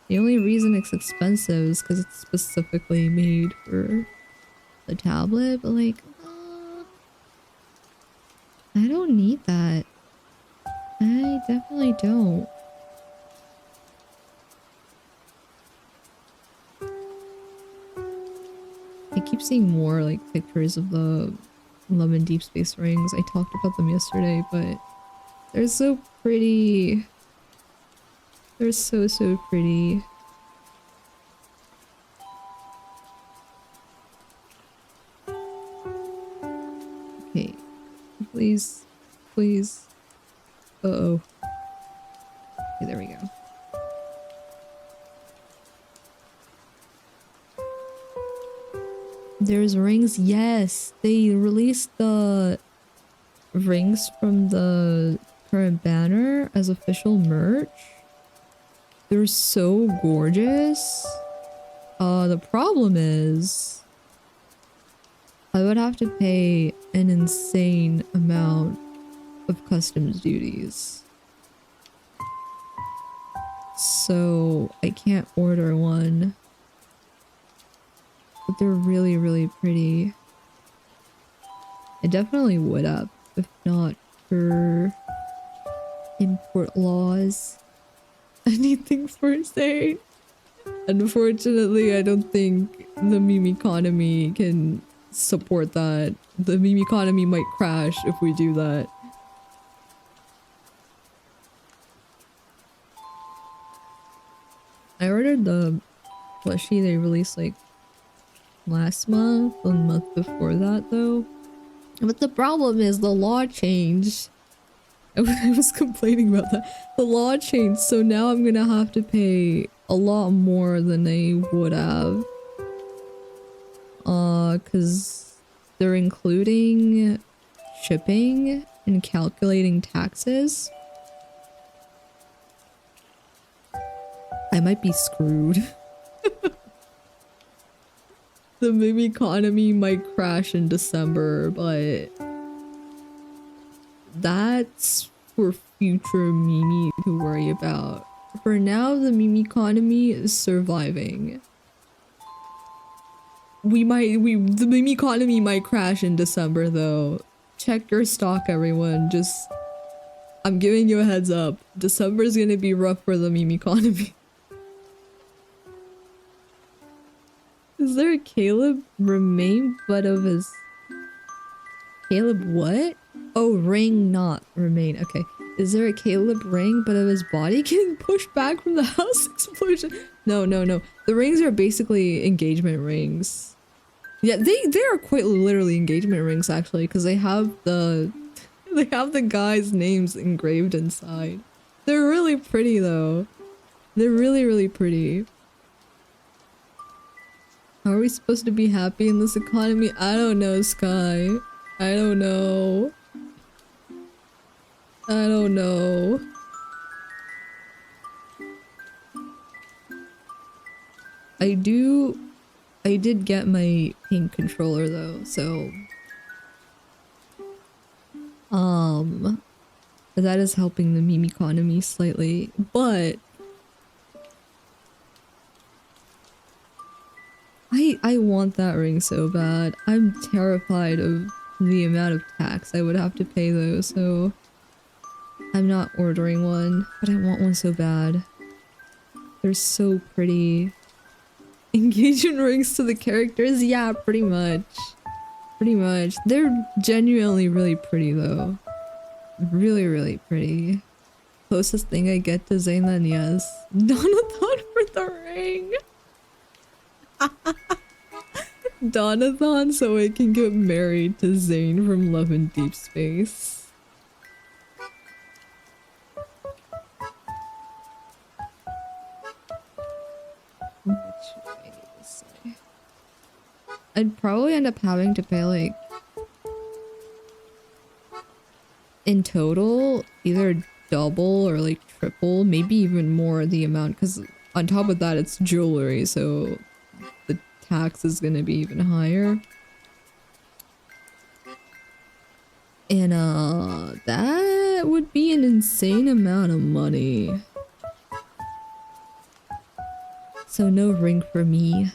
The only reason it's expensive is because it's specifically made for the tablet, but like, I don't need that. I definitely don't. I keep seeing more like pictures of the Love and Deep Space rings. I talked about them yesterday, but they're so pretty. They're so pretty. Okay, please, please. Uh-oh. Okay, there we go. There's rings, yes! They released the rings from the current banner as official merch. They're so gorgeous. The problem is I would have to pay an insane amount of customs duties. So I can't order one. But they're really pretty. I definitely would have if not for import laws. Anything for sale. Unfortunately, I don't think the meme economy can support that. The meme economy might crash if we do that. I ordered the plushie they released like last month, the month before that though. But the problem is the law changed. I was complaining about that. The law changed, so now I'm gonna have to pay a lot more than I would have. Cause they're including shipping and calculating taxes. I might be screwed. The meme economy might crash in December, but that's for future meme to worry about. For now, the meme economy is surviving. The meme economy might crash in December though. Check your stock, everyone. I'm giving you a heads up. December's gonna be rough for the meme economy. Is there a Caleb remain but of his... Caleb what? Oh, ring not remain. Okay. Is there a Caleb ring but of his body getting pushed back from the house explosion? No. The rings are basically engagement rings. Yeah, they are quite literally engagement rings actually, because they have the guys' names engraved inside. They're really pretty though. They're really pretty. How are we supposed to be happy in this economy? I don't know, Sky. I don't know. I don't know. I did get my pink controller though, so that is helping the meme economy slightly, but I want that ring so bad. I'm terrified of the amount of tax I would have to pay though, so I'm not ordering one, but I want one so bad. They're so pretty. Engagement rings to the characters? Yeah, pretty much. Pretty much. They're genuinely really pretty though. Really pretty. Closest thing I get to Zaynlan, yes. Donathon for the ring! Donathon so I can get married to Zane from Love and Deep Space. Which way to say? I'd probably end up having to pay like in total either double or like triple, maybe even more the amount, because on top of that it's jewelry, so the tax is gonna be even higher. And that would be an insane amount of money. So no ring for me.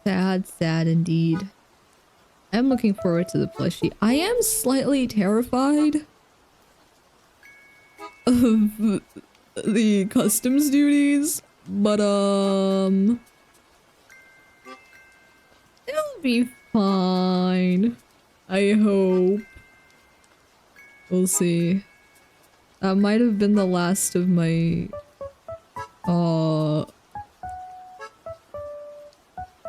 Sad, sad indeed. I'm looking forward to the plushie. I am slightly terrified of the customs duties, but it'll be fine. I hope. We'll see. That might have been the last of my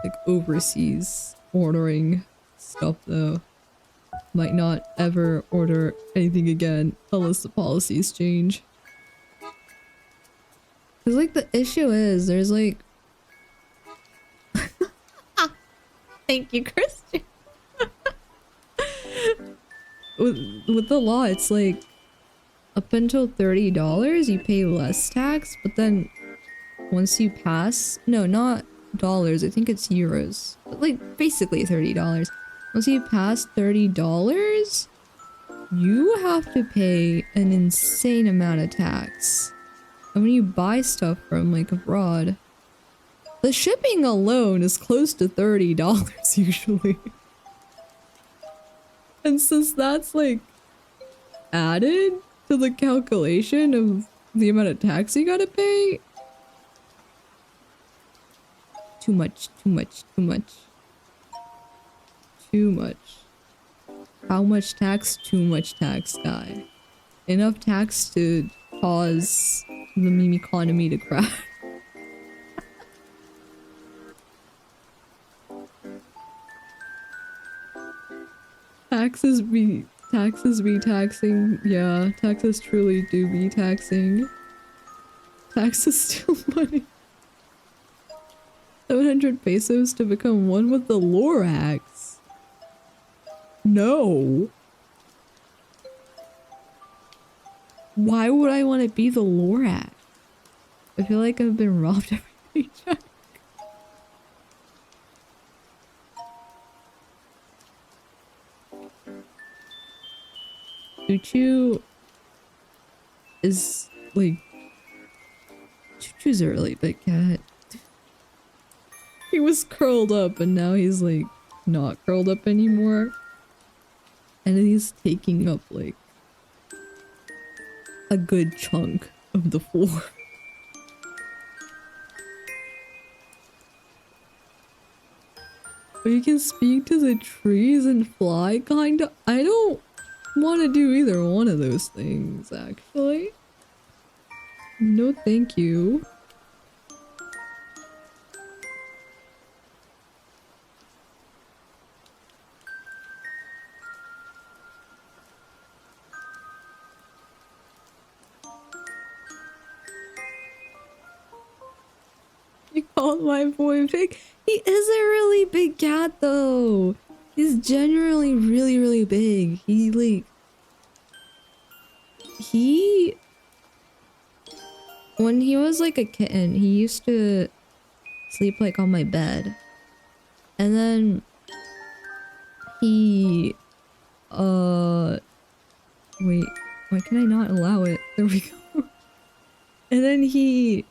like overseas ordering stuff though. Might not ever order anything again unless the policies change. Cause like the issue is there's like thank you, Christian. with the law it's like up until $30 you pay less tax, but then once you pass, no, not dollars, I think it's euros, but like basically $30. Once you pass $30, you have to pay an insane amount of tax. And when you buy stuff from like abroad, the shipping alone is close to $30 usually. And since that's like added to the calculation of the amount of tax you gotta pay, too much, too much, too much. Too much. How much tax? Too much tax, guy. Enough tax to cause the meme economy to crash. Taxes be taxing. Yeah, taxes truly do be taxing. Taxes steal money. 700 pesos to become one with the Lorax. No. Why would I want to be the Lorax? I feel like I've been robbed every paycheck. Choo-choo is like... Choo-choo's a really big cat. He was curled up and now he's like not curled up anymore. And he's taking up like a good chunk of the floor. But you can speak to the trees and fly, kinda. I don't want to do either one of those things, actually. No thank you. You called my boy big? He is a really big cat though. He's generally really, really big. He like... When he was like a kitten, he used to sleep like on my bed. And then he... Wait, why can I not allow it? There we go. And then he...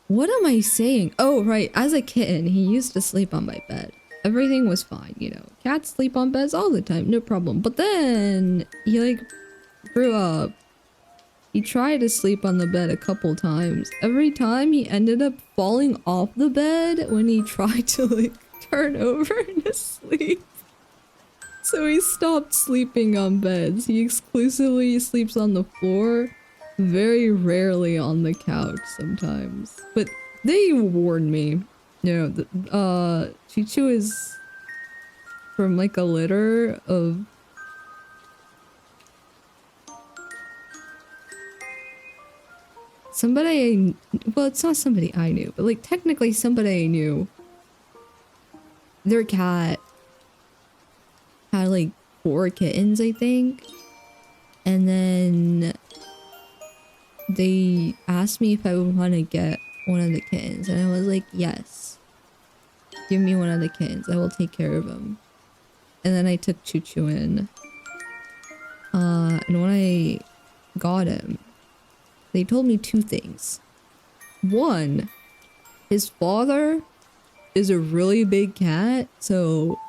What am I saying? Oh, right. As a kitten, he used to sleep on my bed. Everything was fine, you know. Cats sleep on beds all the time, no problem. But then he like grew up. He tried to sleep on the bed a couple times. Every time he ended up falling off the bed when he tried to like turn over in his sleep. So he stopped sleeping on beds. He exclusively sleeps on the floor. Very rarely on the couch sometimes. But they warned me. You know, Choo-choo is from like a litter of... Somebody well, it's not somebody I knew, but like technically somebody I knew. Their cat had like 4 kittens, I think. And then they asked me if I would want to get one of the kittens. And I was like, yes. Give me one of the kittens. I will take care of him. And then I took Choo Choo in. And when I got him, they told me 2 things. One, his father is a really big cat, so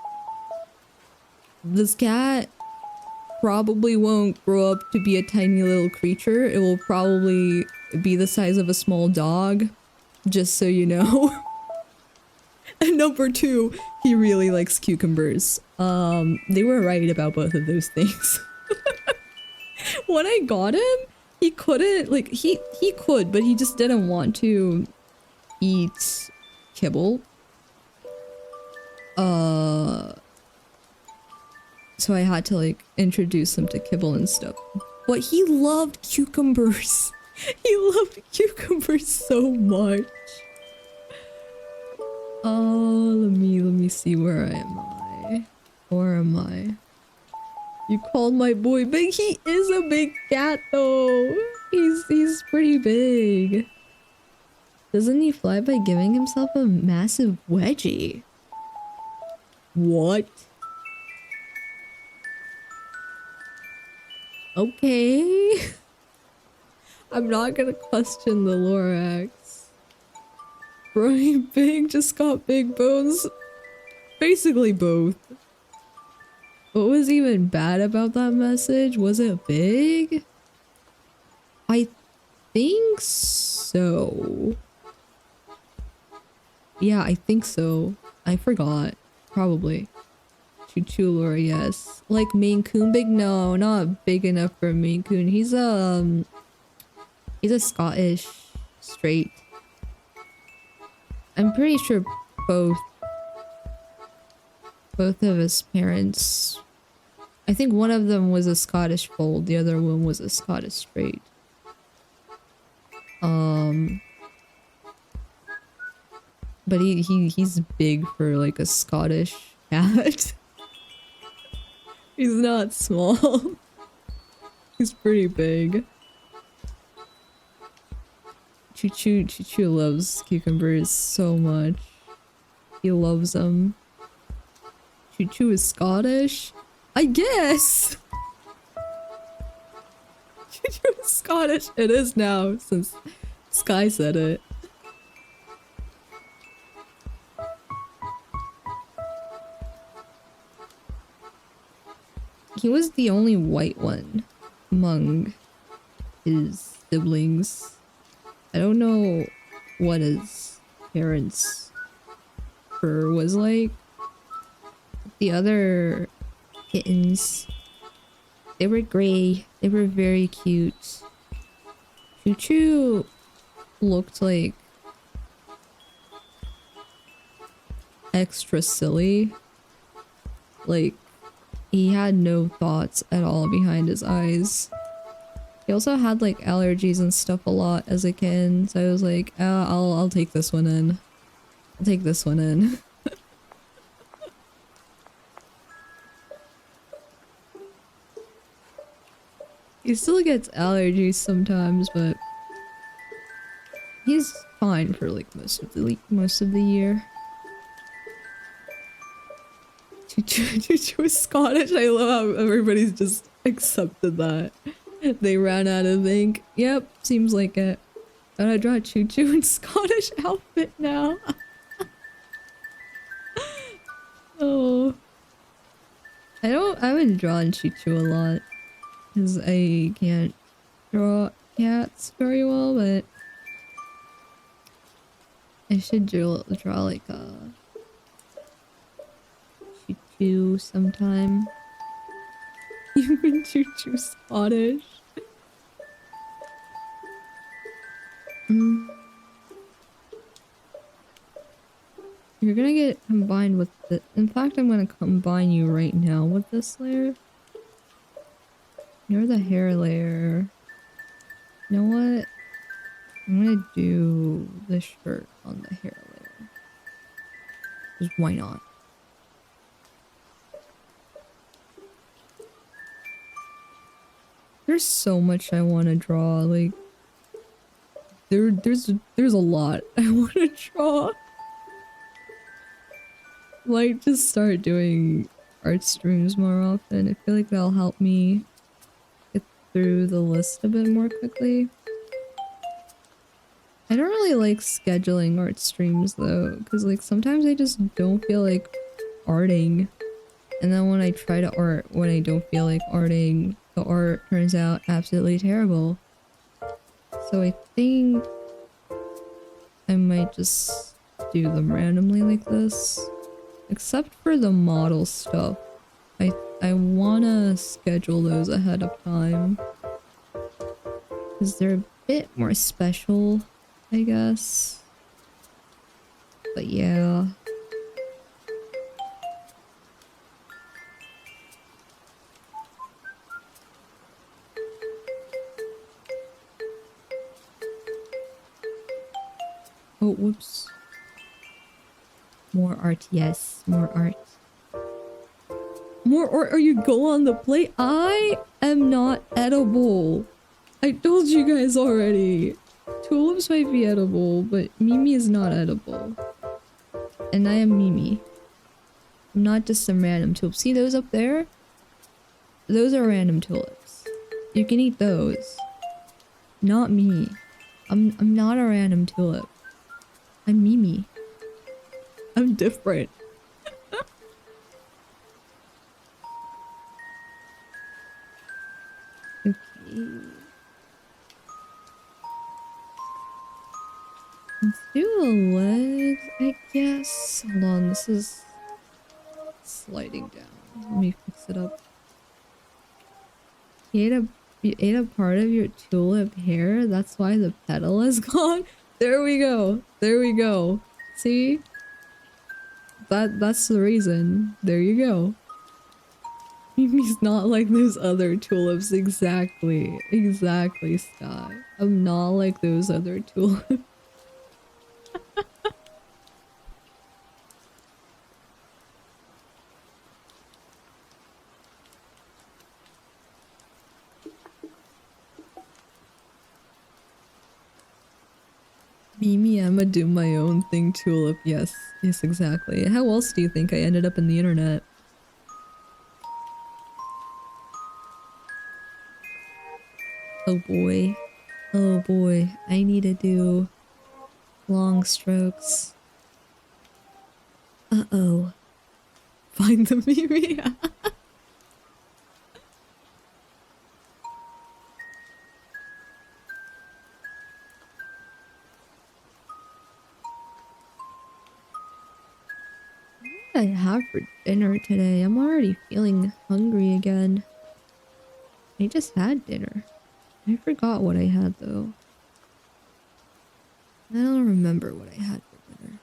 this cat probably won't grow up to be a tiny little creature. It will probably be the size of a small dog, just so you know. And number 2, he really likes cucumbers. They were right about both of those things. When I got him, he couldn't, like, he could, but he just didn't want to eat kibble. So I had to, like, introduce him to kibble and stuff. But he loved cucumbers. He loved cucumbers so much. Oh, let me see, where am I? Where am I? You called my boy big? He is a big cat though. He's pretty big. Doesn't he fly by giving himself a massive wedgie? What? Okay. I'm not gonna question the Lorax. Brian Big just got big bones. Basically both. What was even bad about that message? Was it big? I think so. Yeah, I think so. I forgot. Probably. Choo Choo Laura, yes. Like Maine Coon big? No, not big enough for Maine Coon. He's a Scottish straight. I'm pretty sure both of his parents, I think one of them was a Scottish fold, the other one was a Scottish straight. But he's big for like a Scottish cat. He's not small. He's pretty big. Choo Choo loves cucumbers so much. He loves them. Choo Choo is Scottish? I guess! Choo Choo is Scottish. It is now, since Sky said it. He was the only white one among his siblings. I don't know what his parents' fur was like. The other kittens, they were gray. They were very cute. Choo Choo looked like extra silly. Like, he had no thoughts at all behind his eyes. He also had like allergies and stuff a lot as a kid, so I was like, I'll take this one in. I'll take this one in. He still gets allergies sometimes, but he's fine for like most of the year. Choo Choo is Scottish. I love how everybody's just accepted that. They ran out of ink. Yep, seems like it. Gotta draw Choo Choo in Scottish outfit now. Oh. I haven't drawn Choo Choo a lot. Because I can't draw cats very well, but I should draw like a Choo Choo sometime. Even Choo Choo Scottish. You're gonna get combined with the— in fact, I'm gonna combine you right now with this layer. You're the hair layer. You know what? I'm gonna do the shirt on the hair layer. Just why not? There's so much I want to draw. Like, there's a lot I want to draw. Might just start doing art streams more often. I feel like that'll help me get through the list a bit more quickly. I don't really like scheduling art streams though, because like sometimes I just don't feel like arting. And then when I try to art when I don't feel like arting, the art turns out absolutely terrible. So I think I might just do them randomly like this. Except for the model stuff. I wanna schedule those ahead of time. Because they're a bit more special, I guess. But yeah. Oh, whoops. More art, yes. More art. More art, or you go on the plate? I am not edible. I told you guys already. Tulips might be edible, but Mimi is not edible. And I am Mimi. I'm not just some random tulip. See those up there? Those are random tulips. You can eat those. Not me. I'm not a random tulip. I'm Mimi. I'm different. Okay. Let's do a leg, I guess. Hold on, this is sliding down. Let me fix it up. You ate a part of your tulip hair? That's why the petal is gone? There we go. There we go. See? That's the reason. There you go. Mimi's not like those other tulips. Exactly. Exactly, Sky. I'm not like those other tulips. Mimi, I'ma do my own thing, tulip. Yes. Yes, exactly. How else do you think I ended up in the internet? Oh boy. Oh boy. I need to do long strokes. Uh-oh. Find the Mimi. What did I have for dinner today? I'm already feeling hungry again. I just had dinner. I forgot what I had though. I don't remember what I had for dinner.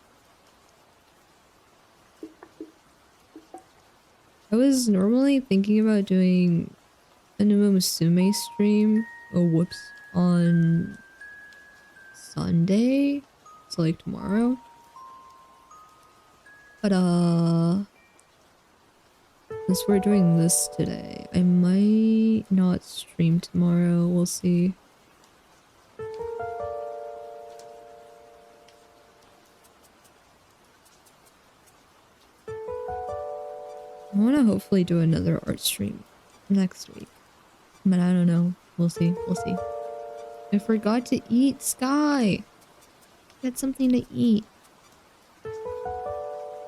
I was normally thinking about doing a Musume stream. Oh, whoops. On Sunday? So like tomorrow? But since we're doing this today, I might not stream tomorrow. We'll see. I want to hopefully do another art stream next week. But I don't know. We'll see. We'll see. I forgot to eat, Sky! Get something to eat.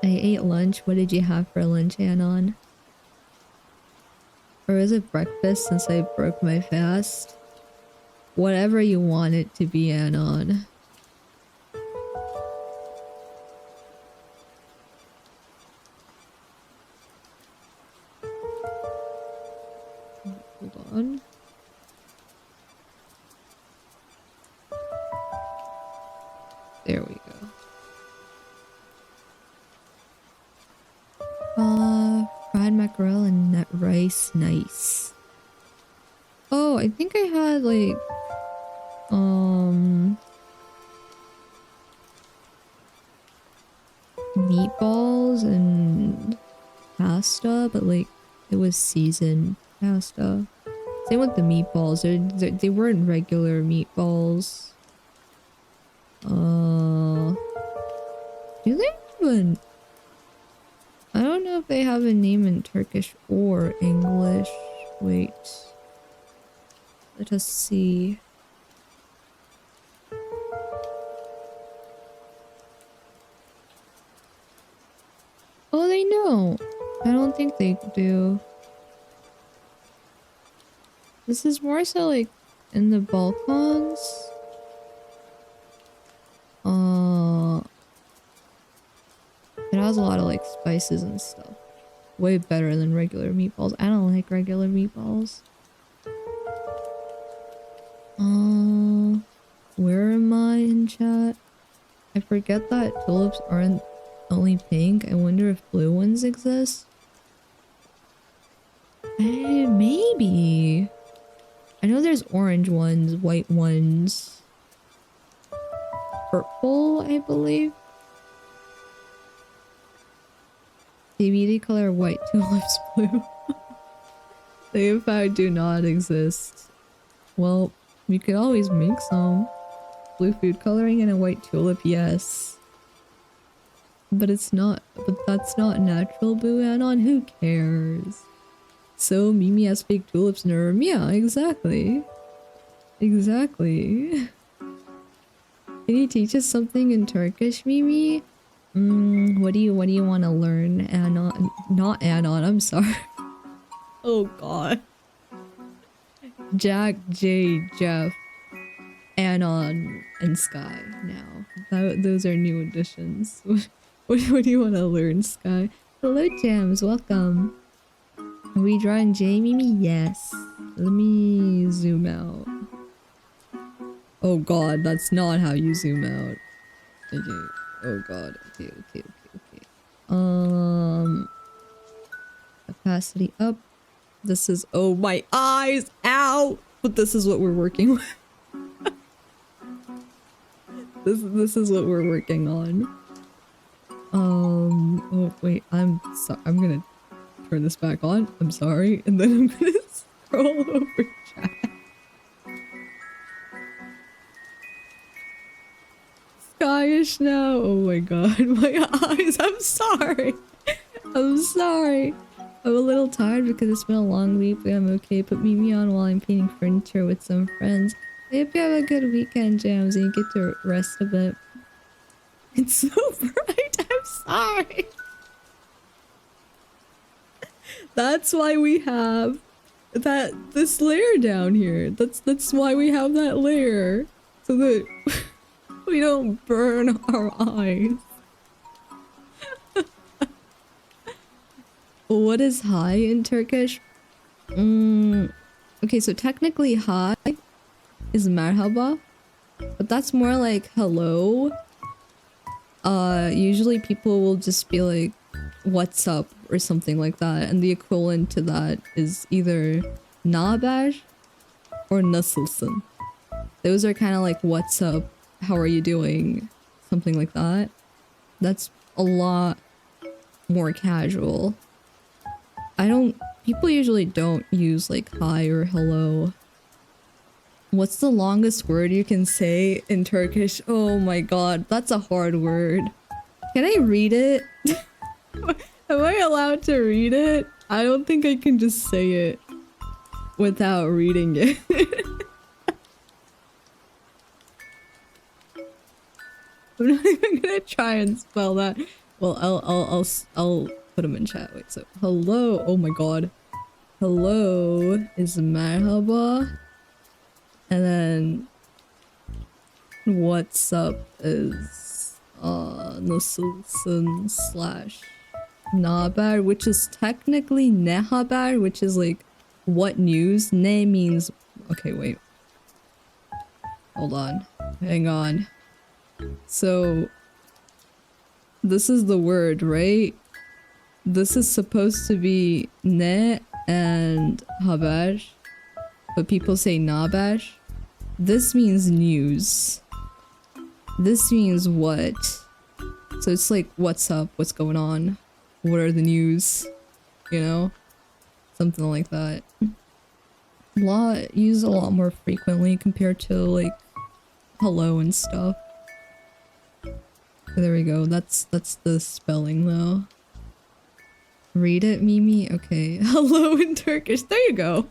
I ate lunch. What did you have for lunch, Anon? Or is it breakfast since I broke my fast? Whatever you want it to be, Anon. Hold on. There we go. Fried mackerel and nut rice. Nice. Oh, I think I had like meatballs and pasta, but like it was seasoned pasta. Same with the meatballs. They weren't regular meatballs. Do they even... I don't know if they have a name in Turkish or English. Wait. Let us see. Oh, they know. I don't think they do. This is more so like in the Balkans. It has a lot of like spices and stuff. Way better than regular meatballs. I don't like regular meatballs. Where am I in chat? I forget that tulips aren't only pink. I wonder if blue ones exist. Maybe. I know there's orange ones, white ones. Purple, I believe. They color white tulips blue. They in fact do not exist. Well, you could always make some. Blue food coloring and a white tulip, yes. But it's not, but that's not natural, Boo Anon, who cares? So Mimi has fake tulips in her room. Yeah, exactly. Exactly. Can you teach us something in Turkish, Mimi? What do you want to learn? Anon, not Anon, I'm sorry. Oh god. Jack, J, Jeff, Anon, and Sky now. Those are new additions. What do you want to learn, Sky? Hello, Jams. Welcome. Are we drawing J, Mimi? Yes. Let me zoom out. Oh god, that's not how you zoom out. Okay. Oh god. Okay. Opacity up. This is... Oh, my eyes! Ow! But this is what we're working with. This is what we're working on. Oh, wait. I'm gonna turn this back on. I'm sorry. And then I'm gonna scroll over chat. Skyish now. Oh my god. My eyes. I'm sorry. I'm sorry. I'm a little tired because it's been a long week, but I'm okay. Put Mimi on while I'm painting furniture with some friends. I hope you have a good weekend, Jams, and you get to rest a bit. It's so bright. I'm sorry. That's why we have this layer down here. That's why we have that layer. So that we don't burn our eyes. What is hi in Turkish? Okay, so technically hi is merhaba, but that's more like hello. Usually people will just be like, what's up, or something like that, and the equivalent to that is either naber or nasılsın. Those are kind of like, what's up, how are you doing, something like that. That's a lot more casual. People usually don't use like hi or hello. What's the longest word you can say in Turkish? Oh my god, that's a hard word. Can I read it? Am I allowed to read it? I don't think I can just say it without reading it. I'm not even gonna try and spell that. Well, I'll put them in chat. Wait, so hello. Oh my god. Hello is merhaba. And then what's up is nasılsın / naber, which is technically ne haber, which is like what news. Ne means okay, wait. Hold on. Hang on. So this is the word, right? This is supposed to be ne and haber, but people say naber. This means news. This means what? So it's like, what's up? What's going on? What are the news? You know? Something like that. used a lot more frequently compared to like hello and stuff. There we go. That's the spelling though. Read it, Mimi. Okay. Hello in Turkish. There you go.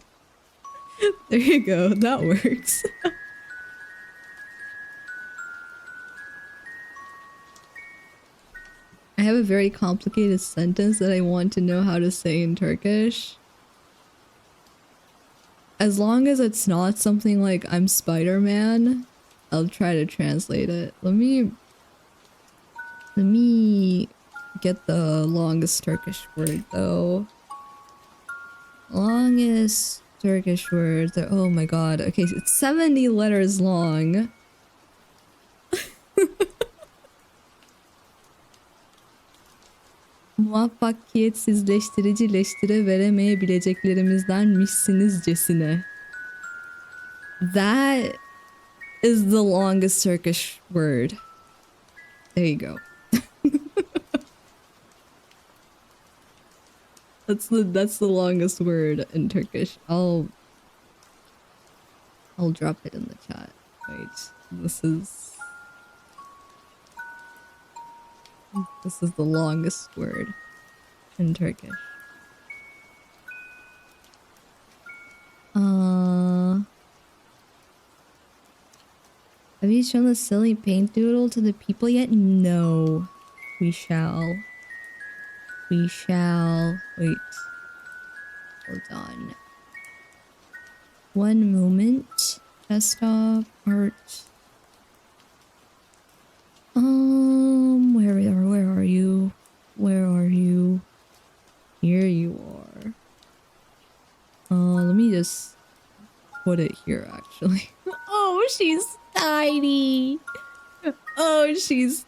There you go. That works. I have a very complicated sentence that I want to know how to say in Turkish. As long as it's not something like I'm Spider-Man, I'll try to translate it. Let me get the longest Turkish word though. Longest Turkish word. Oh my god. Okay, it's 70 letters long. Muvaffakiyetsizleştiricileştire veremeyebileceklerimizdenmişsinizcesine. That is the longest Turkish word. There you go. That's the longest word in Turkish. I'll drop it in the chat. Wait, this is the longest word in Turkish. Have you shown the silly paint doodle to the people yet? No. We shall. We shall. Wait. Hold on. One moment. Desktop art. Where are you? Where are you? Here you are. Let me just put it here actually. Oh, she's tiny. Oh, she's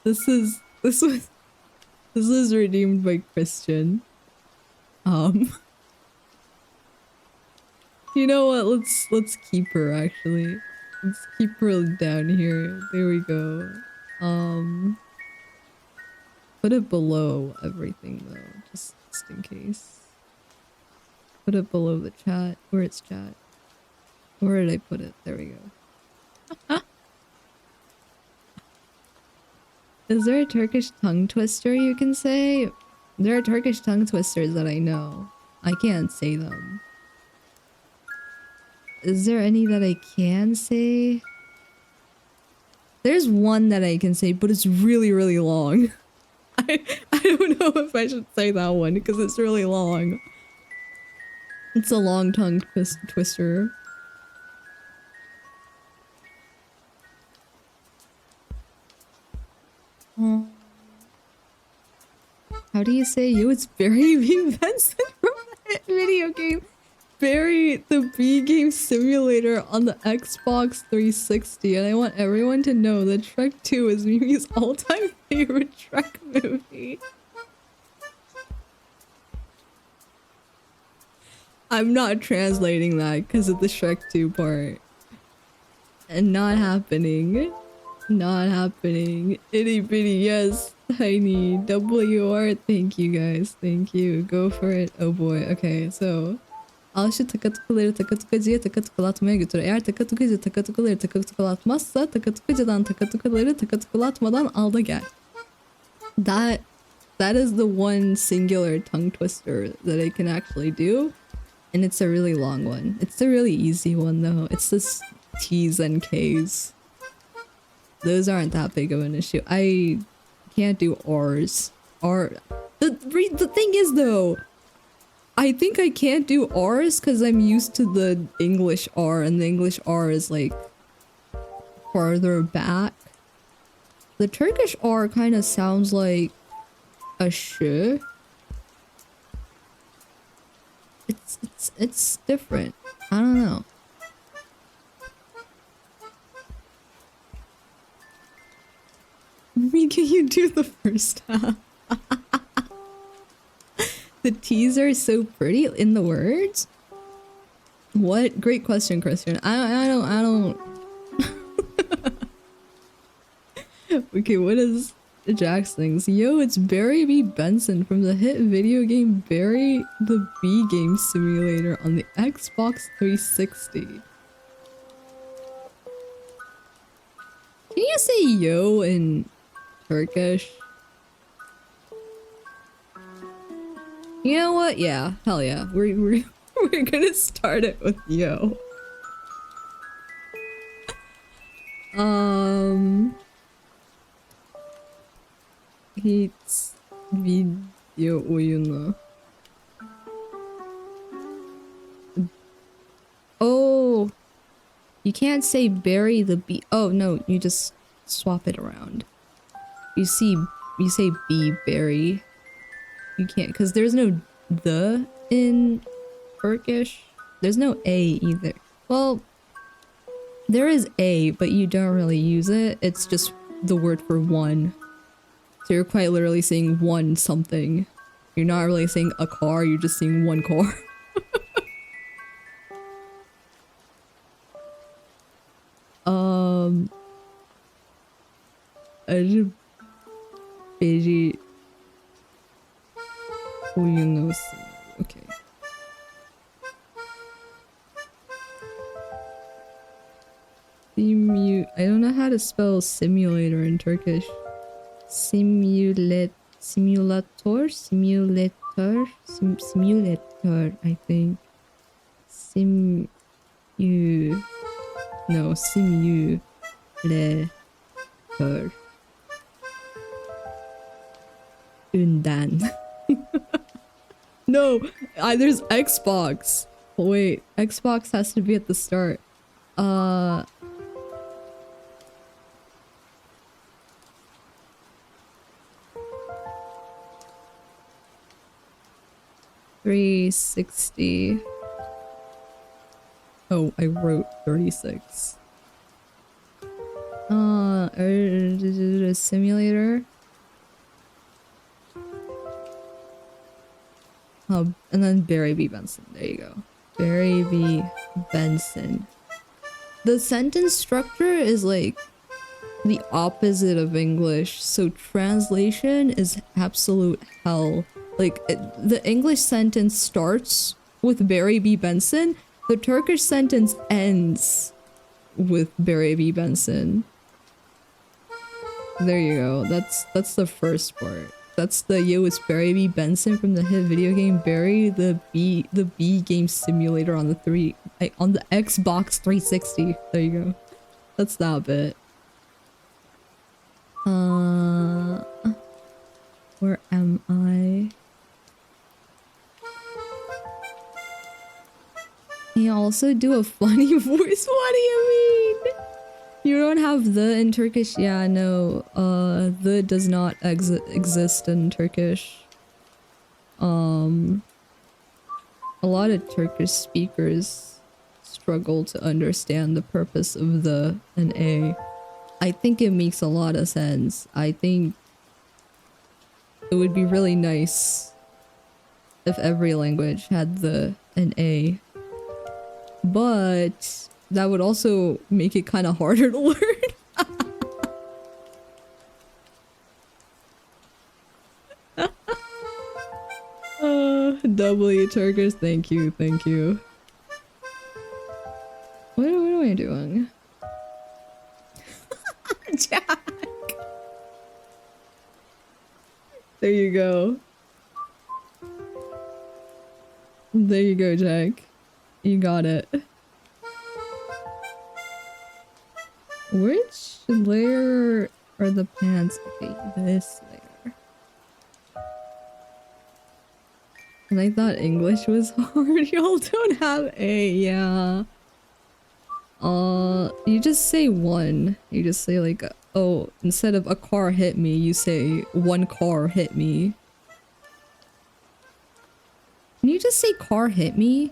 This is redeemed by Christian. You know what? Let's keep her actually. Let's keep her down here. There we go. Put it below everything though, just in case. Put it below the chat. Where it's chat. Where did I put it? There we go. Is there a Turkish tongue twister you can say? There are Turkish tongue twisters that I know. I can't say them. Is there any that I can say? There's one that I can say, but it's really, really long. I don't know if I should say that one because it's really long. It's a long tongue twister. How do you say you? It's Barry V. Benson from the video game Barry the Bee Game Simulator on the Xbox 360, and I want everyone to know that Shrek 2 is Mimi's all-time favorite Shrek movie. I'm not translating that because of the Shrek 2 part. And not happening. Not happening. Itty bitty, yes. Tiny. WR. Thank you guys. Thank you. Go for it. Oh boy. Okay, so. Alşı takatukuları takatukucuya takatukulatmaya götür. Eğer takatukucu takatukuları takatukulatmazsa takatukucudan takatukuları takatukulatmadan al da gel. That is the one singular tongue twister that I can actually do. And it's a really long one. It's a really easy one though. It's just T's and K's. Those aren't that big of an issue. I can't do R's. The thing is though, I think I can't do R's because I'm used to the English R, and the English R is like farther back. The Turkish R kind of sounds like a sh. It's different. I don't know. Can you do the first half? The T's are so pretty in the words? What? Great question, Christian. I don't. Okay, what is Jax things. Yo, it's Barry B. Benson from the hit video game Barry the Bee Game Simulator on the Xbox 360. Can you say yo in Turkish? You know what? Yeah, hell yeah. We're we're gonna start it with yo. Hiç video oyunu. Oh, you can't say Barry the Bee. Oh no, you just swap it around. You say Bee Barry. You can't, because there's no the in Turkish. There's no A either. Well, there is A, but you don't really use it. It's just the word for one. So you're quite literally saying one something. You're not really saying a car, you're just saying one car. Acı oyunu. Okay. I don't know how to spell simulator in Turkish. Simulator, I think. Simulator. Undan. No, there's Xbox. Wait, Xbox has to be at the start. 360. Oh, I wrote 36. Simulator. And then Barry B. Benson. There you go. Barry B. Benson. The sentence structure is like the opposite of English, so translation is absolute hell. Like, the English sentence starts with Barry B. Benson, the Turkish sentence ends with Barry B. Benson. There you go. That's the first part. That's the yo, it's Barry B. Benson from the hit video game Barry the Bee Game Simulator on the Xbox 360. There you go. That's that bit. Where am I? Can you also do a funny voice? What do you mean? You don't have the in Turkish? Yeah, no. The does not exist in Turkish. A lot of Turkish speakers struggle to understand the purpose of the and a. I think it makes a lot of sense. I think it would be really nice if every language had the and a. But that would also make it kind of harder to learn. W Turkish, thank you, thank you. What am I doing? Jack! There you go. There you go, Jack. You got it. Which layer are the pants? Okay, this layer. And I thought English was hard. Y'all don't have A, yeah. You just say one. You just say like, oh, instead of a car hit me, you say one car hit me. Can you just say car hit me?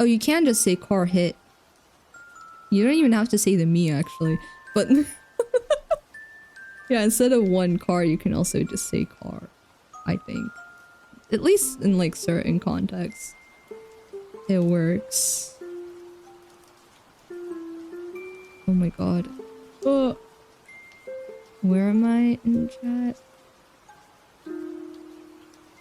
Oh, you can just say car hit. You don't even have to say the me, actually. But yeah, instead of one car, you can also just say car, I think. At least in like certain contexts. It works. Oh my god. Oh. Where am I in chat?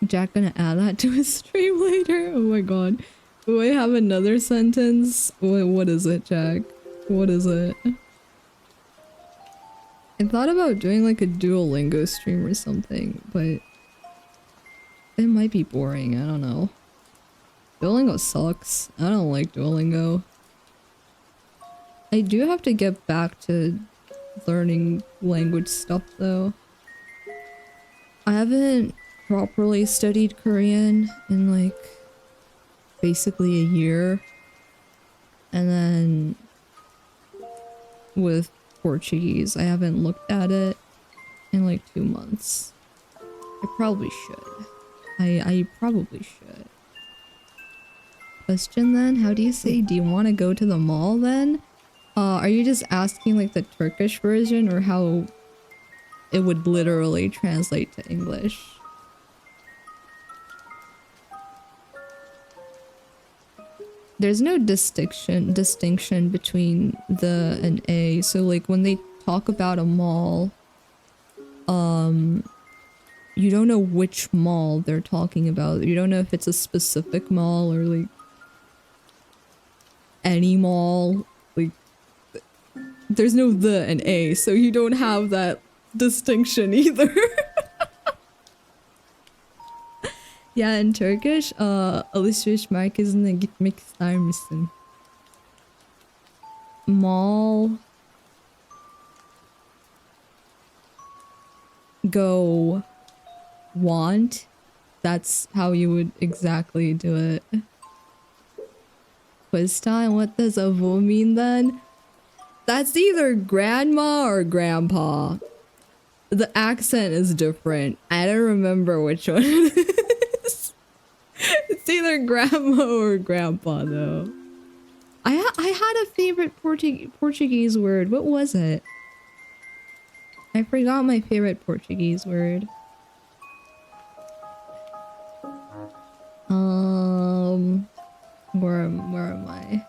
Jack gonna add that to his stream later? Oh my god. Do I have another sentence? What is it, Jack? What is it? I thought about doing like a Duolingo stream or something, but it might be boring, I don't know. Duolingo sucks. I don't like Duolingo. I do have to get back to learning language stuff though. I haven't properly studied Korean in like basically a year. And then with Portuguese, I haven't looked at it in like 2 months. I probably should. I probably should. Question then, how do you say, do you want to go to the mall then? Are you just asking like the Turkish version or how it would literally translate to English? There's no distinction between the and a. So like when they talk about a mall, you don't know which mall they're talking about. You don't know if it's a specific mall or like any mall. Like there's no the and a, so you don't have that distinction either. Ya in Turkish, alışveriş merkezine gitmek ister misin? Mall. Go. Want. That's how you would exactly do it. Quiz time? What does a wo mean then? That's either grandma or grandpa. The accent is different. I don't remember which one it is. It's either grandma or grandpa though. I had a favorite Portuguese word. What was it? I forgot my favorite Portuguese word. Where am I?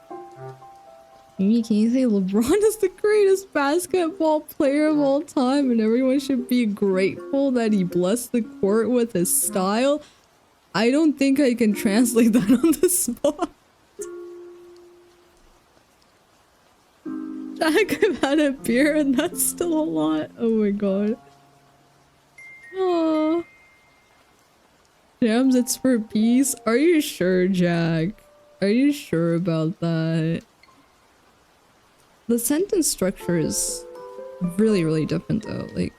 Maybe can you say LeBron is the greatest basketball player of all time and everyone should be grateful that he blessed the court with his style? I don't think I can translate that on the spot. Jack, I've had a beer and that's still a lot. Oh my god. Oh. Jams, it's for peace. Are you sure, Jack? Are you sure about that? The sentence structure is really, really different though. Like,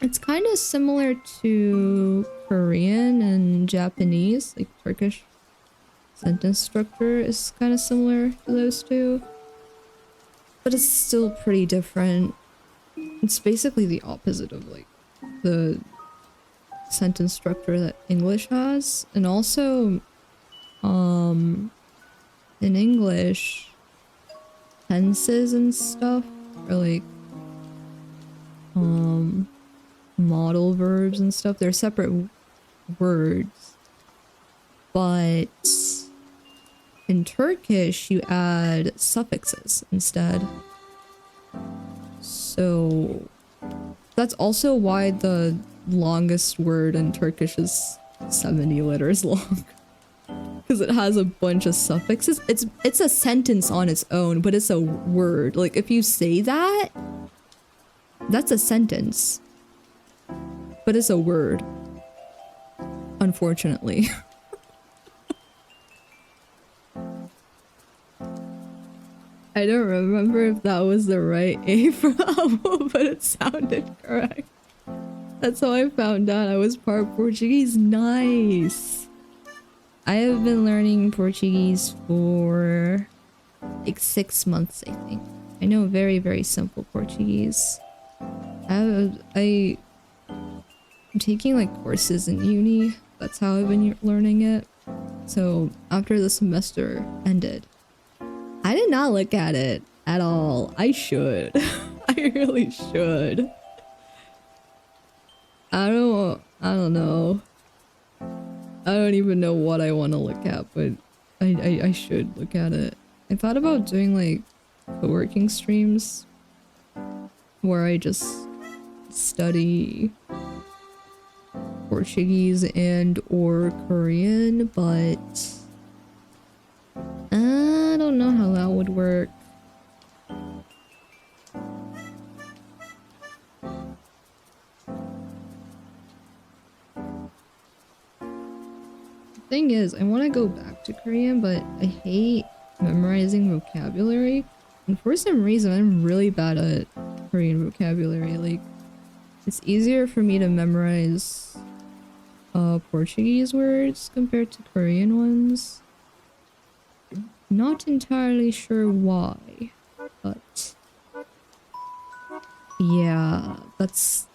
it's kind of similar to Korean and Japanese. Like Turkish sentence structure is kind of similar to those two. But it's still pretty different. It's basically the opposite of like the sentence structure that English has. And also, in English, tenses and stuff are like, modal verbs and stuff. They're separate words. But in Turkish, you add suffixes instead. So that's also why the longest word in Turkish is 70 letters long. Because it has a bunch of suffixes. It's a sentence on its own, but it's a word. Like if you say that, that's a sentence. But it's a word. Unfortunately. I don't remember if that was the right A for Avo, but it sounded correct. That's how I found out I was part Portuguese. Nice. I have been learning Portuguese for like 6 months, I think. I know very, very simple Portuguese. I'm taking like courses in uni. That's how I've been learning it. So after the semester ended, I did not look at it at all. I should. I really should. I don't know. I don't even know what I want to look at, but I should look at it. I thought about doing like co-working streams where I just study Portuguese and or Korean, but I don't know how that would work. Thing is, I want to go back to Korean, but I hate memorizing vocabulary. And for some reason, I'm really bad at Korean vocabulary. Like, it's easier for me to memorize Portuguese words compared to Korean ones. Not entirely sure why, but yeah,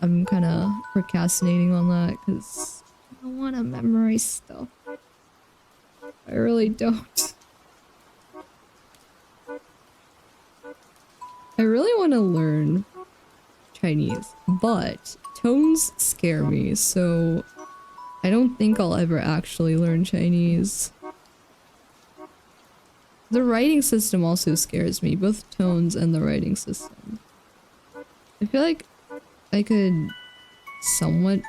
I'm kind of procrastinating on that because I don't want to memorize stuff. I really don't. I really want to learn Chinese, but tones scare me, so I don't think I'll ever actually learn Chinese. The writing system also scares me, both tones and the writing system. I feel like I could somewhat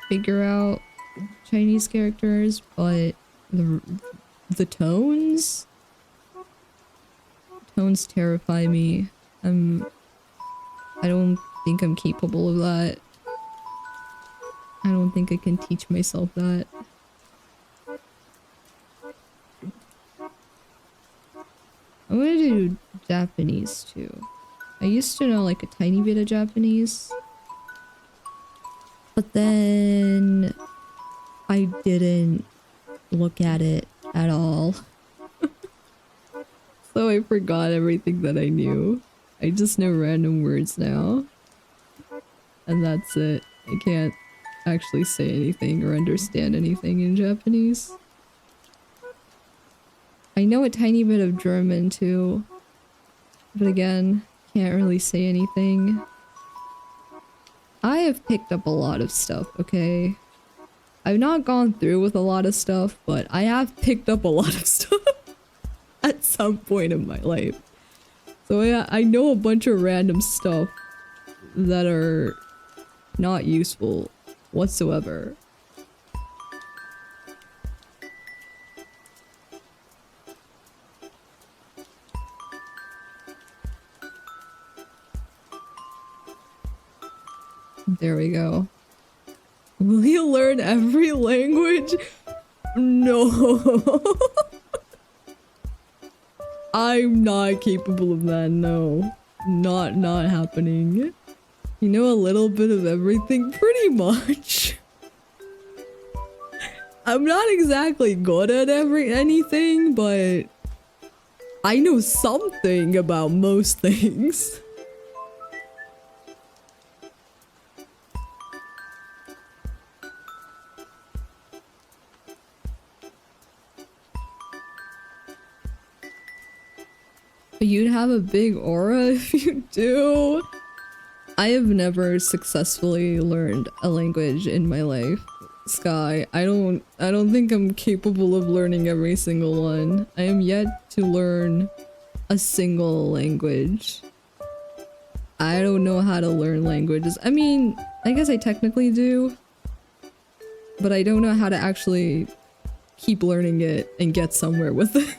figure out Chinese characters, but the tones terrify me. I don't think I'm capable of that. I don't think I can teach myself that. I'm gonna do Japanese too. I used to know like a tiny bit of Japanese, but then I didn't look at it at all. So I forgot everything that I knew. I just know random words now. And that's it. I can't actually say anything or understand anything in Japanese. I know a tiny bit of German too. But again, can't really say anything. I have picked up a lot of stuff, okay? I've not gone through with a lot of stuff, but I have picked up a lot of stuff at some point in my life. So yeah, I know a bunch of random stuff that are not useful whatsoever. There we go. Will you learn every language? No. I'm not capable of that, no. Not happening. You know a little bit of everything, pretty much. I'm not exactly good at anything, but I know something about most things. You'd have a big aura if you do. I have never successfully learned a language in my life, Sky. I don't think I'm capable of learning every single one. I am yet to learn a single language. I don't know how to learn languages. I mean, I guess I technically do, but I don't know how to actually keep learning it and get somewhere with it.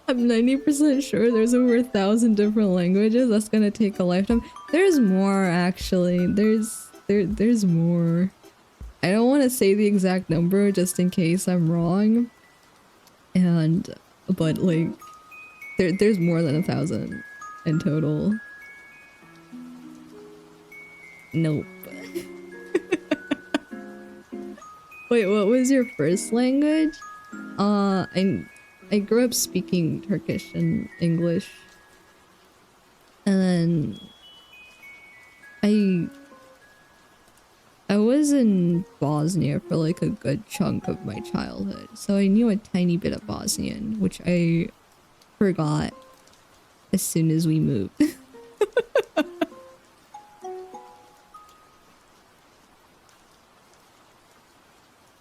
I'm 90% sure there's over 1,000 different languages. That's gonna take a lifetime. There's more, actually. There's more. I don't want to say the exact number just in case I'm wrong. But like, there's more than 1,000 in total. Nope. Wait, what was your first language? I grew up speaking Turkish and English. And then I was in Bosnia for like a good chunk of my childhood. So I knew a tiny bit of Bosnian, which I forgot as soon as we moved.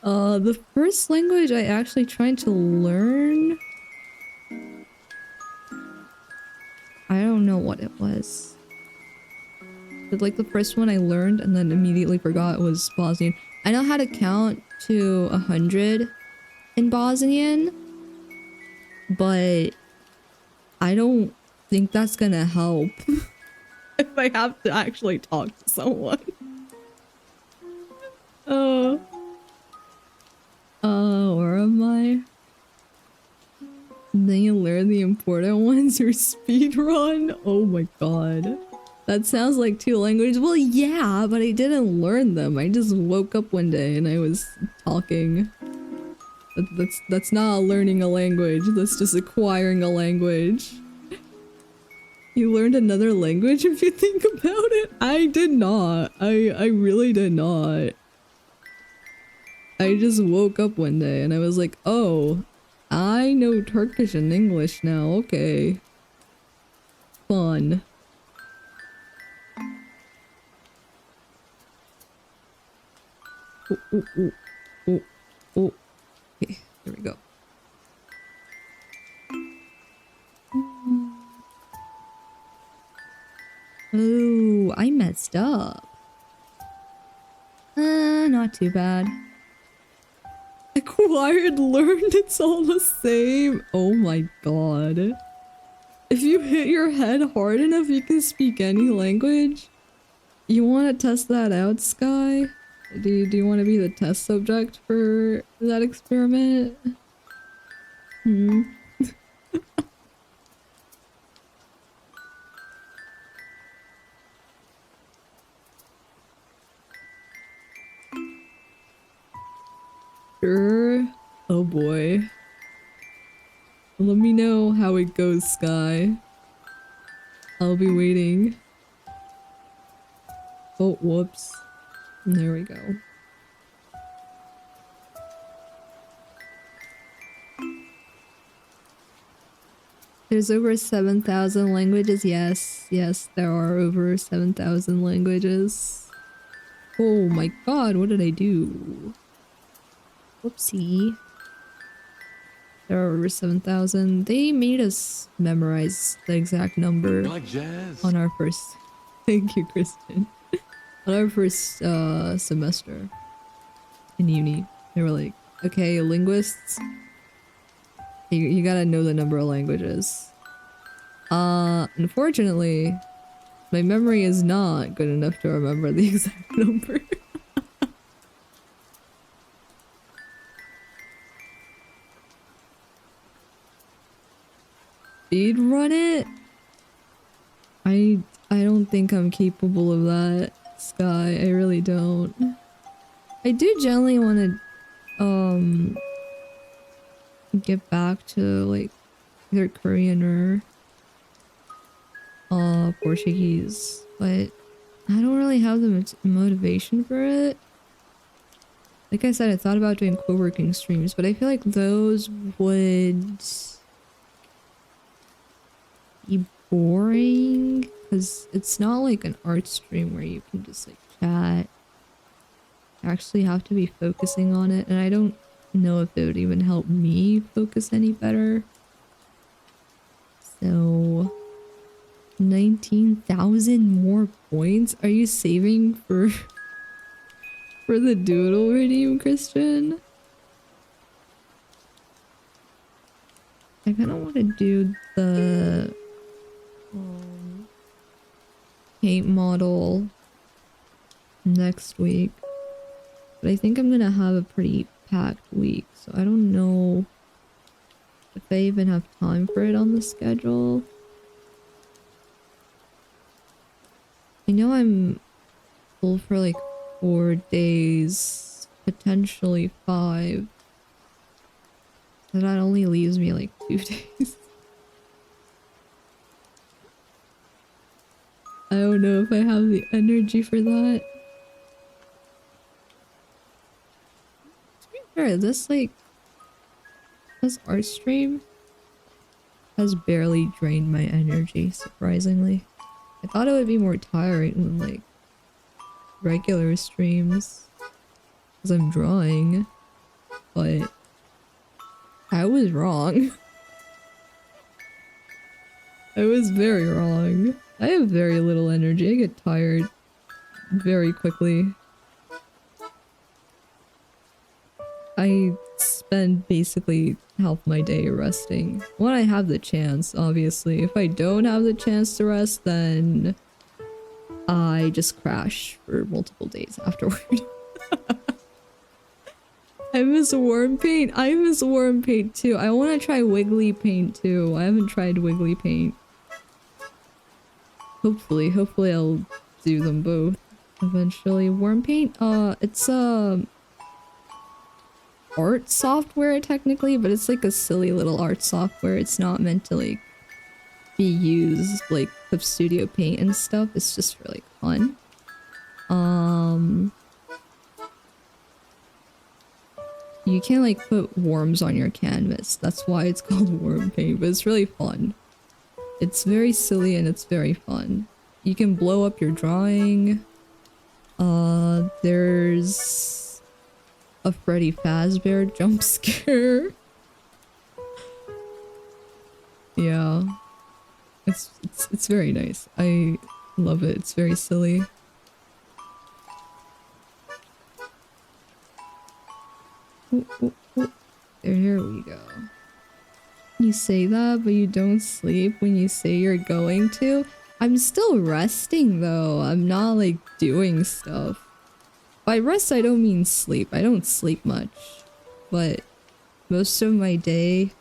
The first language I actually tried to learn, I don't know what it was. But like the first one I learned and then immediately forgot was Bosnian. I know how to count to 100 in Bosnian, but I don't think that's gonna help if I have to actually talk to someone. Oh, where am I? Then you learn the important ones or speed run? Oh my god. That sounds like two languages. Well, yeah, but I didn't learn them. I just woke up one day and I was talking. That's not learning a language. That's just acquiring a language. You learned another language if you think about it? I did not. I really did not. I just woke up one day and I was like, oh, I know Turkish and English now. Okay. Fun. Oh, oh, oh, oh, oh. Okay, there we go. Oh, I messed up. Not too bad. Acquired, learned, it's all the same. Oh my god. If you hit your head hard enough, you can speak any language. You want to test that out, Sky? Do you want to be the test subject for that experiment? Hmm. Sure. Oh boy. Let me know how it goes, Sky. I'll be waiting. Oh, whoops. There we go. There's over 7,000 languages. Yes, yes, there are over 7,000 languages. Oh my god, what did I do? Whoopsie. There are over 7,000. They made us memorize the exact number on our first... Thank you, Kristen. On our first semester in uni. They were like, okay, linguists, you gotta know the number of languages. Unfortunately, my memory is not good enough to remember the exact number. Speed run it? I don't think I'm capable of that, Sky. I really don't. I do generally want to get back to like either Korean or Portuguese, but I don't really have the motivation for it. Like I said, I thought about doing co-working streams, but I feel like those would be boring because it's not like an art stream where you can just like chat. You actually have to be focusing on it, and I don't know if it would even help me focus any better. So 19,000 more points? Are you saving for the doodle redeem, Christian? I kind of want to do the paint model next week, but I think I'm gonna have a pretty packed week, so I don't know if I even have time for it on the schedule. I know I'm full for like 4 days, potentially 5. So that only leaves me like 2 days. I don't know if I have the energy for that. To be fair, this art stream has barely drained my energy, surprisingly. I thought it would be more tiring than like regular streams because I'm drawing. but I was wrong. I was very wrong. I have very little energy. I get tired very quickly. I spend basically half my day resting. When I have the chance, obviously. If I don't have the chance to rest, then I just crash for multiple days afterward. I miss Worm Paint. I miss Worm Paint too. I want to try Wiggly Paint too. I haven't tried Wiggly Paint. Hopefully I'll do them both eventually. Worm Paint, it's art software technically, but it's like a silly little art software. It's not meant to like be used like Clip Studio Paint and stuff. It's just really fun. You can like put worms on your canvas. That's why it's called Worm Paint, but it's really fun. It's very silly and it's very fun. You can blow up your drawing. There's a Freddy Fazbear jump scare. Yeah. It's very nice. I love it. It's very silly. Ooh, ooh, ooh. There we go. You say that, but you don't sleep when you say you're going to. I'm still resting though. I'm not like doing stuff. By rest, I don't mean sleep. I don't sleep much. But most of my day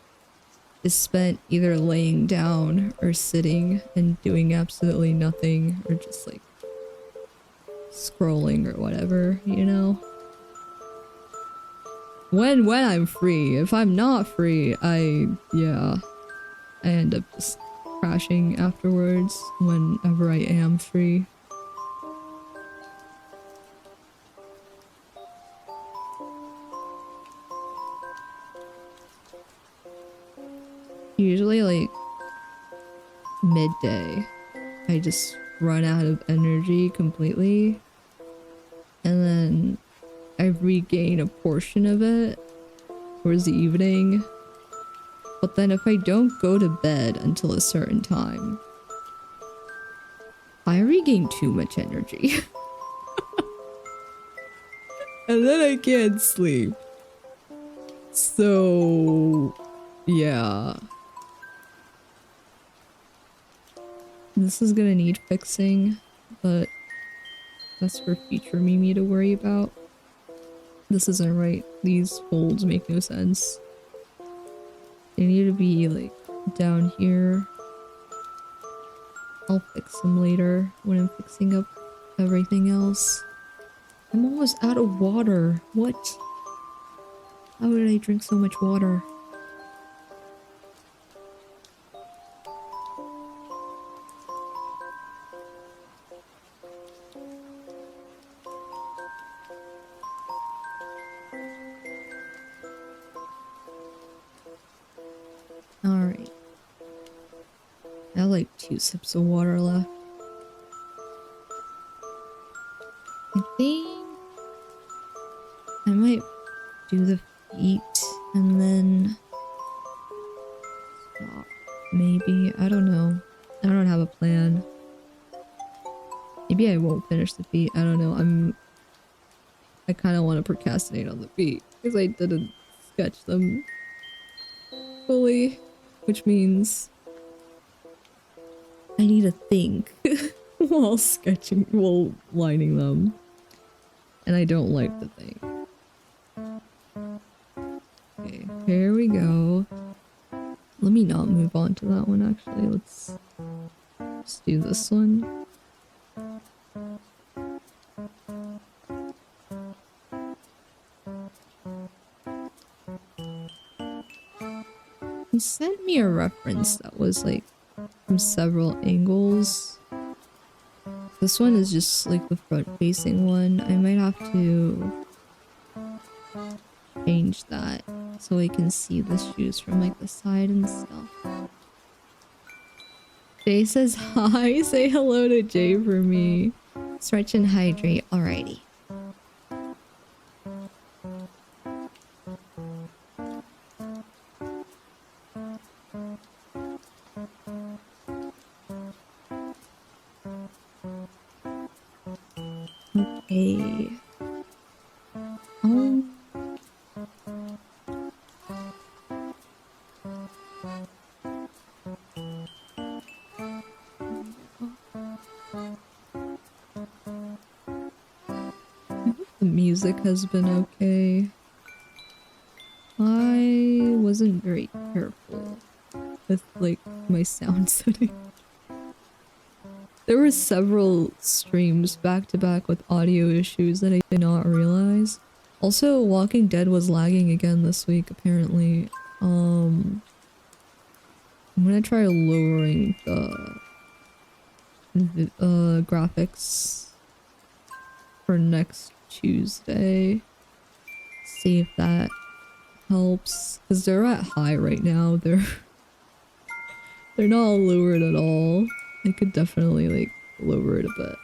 is spent either laying down or sitting and doing absolutely nothing, or just like scrolling or whatever, you know? When I'm free. If I'm not free, I end up just crashing afterwards whenever I am free. Usually like midday, I just run out of energy completely, and then I regain a portion of it towards the evening. But then if I don't go to bed until a certain time, I regain too much energy. And then I can't sleep. So, yeah. This is gonna need fixing, but that's for future Mimi to worry about. This isn't right. These folds make no sense. They need to be like down here. I'll fix them later when I'm fixing up everything else. I'm almost out of water. What? How did I drink so much water? Alright. I have like 2 sips of water left. I think I might do the feet and then stop. Maybe. I don't know. I don't have a plan. Maybe I won't finish the feet. I don't know. I kind of want to procrastinate on the feet because I didn't sketch them fully, which means I need to think while sketching, while lining them. And I don't like to think. Okay, here we go. Let me not move on to that one actually. Let's just do this one. He sent me a reference that was like from several angles. This one is just like the front facing one. I might have to change that so I can see the shoes from like the side and stuff. Jay says hi. Say hello to Jay for me. Stretch and hydrate. Alrighty. Okay. Um. I hope the music has been okay. I wasn't very careful with like my sound setting. There were several streams back to back with audio issues that I did not realize. Also, Walking Dead was lagging again this week apparently. I'm gonna try lowering the graphics for next Tuesday. See if that helps, because they're at high right now. They're not lowered at all. I could definitely like lower it a bit.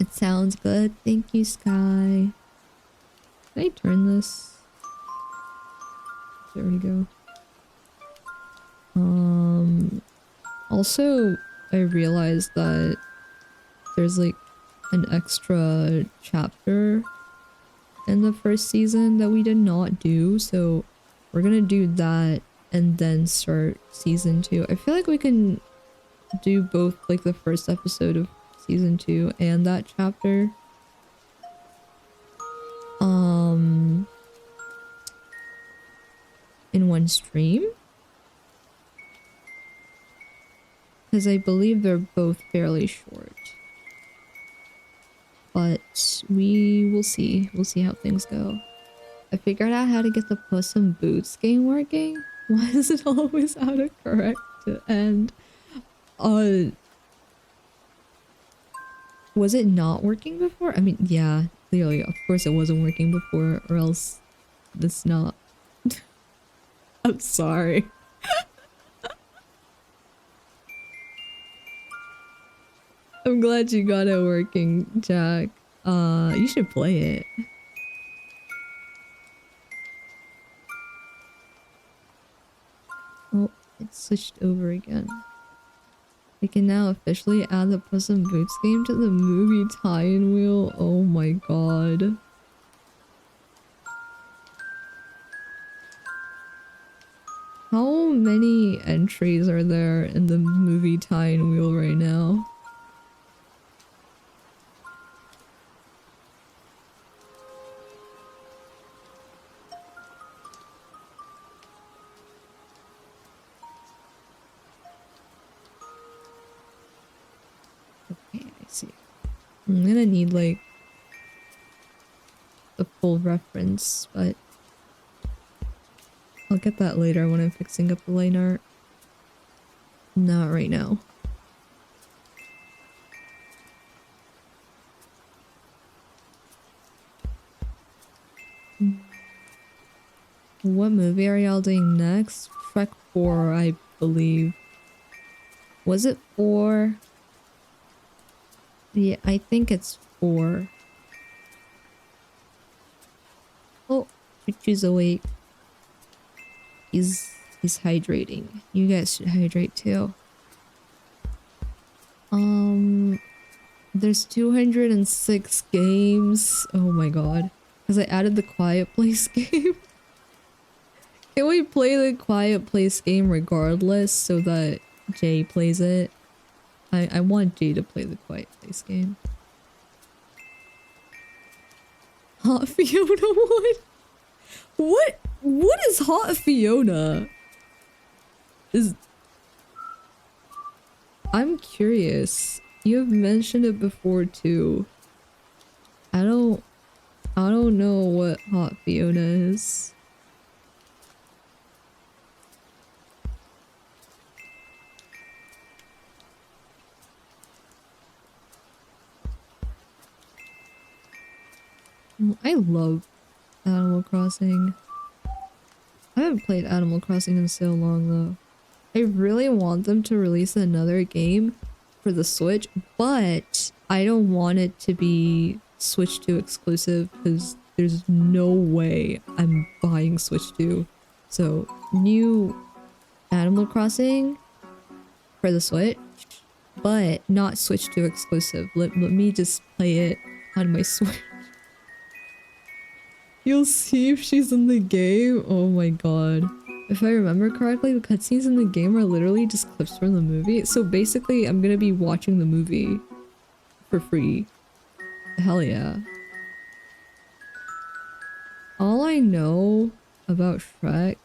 It sounds good. Thank you, Sky. Can I turn this? There we go. Also, I realized that there's like an extra chapter in the first season that we did not do, so we're gonna do that and then start season 2. I feel like we can do both, like the first episode of season 2 and that chapter. In one stream? Because I believe they're both fairly short. But we will see. We'll see how things go. I figured out how to get the Puss in Boots game working. Why is it always autocorrect to end? Was it not working before? I mean, yeah, clearly, of course it wasn't working before, or else it's not. I'm sorry. I'm glad you got it working, Jack. You should play it. Oh, it switched over again. We can now officially add the Puss in Boots game to the movie tie-in wheel. Oh my god. How many entries are there in the movie tie-in wheel right now? Okay, I see. I'm gonna need like the full reference, but I'll get that later when I'm fixing up the line art. Not right now. What movie are y'all doing next? Shrek 4, I believe. Was it 4? Yeah, I think it's 4. Oh, Chuchu's awake. He's hydrating. You guys should hydrate too. There's 206 games. Oh my god. Because I added the Quiet Place game. Can we play the Quiet Place game regardless so that Jay plays it? I want Jay to play the Quiet Place game. Hot Fiona 1? What is Hot Fiona? I'm curious. You've mentioned it before too. I don't know what Hot Fiona is. I love Animal Crossing. I haven't played Animal Crossing in so long though. I really want them to release another game for the Switch, but I don't want it to be Switch 2 exclusive because there's no way I'm buying Switch 2. So, new Animal Crossing for the Switch, but not Switch 2 exclusive. Let me just play it on my Switch. You'll see if she's in the game. Oh my god. If I remember correctly, the cutscenes in the game are literally just clips from the movie. So basically, I'm gonna be watching the movie for free. Hell yeah. All I know about Shrek...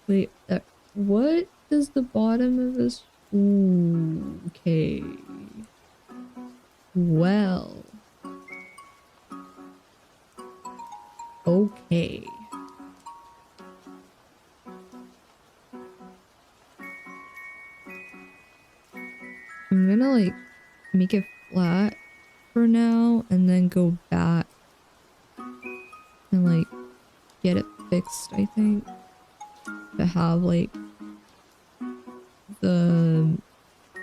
Wait, what is the bottom of this? Ooh, okay. Well. Okay. I'm gonna like make it flat for now and then go back and like get it fixed, I think. To have like the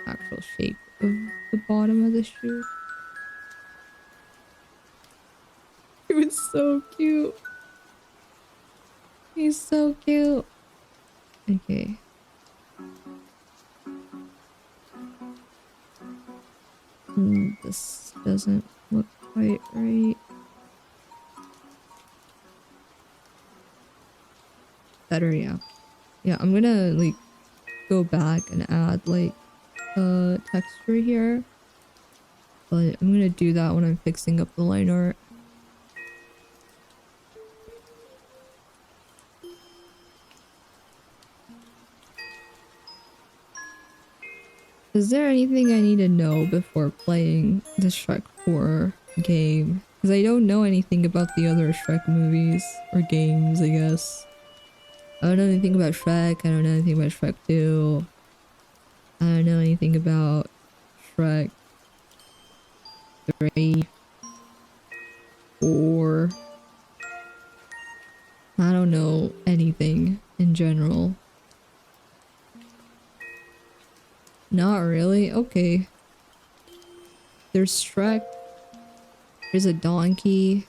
actual shape of the bottom of the shoe. It was so cute. He's so cute. Okay. This doesn't look quite right. Better, yeah. Yeah, I'm gonna like go back and add like texture here. But I'm gonna do that when I'm fixing up the line art. Is there anything I need to know before playing the Shrek 4 game? Because I don't know anything about the other Shrek movies or games, I guess. I don't know anything about Shrek, I don't know anything about Shrek 2. I don't know anything about Shrek 3, 4. I don't know anything in general. Not really? Okay. There's Shrek. There's a donkey.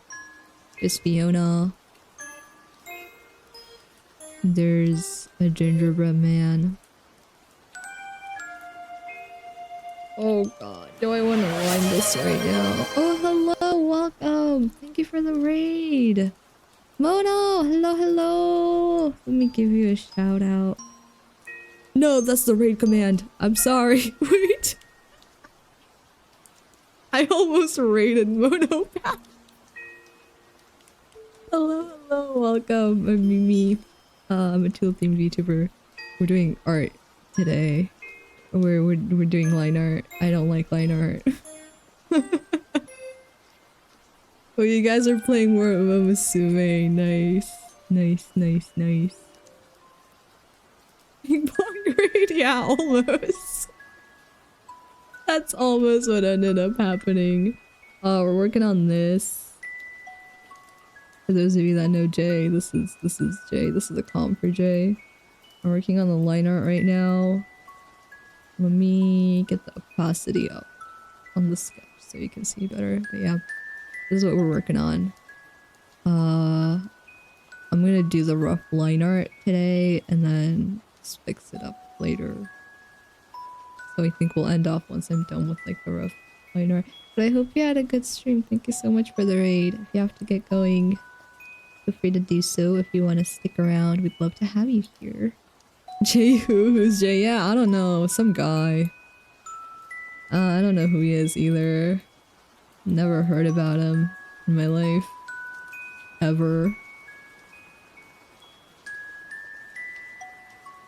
There's Fiona. There's a gingerbread man. Oh god, do I want to run this right now? Oh, hello, welcome. Thank you for the raid. Mono, hello, hello. Let me give you a shout out. No, that's the raid command. I'm sorry. Wait. I almost raided Mono back. Hello, hello, welcome. I'm Mimi. I'm a Tool themed VTuber. We're doing art today. We're doing line art. I don't like line art. Oh, you guys are playing more of Musume. Nice. Nice, nice, nice. Ping pong raid? Yeah, almost. That's almost what ended up happening. We're working on this. For those of you that know Jay, this is Jay. This is a comp for Jay. I'm working on the line art right now. Let me get the opacity up on the sketch so you can see better. But yeah, this is what we're working on. I'm gonna do the rough line art today and then just fix it up later. So I think we'll end off once I'm done with like the rough line art. But I hope you had a good stream. Thank you so much for the raid. If you have to get going, feel free to do so. If you want to stick around, we'd love to have you here. Jay who? Who's Jay? Yeah, I don't know. Some guy. I don't know who he is either. Never heard about him in my life. Ever.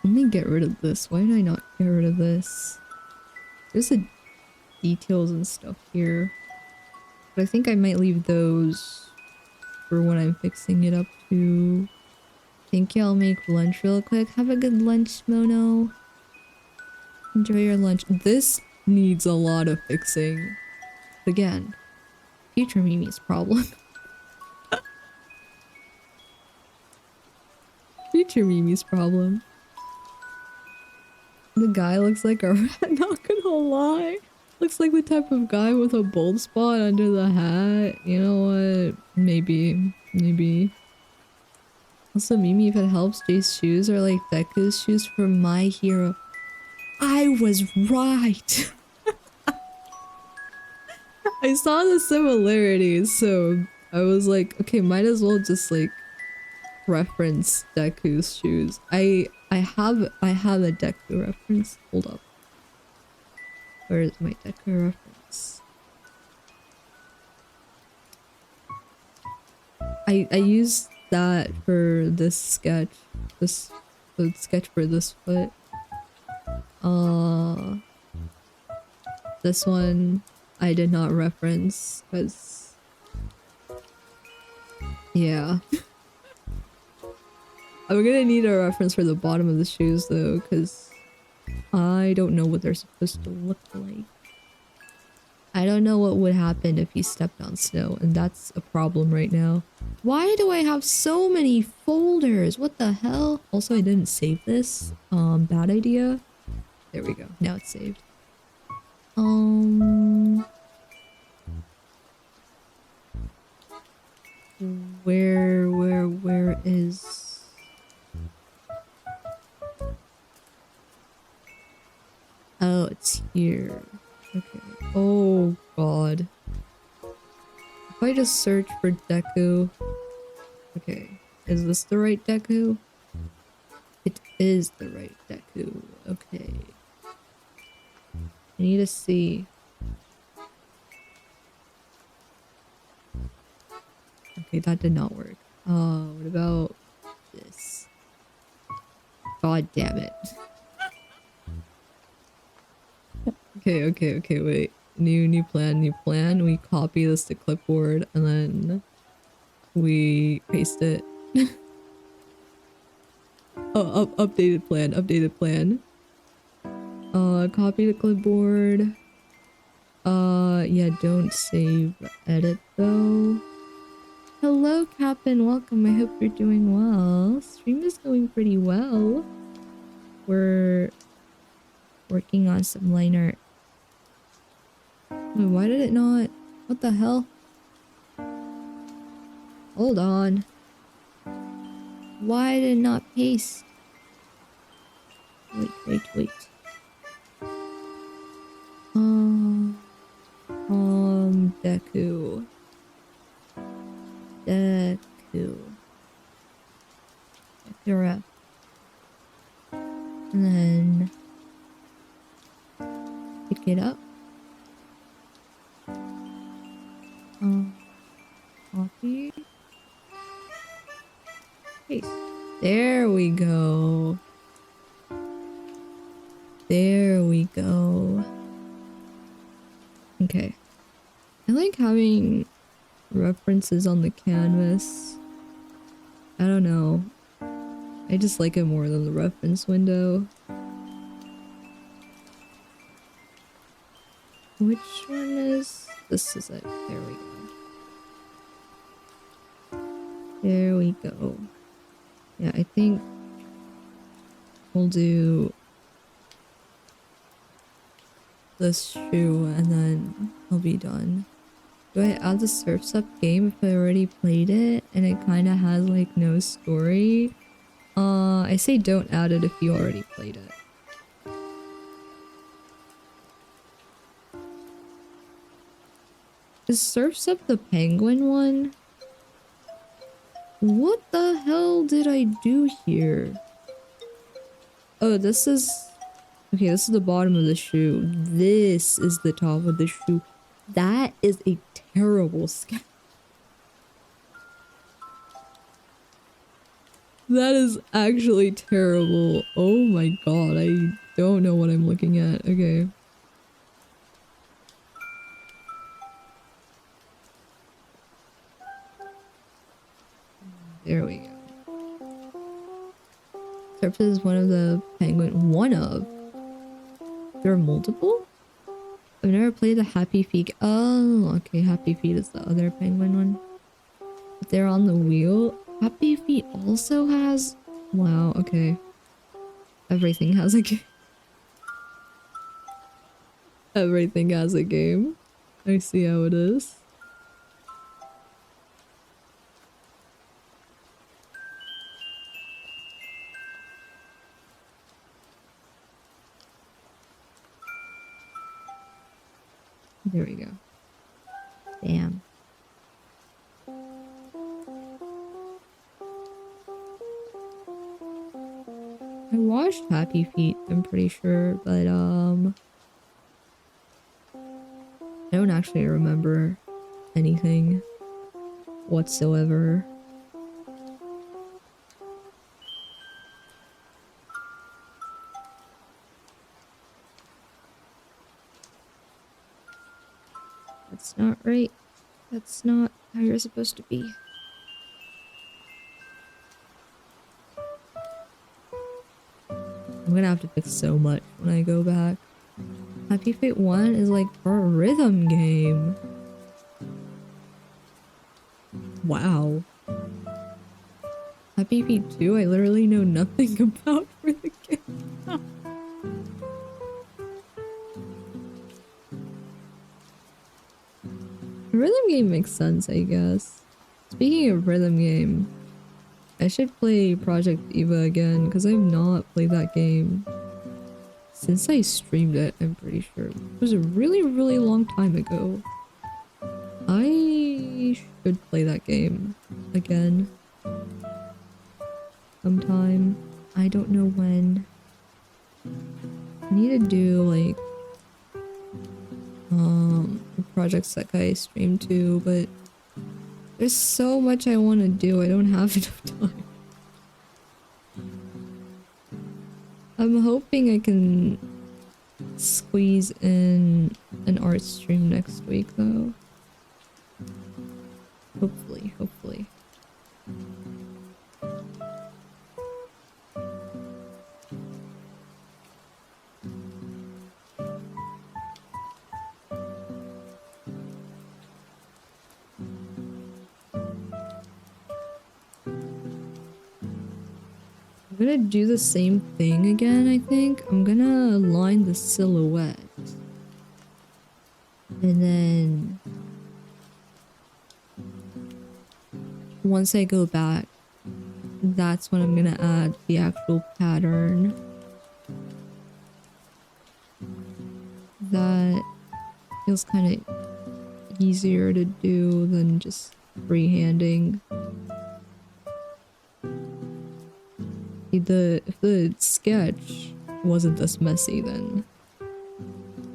Let me get rid of this. Why did I not get rid of this? There's the details and stuff here. But I think I might leave those for when I'm fixing it up too. Think I'll make lunch real quick. Have a good lunch, Mono. Enjoy your lunch. This needs a lot of fixing. Again, future Mimi's problem. Future Mimi's problem. The guy looks like a rat, not gonna lie. Looks like the type of guy with a bald spot under the hat. You know what? Maybe. Maybe. Also, Mimi, if it helps, Jay's shoes are like Deku's shoes for My Hero. I was right. I saw the similarities, so I was like, okay, might as well just like reference Deku's shoes. I have a Deku reference. Hold up. Where is my Deku reference? I used that for this sketch. This the sketch for this foot. Uh this one I did not reference because yeah. I'm gonna need a reference for the bottom of the shoes though, because I don't know what they're supposed to look like. I don't know what would happen if you stepped on snow, and that's a problem right now. Why do I have so many folders? What the hell? Also, I didn't save this. Bad idea. There we go. Now it's saved. Um, where is... Oh, it's here. Okay. Oh, God. If I just search for Deku... Okay. Is this the right Deku? It is the right Deku. Okay. I need to see. Okay, that did not work. What about this? God damn it. Okay, wait. New plan. We copy this to clipboard and then we paste it. Oh, updated plan. Copy to clipboard. Yeah, don't save edit though. Hello, Captain. Welcome. I hope you're doing well. Stream is going pretty well. We're working on some line art. Wait, why did it not? What the hell? Hold on. Why did it not paste? Wait. Deku. Dekura. And then pick it up. Copy. Paste. There we go. There we go. Okay. I like having references on the canvas. I don't know. I just like it more than the reference window. Which one is... This is it. There we go. There we go. Yeah, I think we'll do this shoe and then I'll be done. Do I add the Surf's Up game if I already played it and it kind of has like no story? I say don't add it if you already played it. Is Surf's Up the penguin one? What the hell did I do here? Oh, this is... Okay, this is the bottom of the shoe. This is the top of the shoe. That is a terrible sketch. That is actually terrible. Oh my god, I don't know what I'm looking at. Okay. There we go. Surface is one of the penguin. One of? There are multiple? I've never played the Happy Feet. Oh, okay. Happy Feet is the other penguin one. But they're on the wheel. Happy Feet also has... Wow, okay. Everything has a game. Everything has a game. I see how it is. There we go. Damn. I watched Happy Feet, I'm pretty sure, but I don't actually remember anything whatsoever. That's not right. That's not how you're supposed to be. I'm gonna have to fix so much when I go back. Happy Feet 1 is like a rhythm game. Wow. Happy Feet 2, I literally know nothing about for the game. Rhythm game makes sense, I guess. Speaking of rhythm game, I should play Project Eva again because I've not played that game since I streamed it, I'm pretty sure. It was a really, really long time ago. I should play that game again sometime. I don't know when. I need to do like the projects that guy streamed too, but there's so much I want to do. I don't have enough time. I'm hoping I can squeeze in an art stream next week though. Hopefully, hopefully. I'm gonna do the same thing again, I think. I'm gonna line the silhouette. And then once I go back, that's when I'm gonna add the actual pattern. That feels kind of easier to do than just freehanding. If the sketch wasn't this messy, then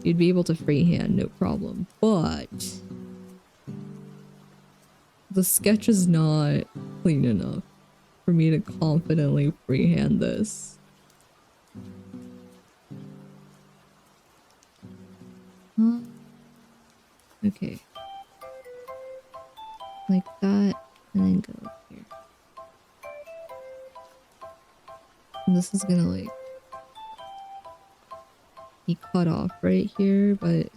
you'd be able to freehand no problem. But the sketch is not clean enough for me to confidently freehand this. Huh? Okay. Like that, and then go up here. And this is gonna like be cut off right here, but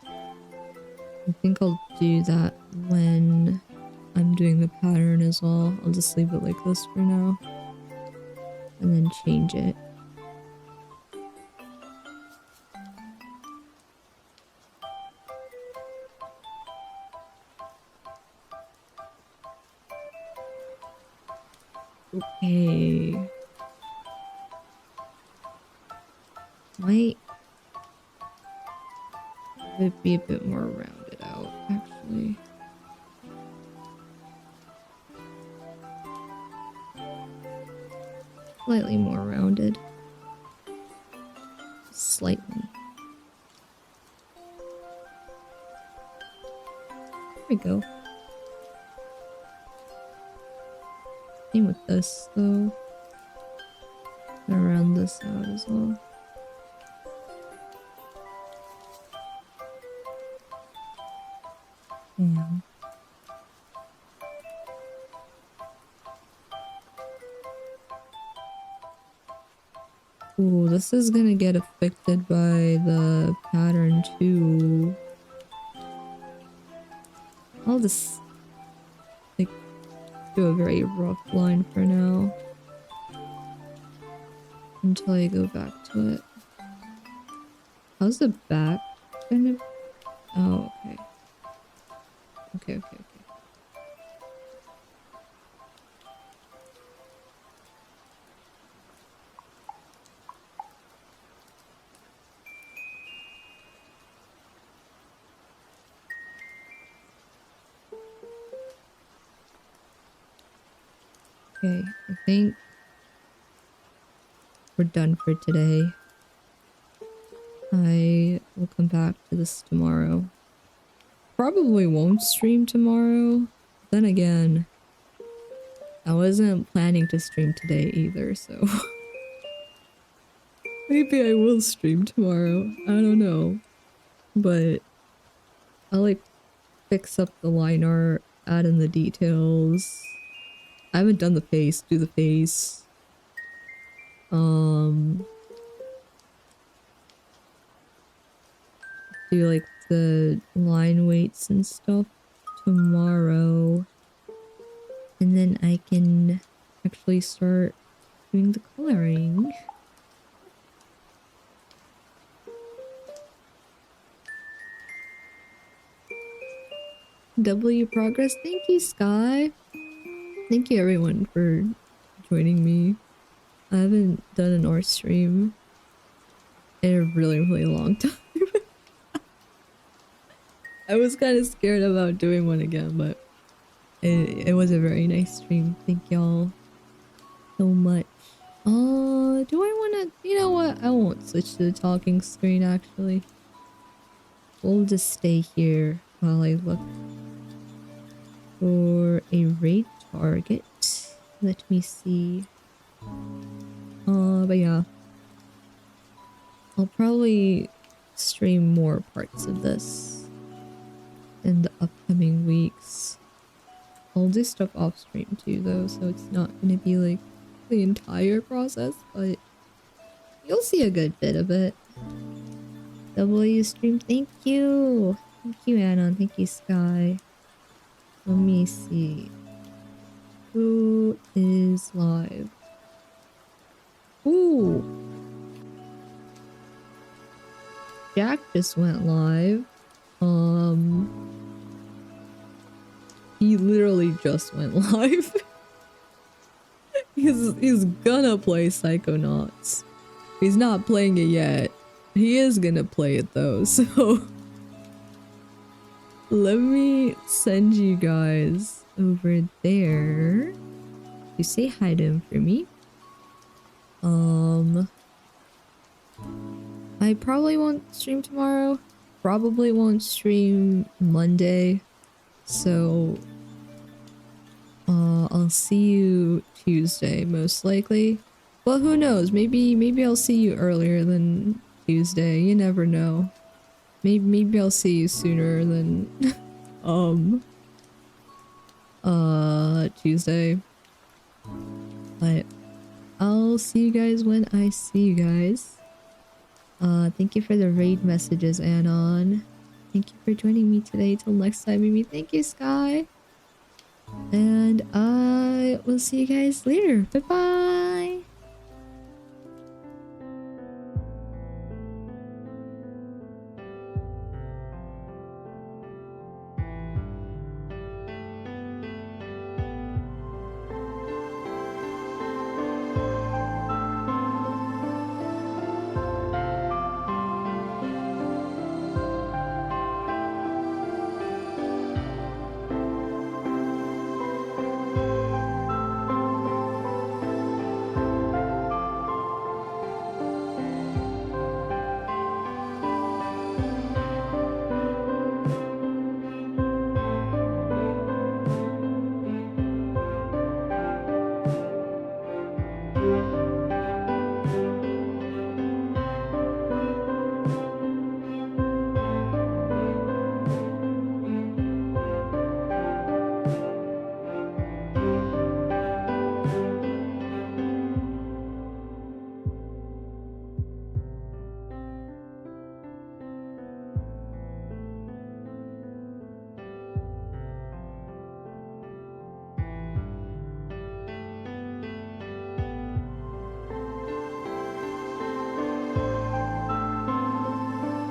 I think I'll do that when I'm doing the pattern as well. I'll just leave it like this for now. And then change it. Okay. Might it be a bit more rounded out, actually. Slightly more rounded. Slightly. There we go. Same with this, though. And round this out as well. Damn. Ooh, this is gonna get affected by the pattern too. I'll just like do a very rough line for now until I go back to it. How's the back gonna? Oh, okay. Okay, okay, okay. Okay, I think we're done for today. I will come back to this tomorrow. Probably won't stream tomorrow. Then again, I wasn't planning to stream today either, so maybe I will stream tomorrow. I don't know. But I'll like fix up the line art, add in the details. I haven't done the face, do the face. Do like the line weights and stuff tomorrow. And then I can actually start doing the coloring. W progress. Thank you, Sky. Thank you everyone for joining me. I haven't done an art stream in a really, really long time. I was kind of scared about doing one again, but it was a very nice stream. Thank y'all so much. Do I want to... You know what? I won't switch to the talking screen, actually. We'll just stay here while I look for a raid target. Let me see. But yeah. I'll probably stream more parts of this in the upcoming weeks. I'll do stuff off stream too though, so it's not gonna be like the entire process, but you'll see a good bit of it. W stream, thank you! Thank you, Anon, thank you, Sky. Let me see. Who is live? Ooh! Jack just went live. He literally just went live. he's gonna play Psychonauts. He's not playing it yet. He is gonna play it though, so let me send you guys over there. You say hi to him for me. I probably won't stream tomorrow. Probably won't stream Monday. So I'll see you Tuesday most likely. Well, who knows? Maybe I'll see you earlier than Tuesday. You never know. Maybe I'll see you sooner than Tuesday. But I'll see you guys when I see you guys. Thank you for the raid messages, Anon. Thank you for joining me today. Till next time, Mimi. Thank you, Sky. And I will see you guys later. Bye-bye.